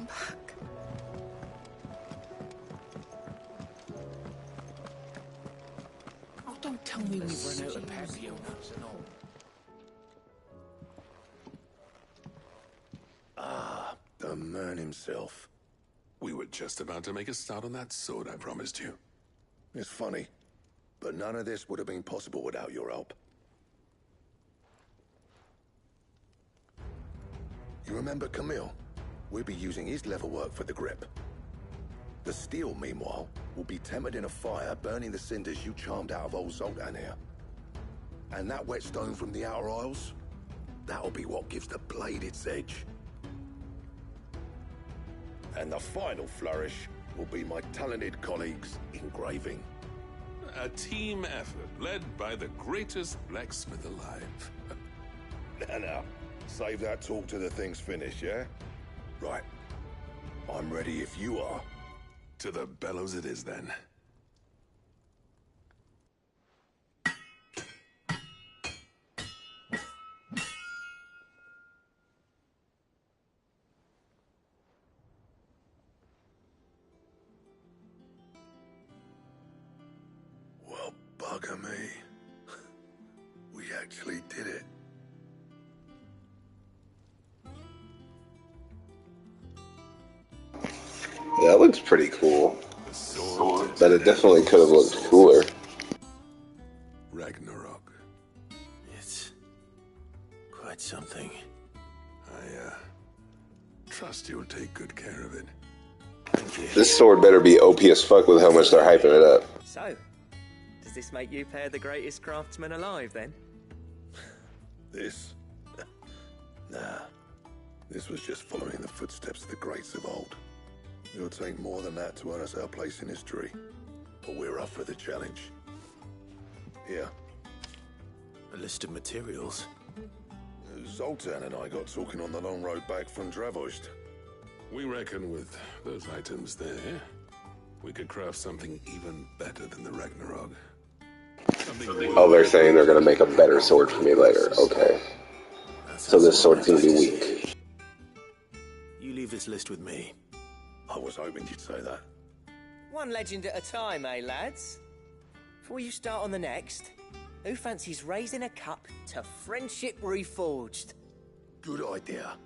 come back. Oh, don't tell me we've run out of papio nuts and all. Ah, the man himself. We were just about to make a start on that sword I promised you. It's funny, but none of this would have been possible without your help. You remember Camille? We'll be using his leather work for the grip. The steel, meanwhile, will be tempered in a fire, burning the cinders you charmed out of old Zoltan here. And that whetstone from the Outer Isles, that'll be what gives the blade its edge. And the final flourish will be my talented colleagues' engraving. A team effort led by the greatest blacksmith alive. Now, save that talk till the thing's finished, yeah? Right. I'm ready if you are. To the bellows it is, then. Well, bugger me. We actually did it. That looks pretty cool. But it definitely could have looked cooler. Ragnarok. It's quite something. I trust you'll take good care of it. Thank you. This sword better be OP as fuck with how much they're hyping it up. So, does this make you pair the greatest craftsman alive, then? This? Nah. This was just following the footsteps of the greats of old. It'll take more than that to earn us our place in history. But we're up for the challenge. Here. A list of materials. Zoltan and I got talking on the long road back from Dravost. We reckon with those items there, we could craft something even better than the Ragnarok. Oh, they're saying they're gonna make a better sword for me later. Okay. So this sword's gonna be weak. You leave this list with me. I was hoping you'd say that. One legend at a time, eh, lads? Before you start on the next, who fancies raising a cup to friendship reforged? Good idea.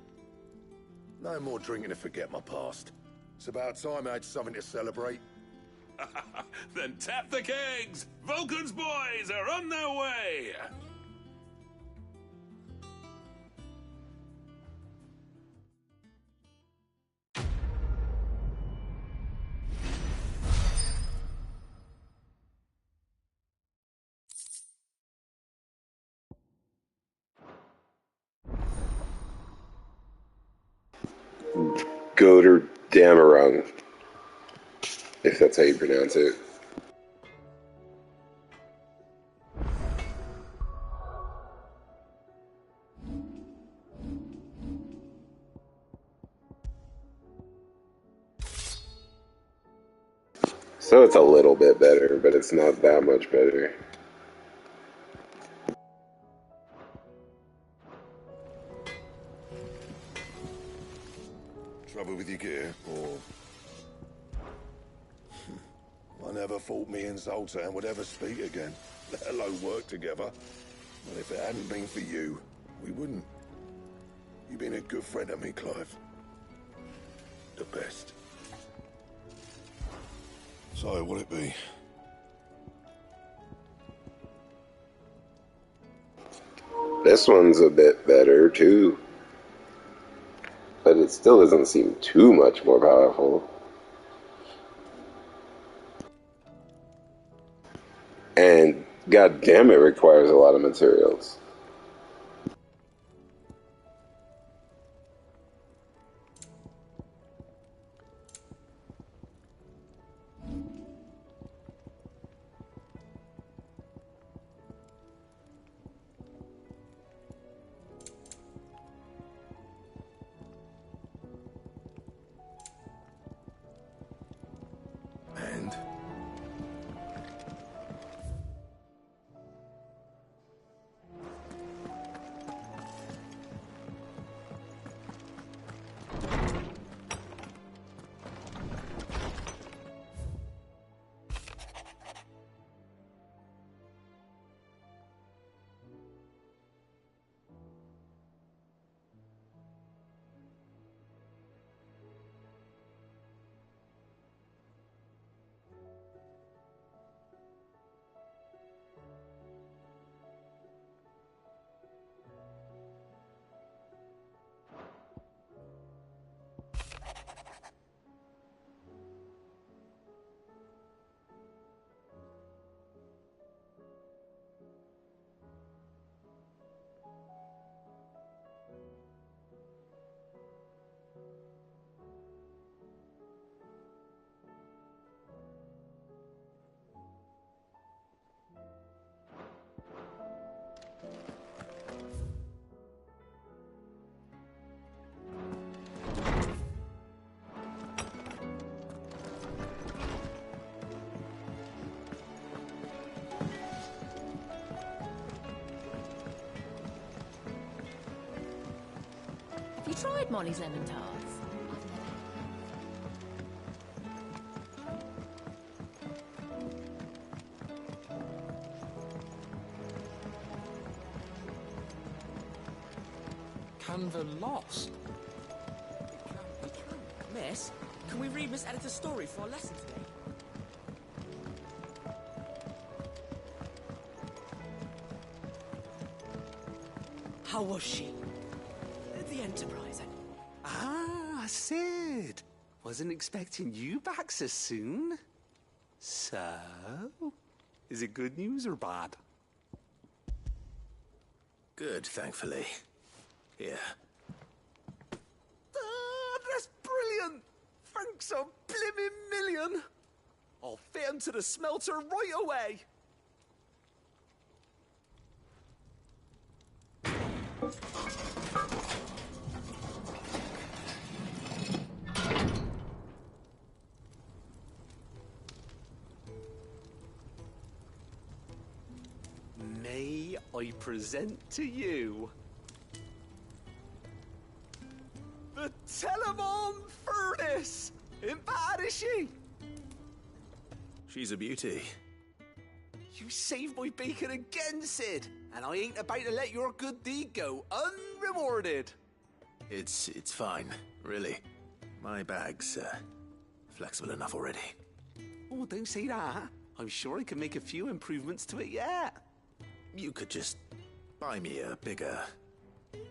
No more drinking to forget my past. It's about time I had something to celebrate. Then tap the kegs! Vulcan's boys are on their way! Goder Damarung, if that's how you pronounce it. So it's a little bit better, but it's not that much better. Trouble with your gear, or... I never thought me and Zoltan would ever speak again, let alone work together. But if it hadn't been for you, we wouldn't. You've been a good friend to me, Clive. The best. So, what'll it be? This one's a bit better, too. But it still doesn't seem too much more powerful. And goddamn, it requires a lot of materials. And? tried Molly's lemon tarts? Canva lost. We can. Miss, can we read Miss Editor's story for our lesson today? How was she? The Enterprise. Ah, Sid. Wasn't expecting you back so soon. So, is it good news or bad? Good, thankfully. Here. Ah, that's brilliant! Thanks a blimmin' million! I'll fit 'em to the smelter right away! May I present to you the Telemon Furnace! Ain't bad, is she? She's a beauty. You saved my bacon again, Sid, and I ain't about to let your good deed go unrewarded. It's fine, really. My bag's flexible enough already. Oh, don't say that. I'm sure I can make a few improvements to it yet. You could just buy me a bigger...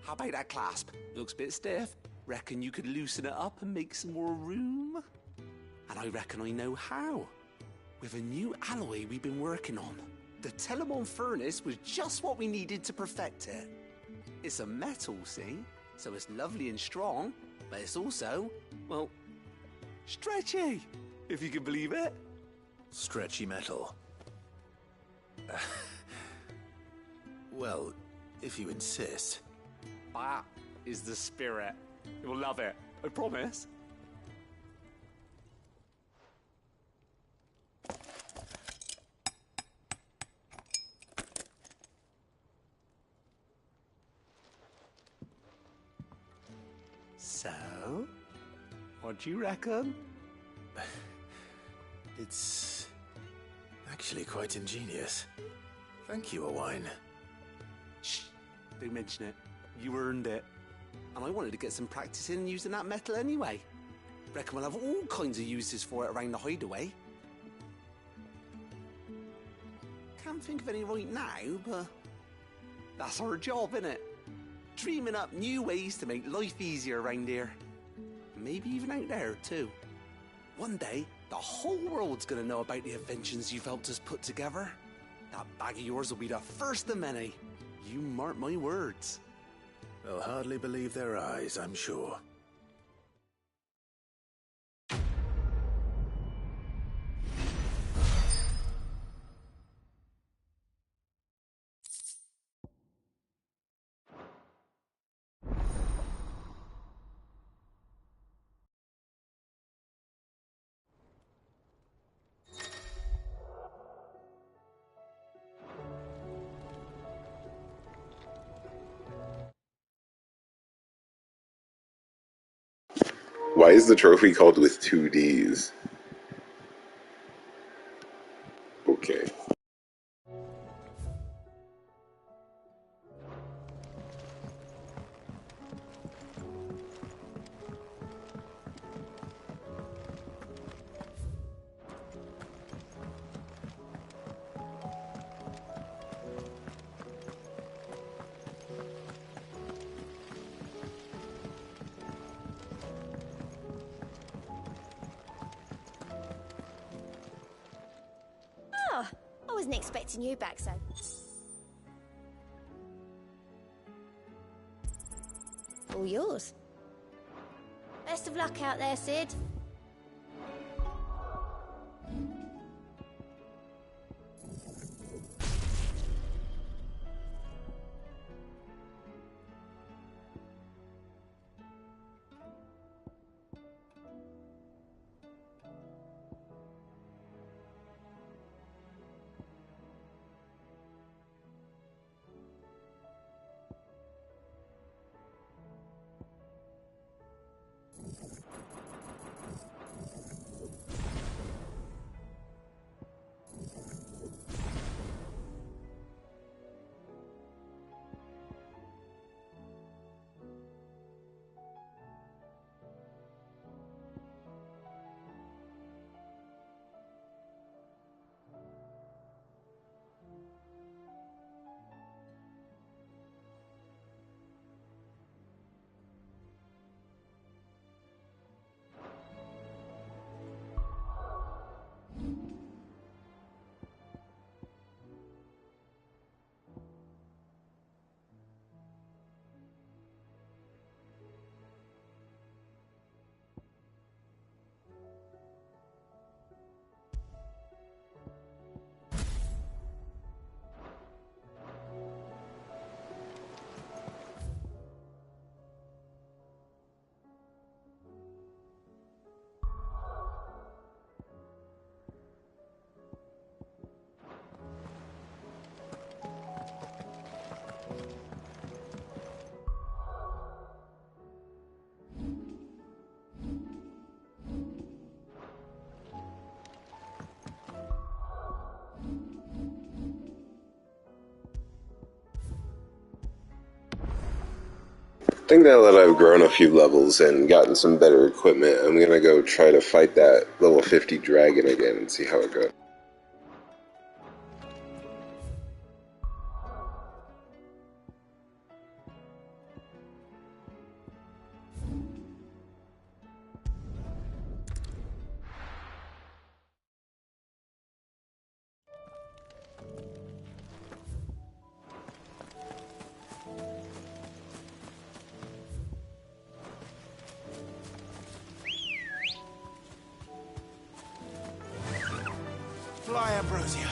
How about that clasp? Looks a bit stiff. Reckon you could loosen it up and make some more room? And I reckon I know how. With a new alloy we've been working on. The Telemon Furnace was just what we needed to perfect it. It's a metal, see? So it's lovely and strong, but it's also, well, stretchy, if you can believe it. Stretchy metal. Well, if you insist. That is the spirit. You'll love it, I promise. So, what do you reckon? It's actually quite ingenious. Thank you, Owain. Shh, don't mention it. You earned it. And I wanted to get some practice in using that metal anyway. Reckon we'll have all kinds of uses for it around the hideaway. Can't think of any right now, but that's our job, innit? Dreaming up new ways to make life easier around here. Maybe even out there, too. One day, the whole world's gonna know about the inventions you've helped us put together. That bag of yours will be the first of many. You mark my words. They'll hardly believe their eyes, I'm sure. Why is the trophy called with 2 Ds? Okay. Oh, I wasn't expecting you back so. All yours. Best of luck out there, Sid. think now that I've grown a few levels and gotten some better equipment, I'm gonna go try to fight that level 50 dragon again and see how it goes. Fly, Ambrosia.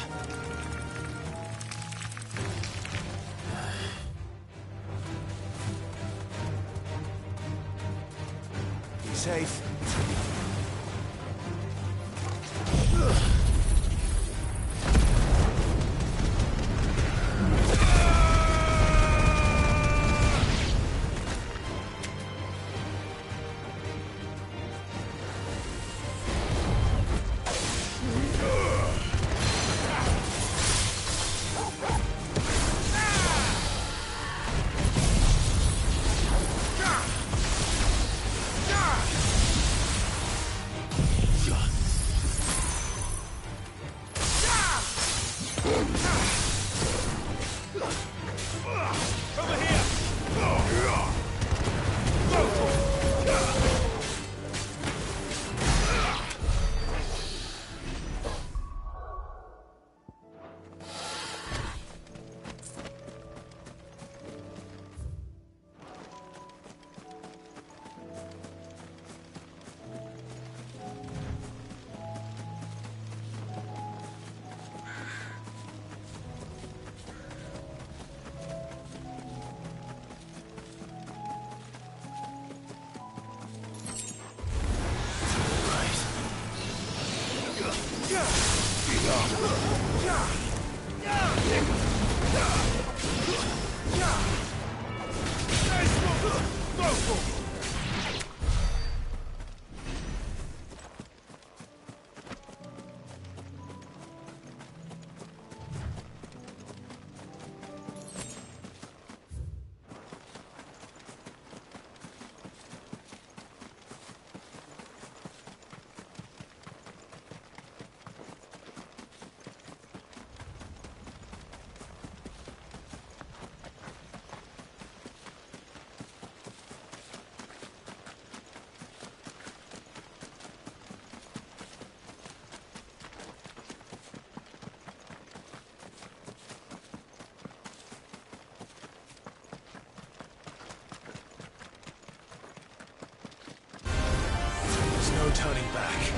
Be safe. No turning back.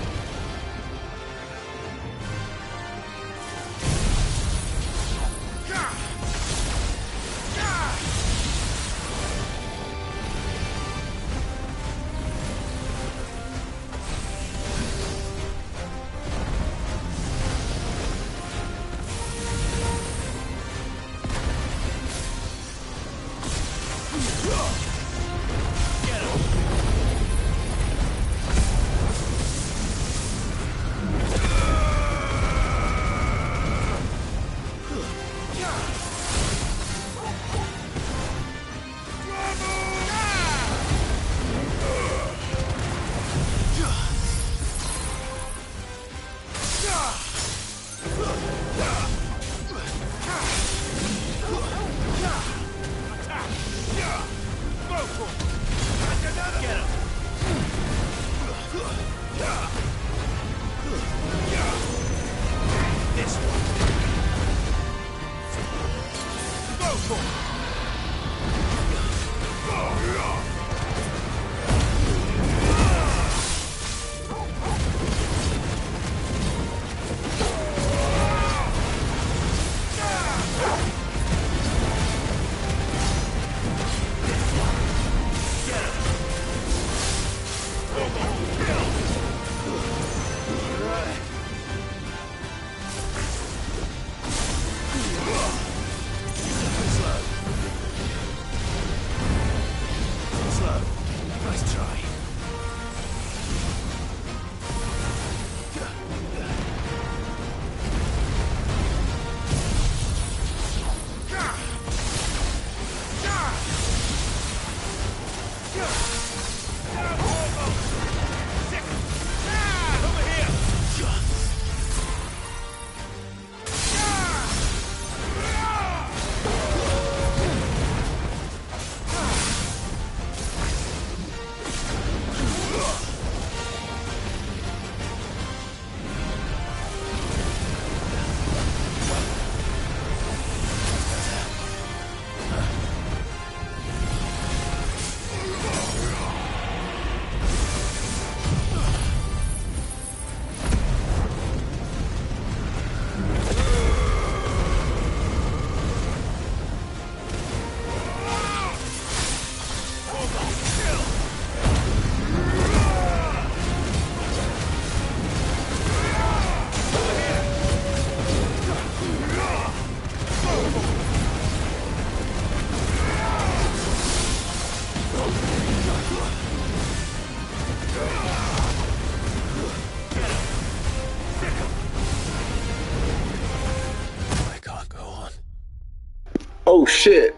Oh shit.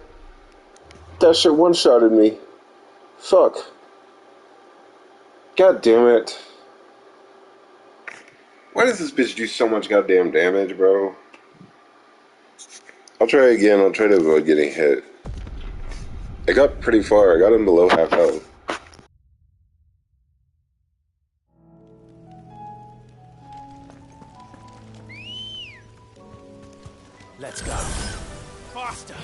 That shit one-shotted me. Fuck. God damn it. Why does this bitch do so much goddamn damage, bro? I'll try again. I'll try to avoid getting hit. I got pretty far. I got him below half health. Let's go. Faster!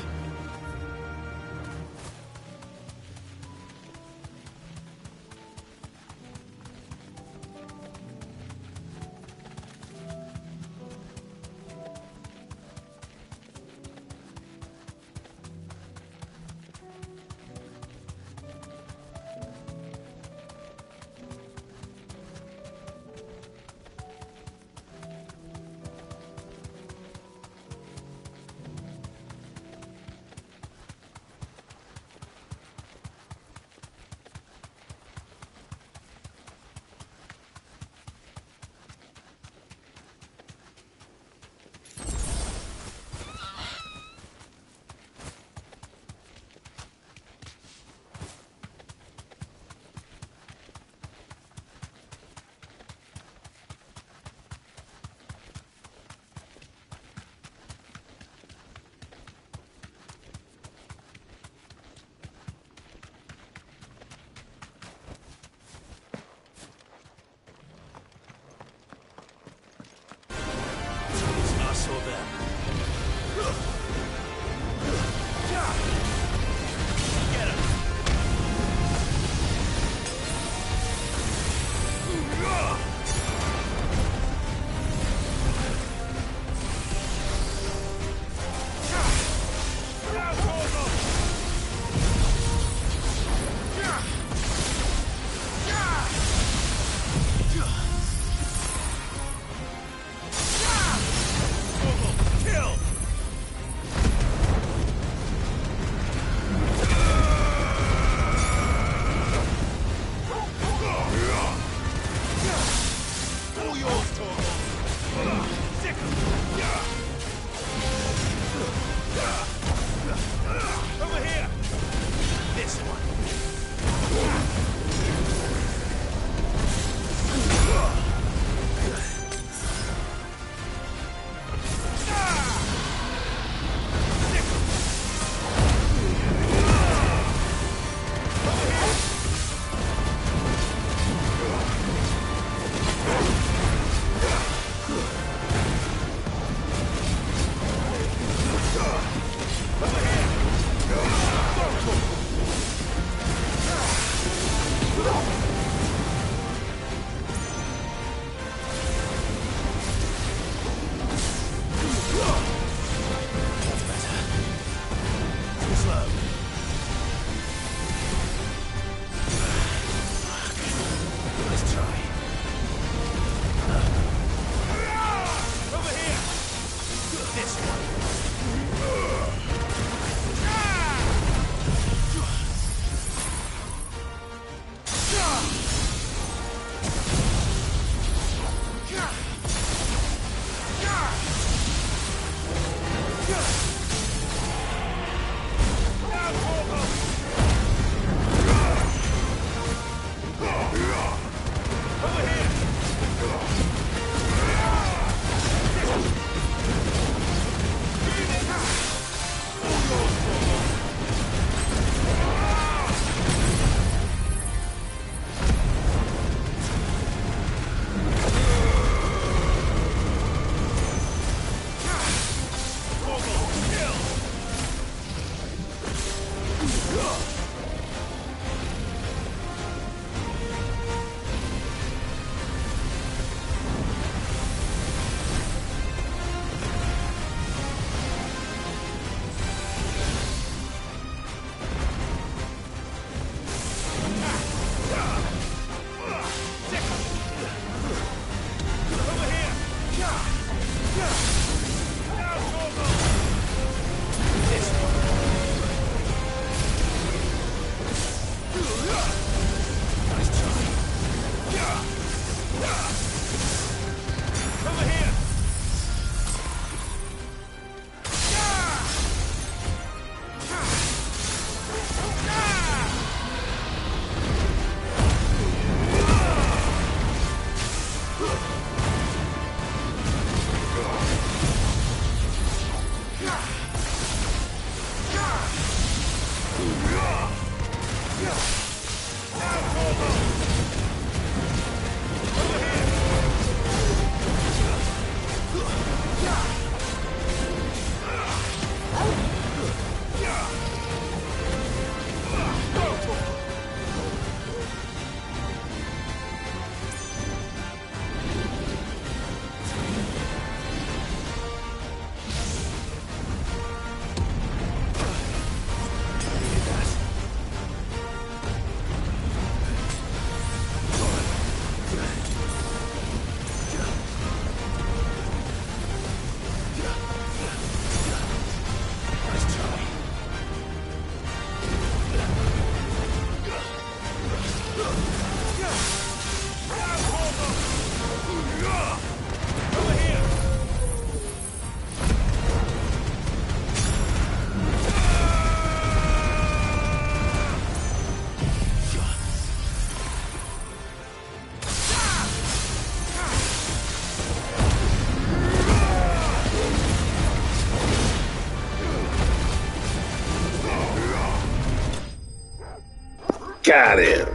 Got him.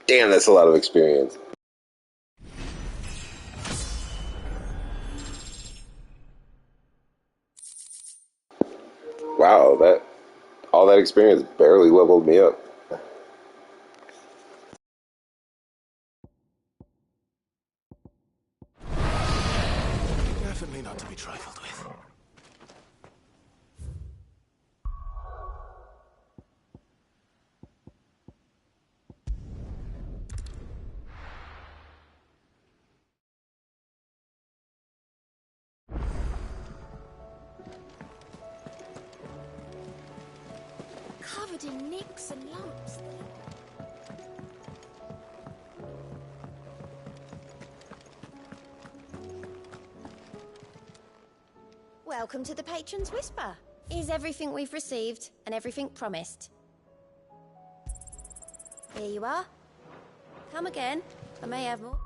Damn, that's a lot of experience. Wow, all that experience barely leveled me up. Definitely not to be trifled with. Covered in nicks and lumps. Welcome to the Patron's Whisper. Is everything we've received and everything promised? Here you are. Come again. I may have more.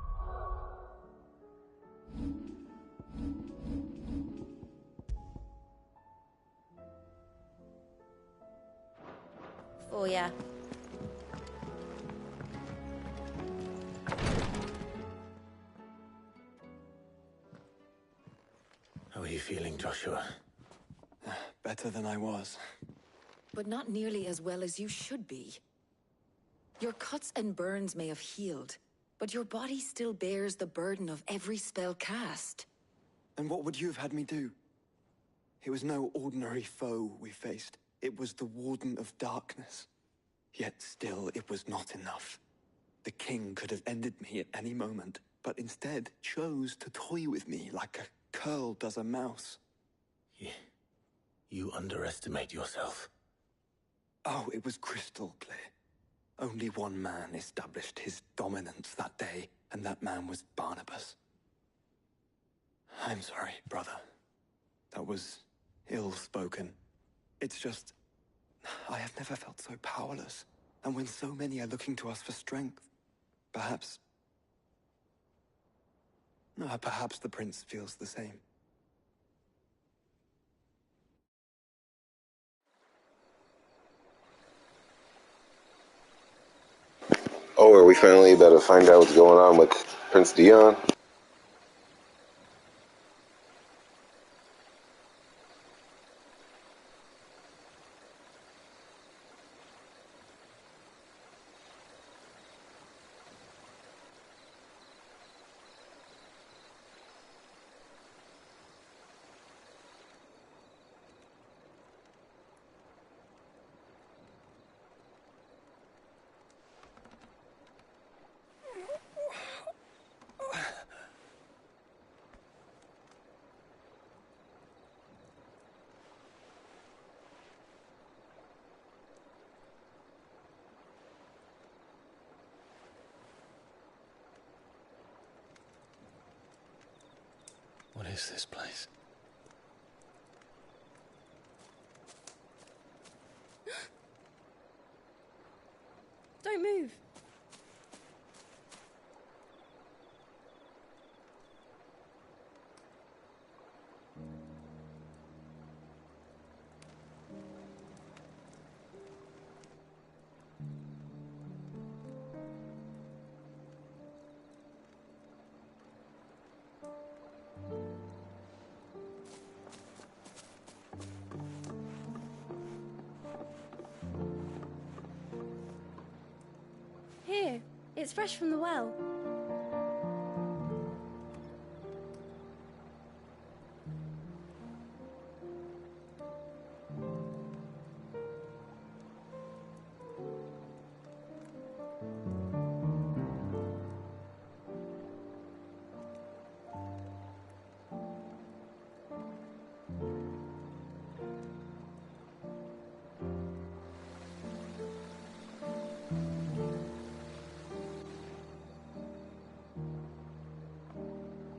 For ya. How are you feeling, Joshua? Better than I was. But not nearly as well as you should be. Your cuts and burns may have healed, but your body still bears the burden of every spell cast. And what would you have had me do? It was no ordinary foe we faced. It was the Warden of Darkness. Yet still, it was not enough. The king could have ended me at any moment, but instead chose to toy with me like a curl does a mouse. You underestimate yourself. Oh, it was crystal clear. Only one man established his dominance that day, and that man was Barnabas. I'm sorry, brother. That was ill-spoken. It's just, I have never felt so powerless. And when so many are looking to us for strength, perhaps the prince feels the same. Oh, are we finally about to find out what's going on with Prince Dion? What is this place? Don't move. Here, it's fresh from the well.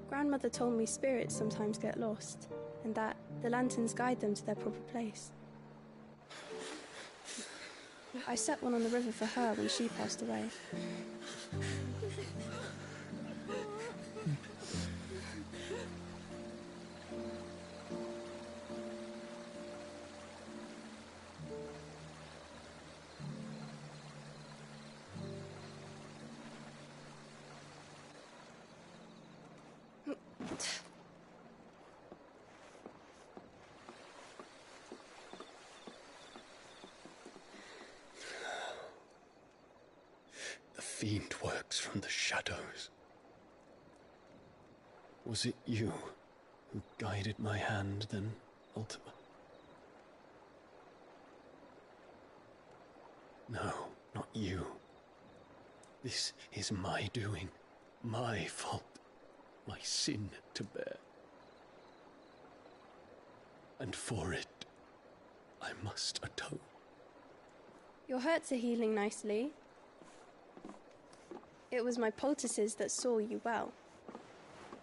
Grandmother told me spirits sometimes get lost, and that the lanterns guide them to their proper place. I set one on the river for her when she passed away. fiend works from the shadows. Was it you who guided my hand then, Ultima? No, not you. This is my doing, my fault, my sin to bear. And for it, I must atone. Your hurts are healing nicely. It was my poultices that saw you well.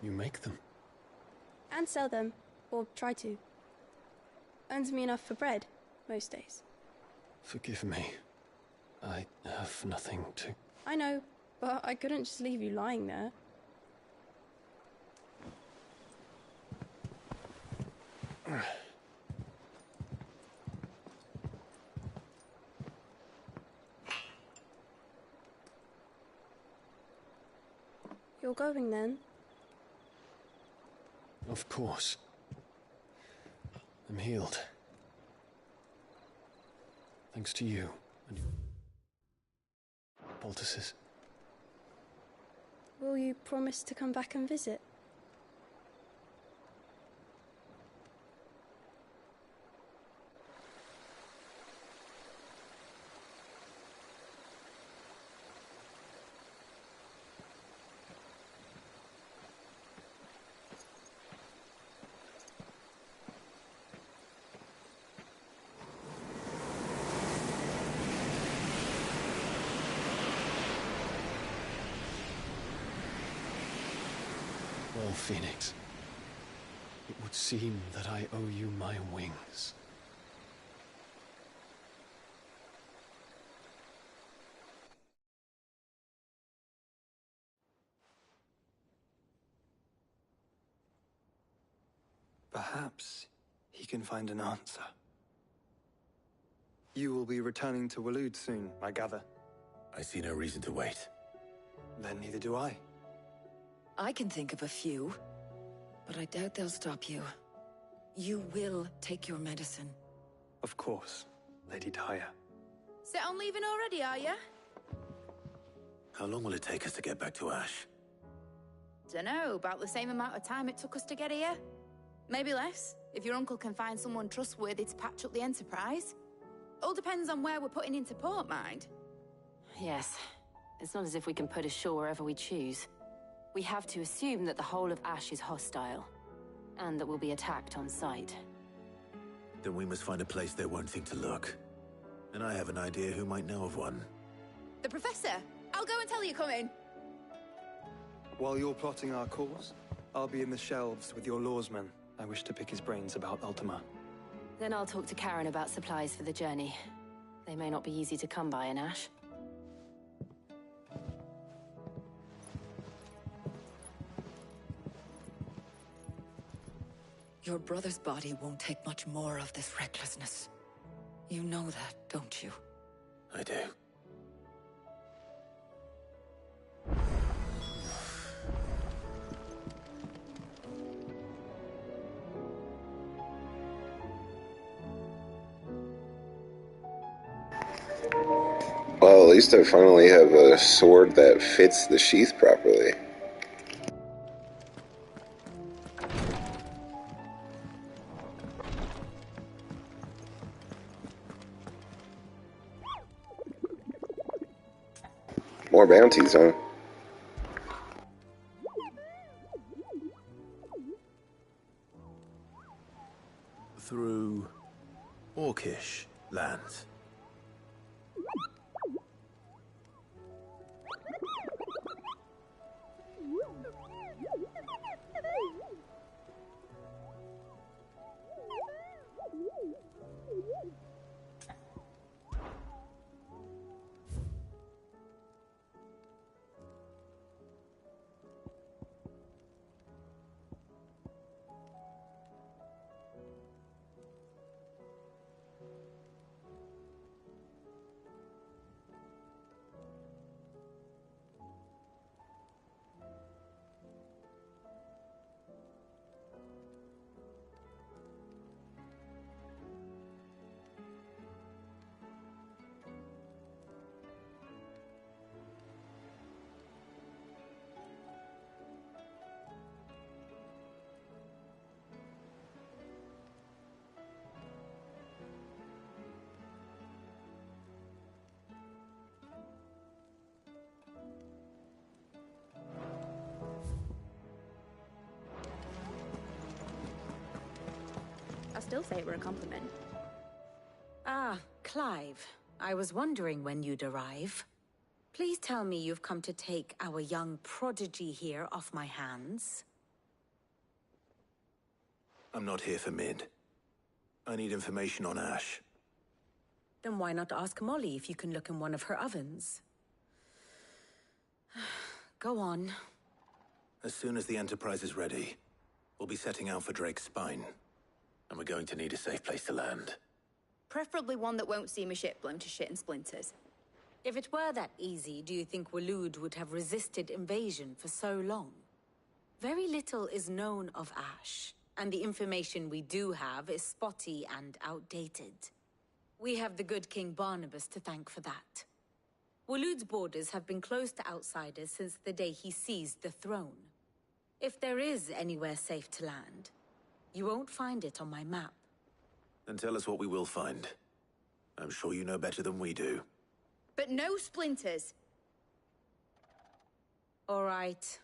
You make them? And sell them, or try to. Earns me enough for bread, most days. Forgive me. I have nothing to... I know, but I couldn't just leave you lying there. You're going then? Of course. I'm healed. Thanks to you and your poultices. Will you promise to come back and visit? Well, Phoenix, it would seem that I owe you my wings. Perhaps he can find an answer. You will be returning to Waloed soon, I gather. I see no reason to wait. Then neither do I. I can think of a few, but I doubt they'll stop you. You will take your medicine. Of course, Lady Daya. Set on leaving already, are you? How long will it take us to get back to Ash? Dunno, about the same amount of time it took us to get here. Maybe less, if your uncle can find someone trustworthy to patch up the Enterprise. All depends on where we're putting into port, mind. Yes. It's not as if we can put ashore wherever we choose. We have to assume that the whole of Ash is hostile, and that we'll be attacked on sight. Then we must find a place they won't think to look. And I have an idea who might know of one. The Professor! I'll go and tell you come in. While you're plotting our course, I'll be in the shelves with your lawsman. I wish to pick his brains about Ultima. Then I'll talk to Karen about supplies for the journey. They may not be easy to come by in Ash. Your brother's body won't take much more of this recklessness. You know that, don't you? I do. Well, at least I finally have a sword that fits the sheath properly. More bounties, huh? Through Orcish lands. still say it were a compliment. Ah, Clive. I was wondering when you'd arrive. Please tell me you've come to take our young prodigy here off my hands. I'm not here for Mid. I need information on Ash. Then why not ask Molly if you can look in one of her ovens? Go on. As soon as the Enterprise is ready, we'll be setting out for Drake's Spine. And we're going to need a safe place to land. Preferably one that won't see my ship blown to shit and splinters. If it were that easy, do you think Waloed would have resisted invasion for so long? Very little is known of Ash, and the information we do have is spotty and outdated. We have the good King Barnabas to thank for that. Waloed's borders have been closed to outsiders since the day he seized the throne. If there is anywhere safe to land, you won't find it on my map. Then tell us what we will find. I'm sure you know better than we do. But no splinters. All right,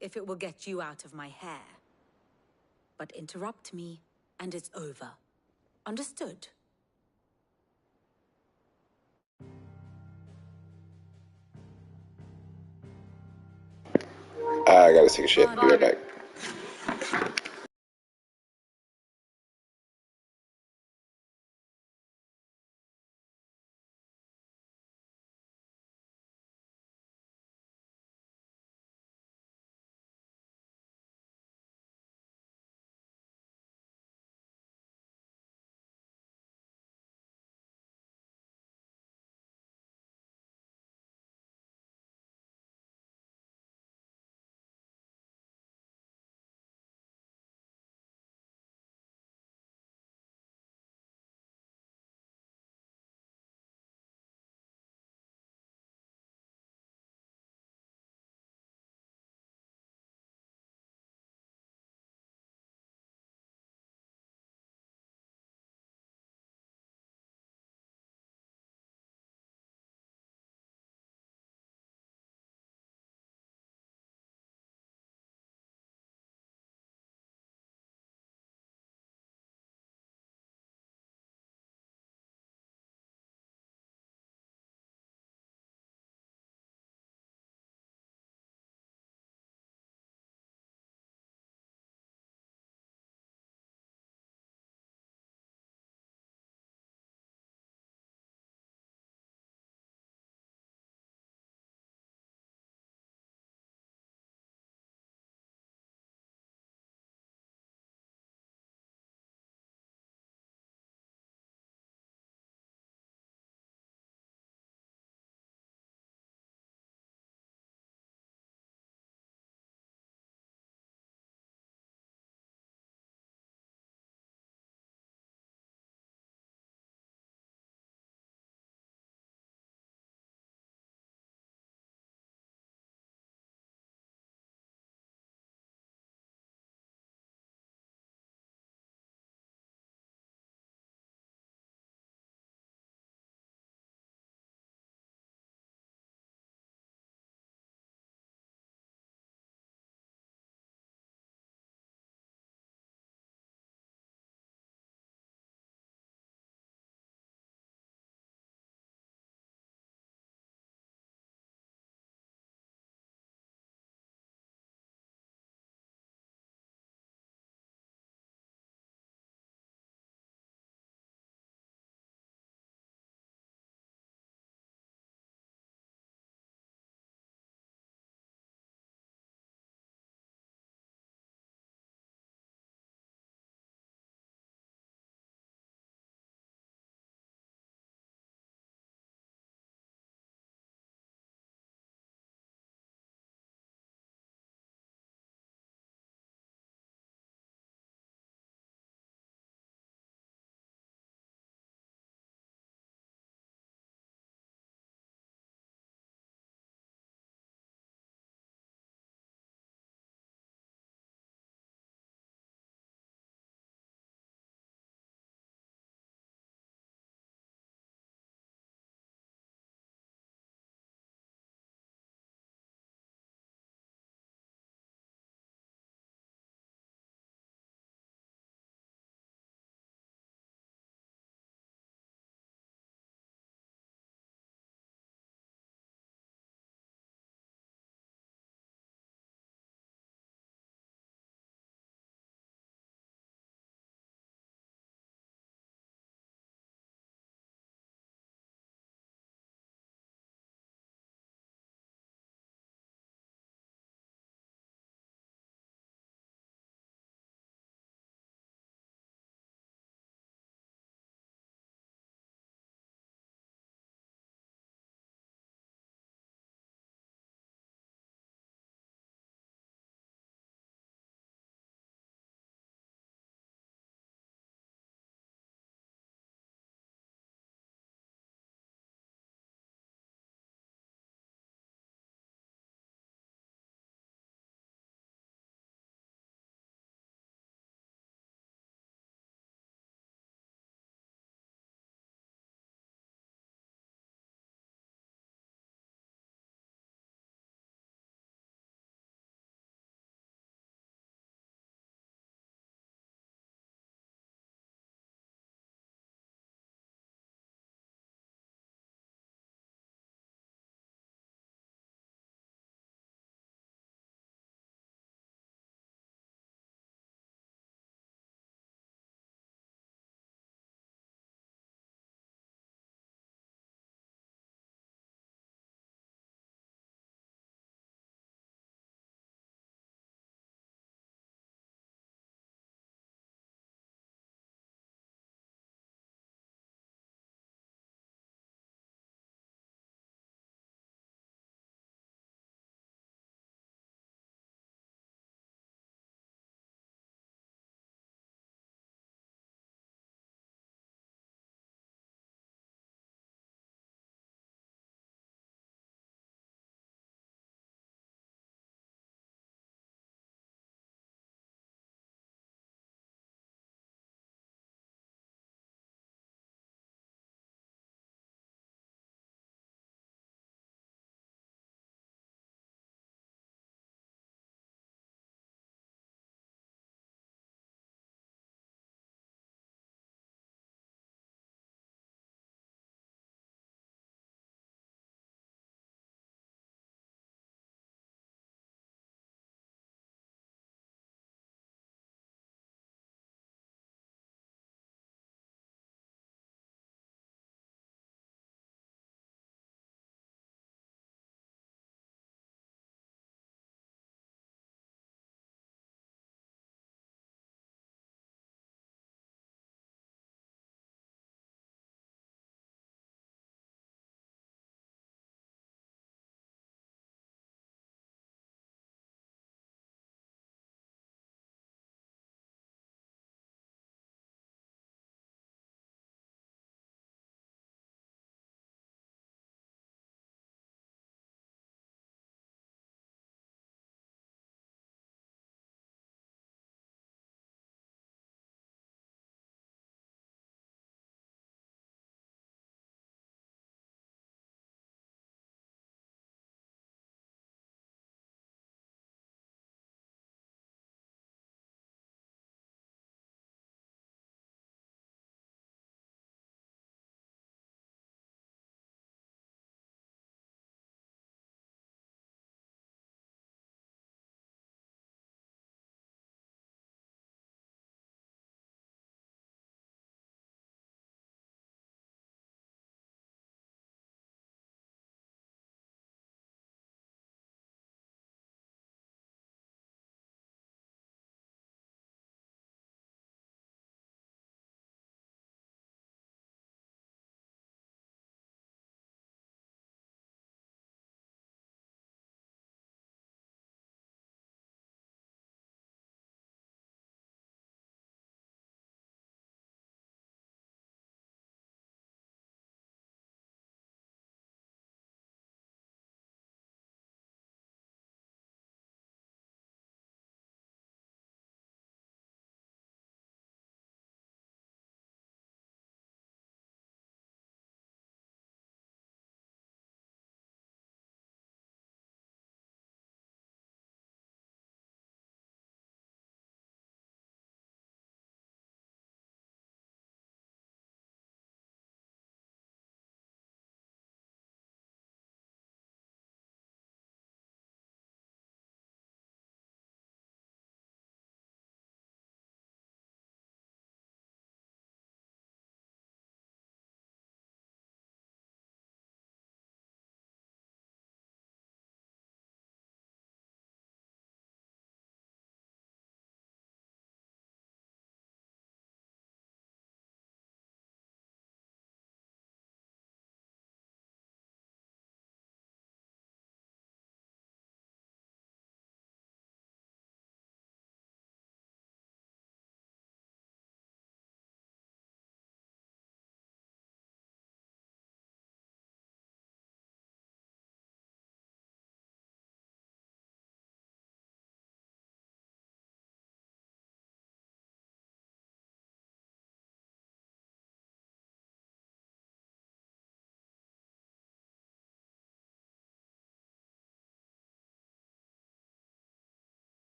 if it will get you out of my hair. But interrupt me, and it's over. Understood? I gotta take a shit. Be right back.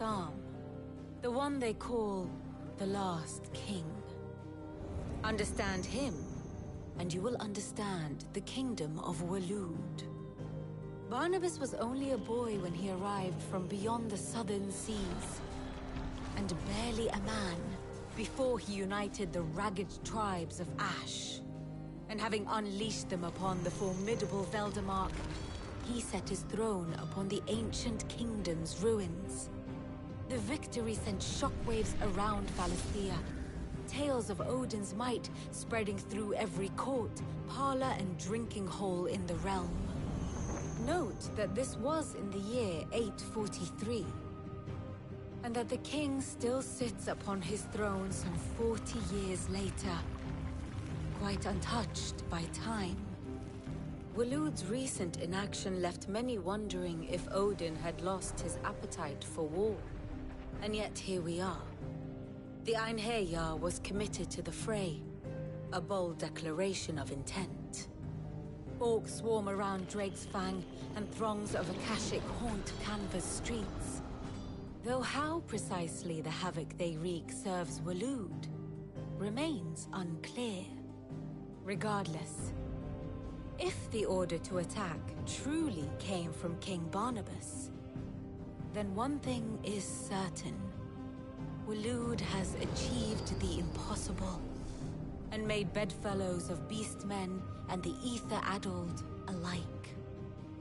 arm. The one they call the Last King. Understand him, and you will understand the kingdom of Waloed. Barnabas was only a boy when he arrived from beyond the southern seas, and barely a man before he united the ragged tribes of Ash. And having unleashed them upon the formidable Veldemark, he set his throne upon the ancient kingdom's ruins. The victory sent shockwaves around Valisthea, tales of Odin's might spreading through every court, parlor, and drinking hole in the realm. Note that this was in the year 843, and that the king still sits upon his throne some 40 years later, quite untouched by time. Waloed's recent inaction left many wondering if Odin had lost his appetite for war. And yet here we are. The Einherjar was committed to the fray, a bold declaration of intent. Orcs swarm around Drakesfang, and throngs of Akashic haunt Canva's streets. Though how precisely the havoc they wreak serves Waloed remains unclear. Regardless, if the order to attack truly came from King Barnabas, then one thing is certain. Waloed has achieved the impossible, and made bedfellows of beastmen and the ether-addled alike.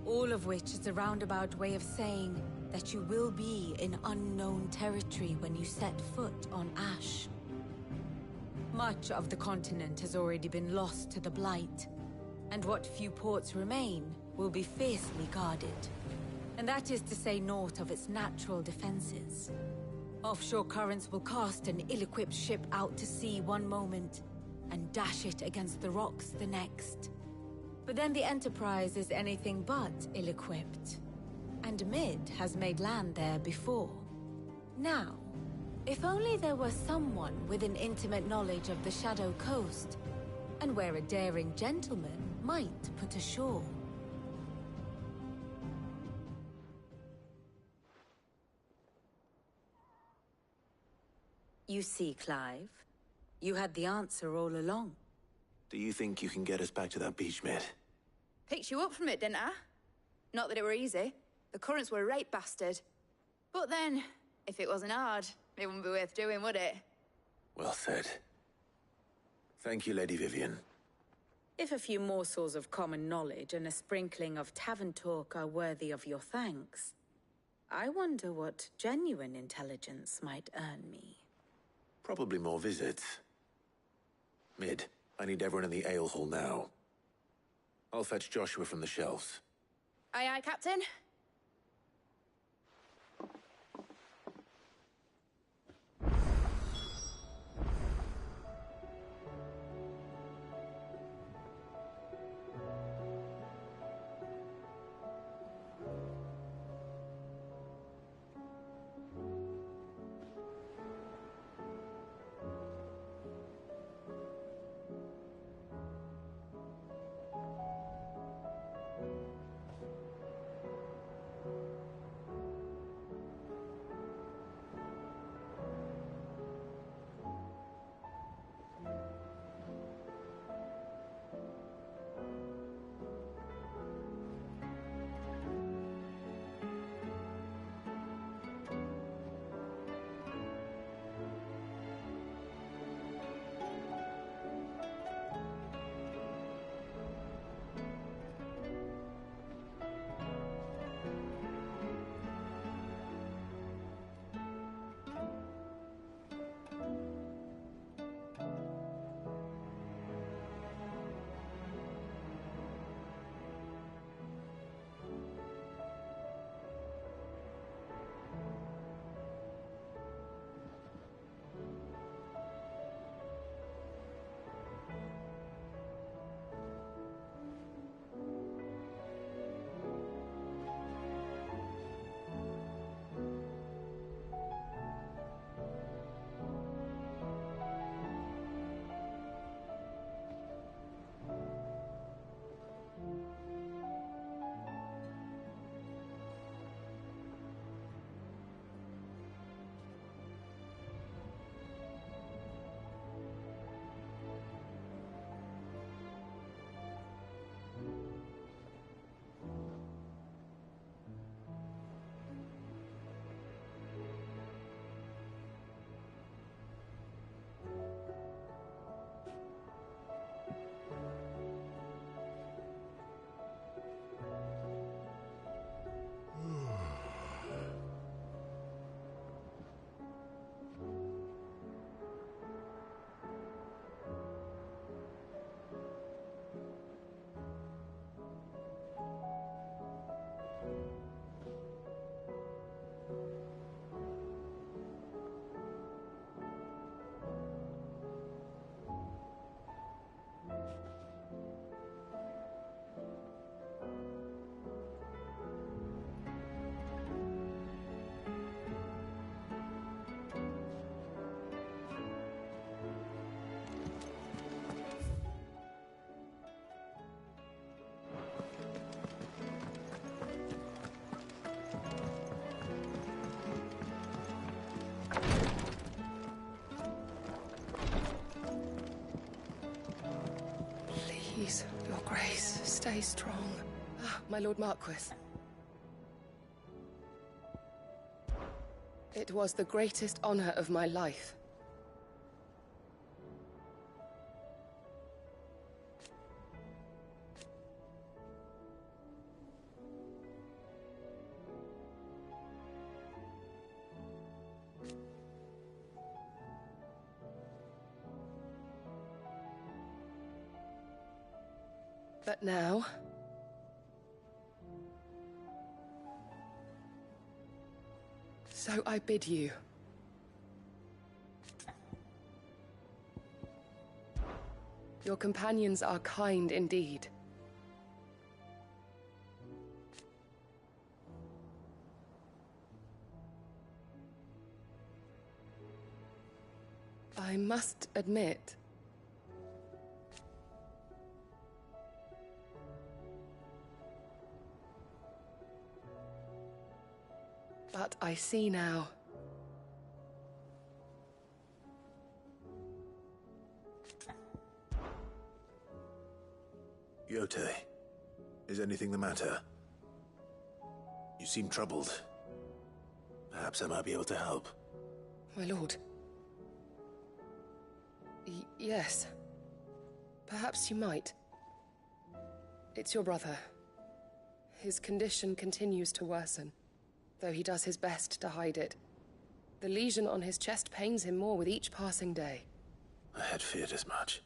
All of which is a roundabout way of saying that you will be in unknown territory when you set foot on Ash. Much of the continent has already been lost to the Blight, and what few ports remain will be fiercely guarded. And that is to say naught of its natural defenses. Offshore currents will cast an ill-equipped ship out to sea one moment, and dash it against the rocks the next. But then the Enterprise is anything but ill-equipped, and Mid has made land there before. Now, if only there were someone with an intimate knowledge of the Shadow Coast, and where a daring gentleman might put ashore. You see, Clive, you had the answer all along. Do you think you can get us back to that beach, Mid? Picked you up from it, didn't I? Not that it were easy. The currents were a right bastard. But then, if it wasn't hard, it wouldn't be worth doing, would it? Well said. Thank you, Lady Vivian. If a few morsels of common knowledge and a sprinkling of tavern talk are worthy of your thanks, I wonder what genuine intelligence might earn me. Probably more visits. Mid, I need everyone in the ale hall now. I'll fetch Joshua from the shelves. Aye, aye, Captain. Please, Your Grace, stay strong. Ah, my Lord Marquis. It was the greatest honor of my life. But now, so I bid you. Your companions are kind indeed. I must admit, but I see now. Yote, is anything the matter? You seem troubled. Perhaps I might be able to help. My lord. Yes. Perhaps you might. It's your brother. His condition continues to worsen, though he does his best to hide it. The lesion on his chest pains him more with each passing day. I had feared as much.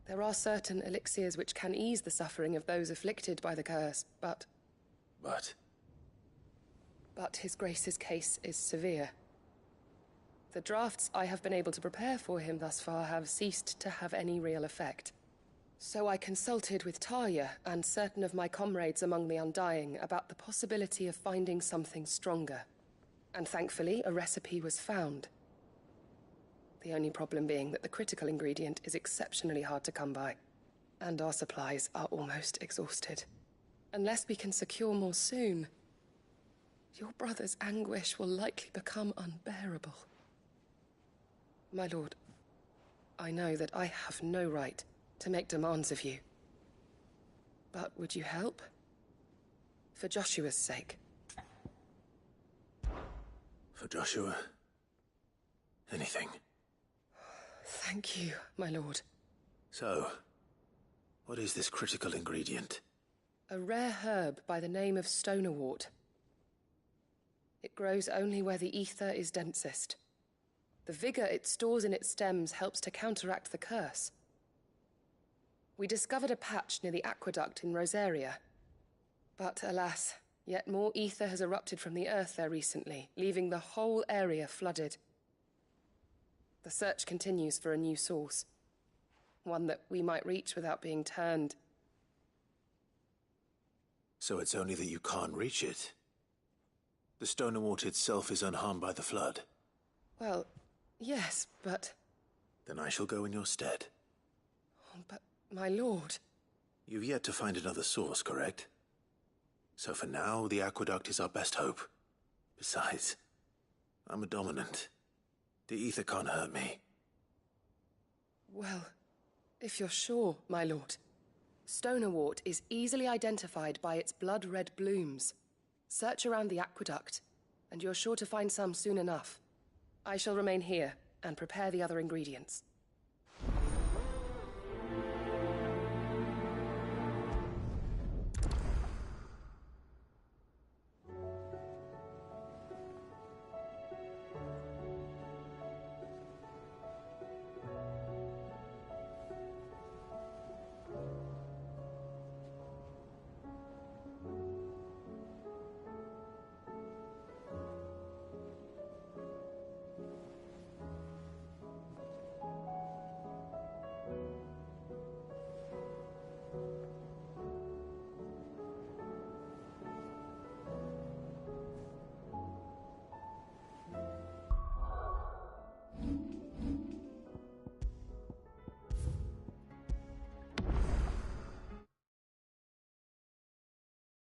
There are certain elixirs which can ease the suffering of those afflicted by the curse, but... But His Grace's case is severe. The drafts I have been able to prepare for him thus far have ceased to have any real effect. So I consulted with Talia and certain of my comrades among the Undying about the possibility of finding something stronger. And thankfully, a recipe was found. The only problem being that the critical ingredient is exceptionally hard to come by, and our supplies are almost exhausted. Unless we can secure more soon, your brother's anguish will likely become unbearable. My lord, I know that I have no right to make demands of you. But would you help? For Joshua's sake. For Joshua? Anything. Thank you, my lord. So, what is this critical ingredient? A rare herb by the name of stonerwort. It grows only where the ether is densest. The vigor it stores in its stems helps to counteract the curse. We discovered a patch near the aqueduct in Rosaria. But alas, yet more ether has erupted from the earth there recently, leaving the whole area flooded. The search continues for a new source. One that we might reach without being turned. So it's only that you can't reach it? The stonerwort itself is unharmed by the flood? Well, yes, but... Then I shall go in your stead. But, my lord... You've yet to find another source, correct? So for now, the aqueduct is our best hope. Besides, I'm a dominant. The ether can't hurt me. Well, if you're sure, my lord. Stonerwort is easily identified by its blood-red blooms. Search around the aqueduct, and you're sure to find some soon enough. I shall remain here and prepare the other ingredients.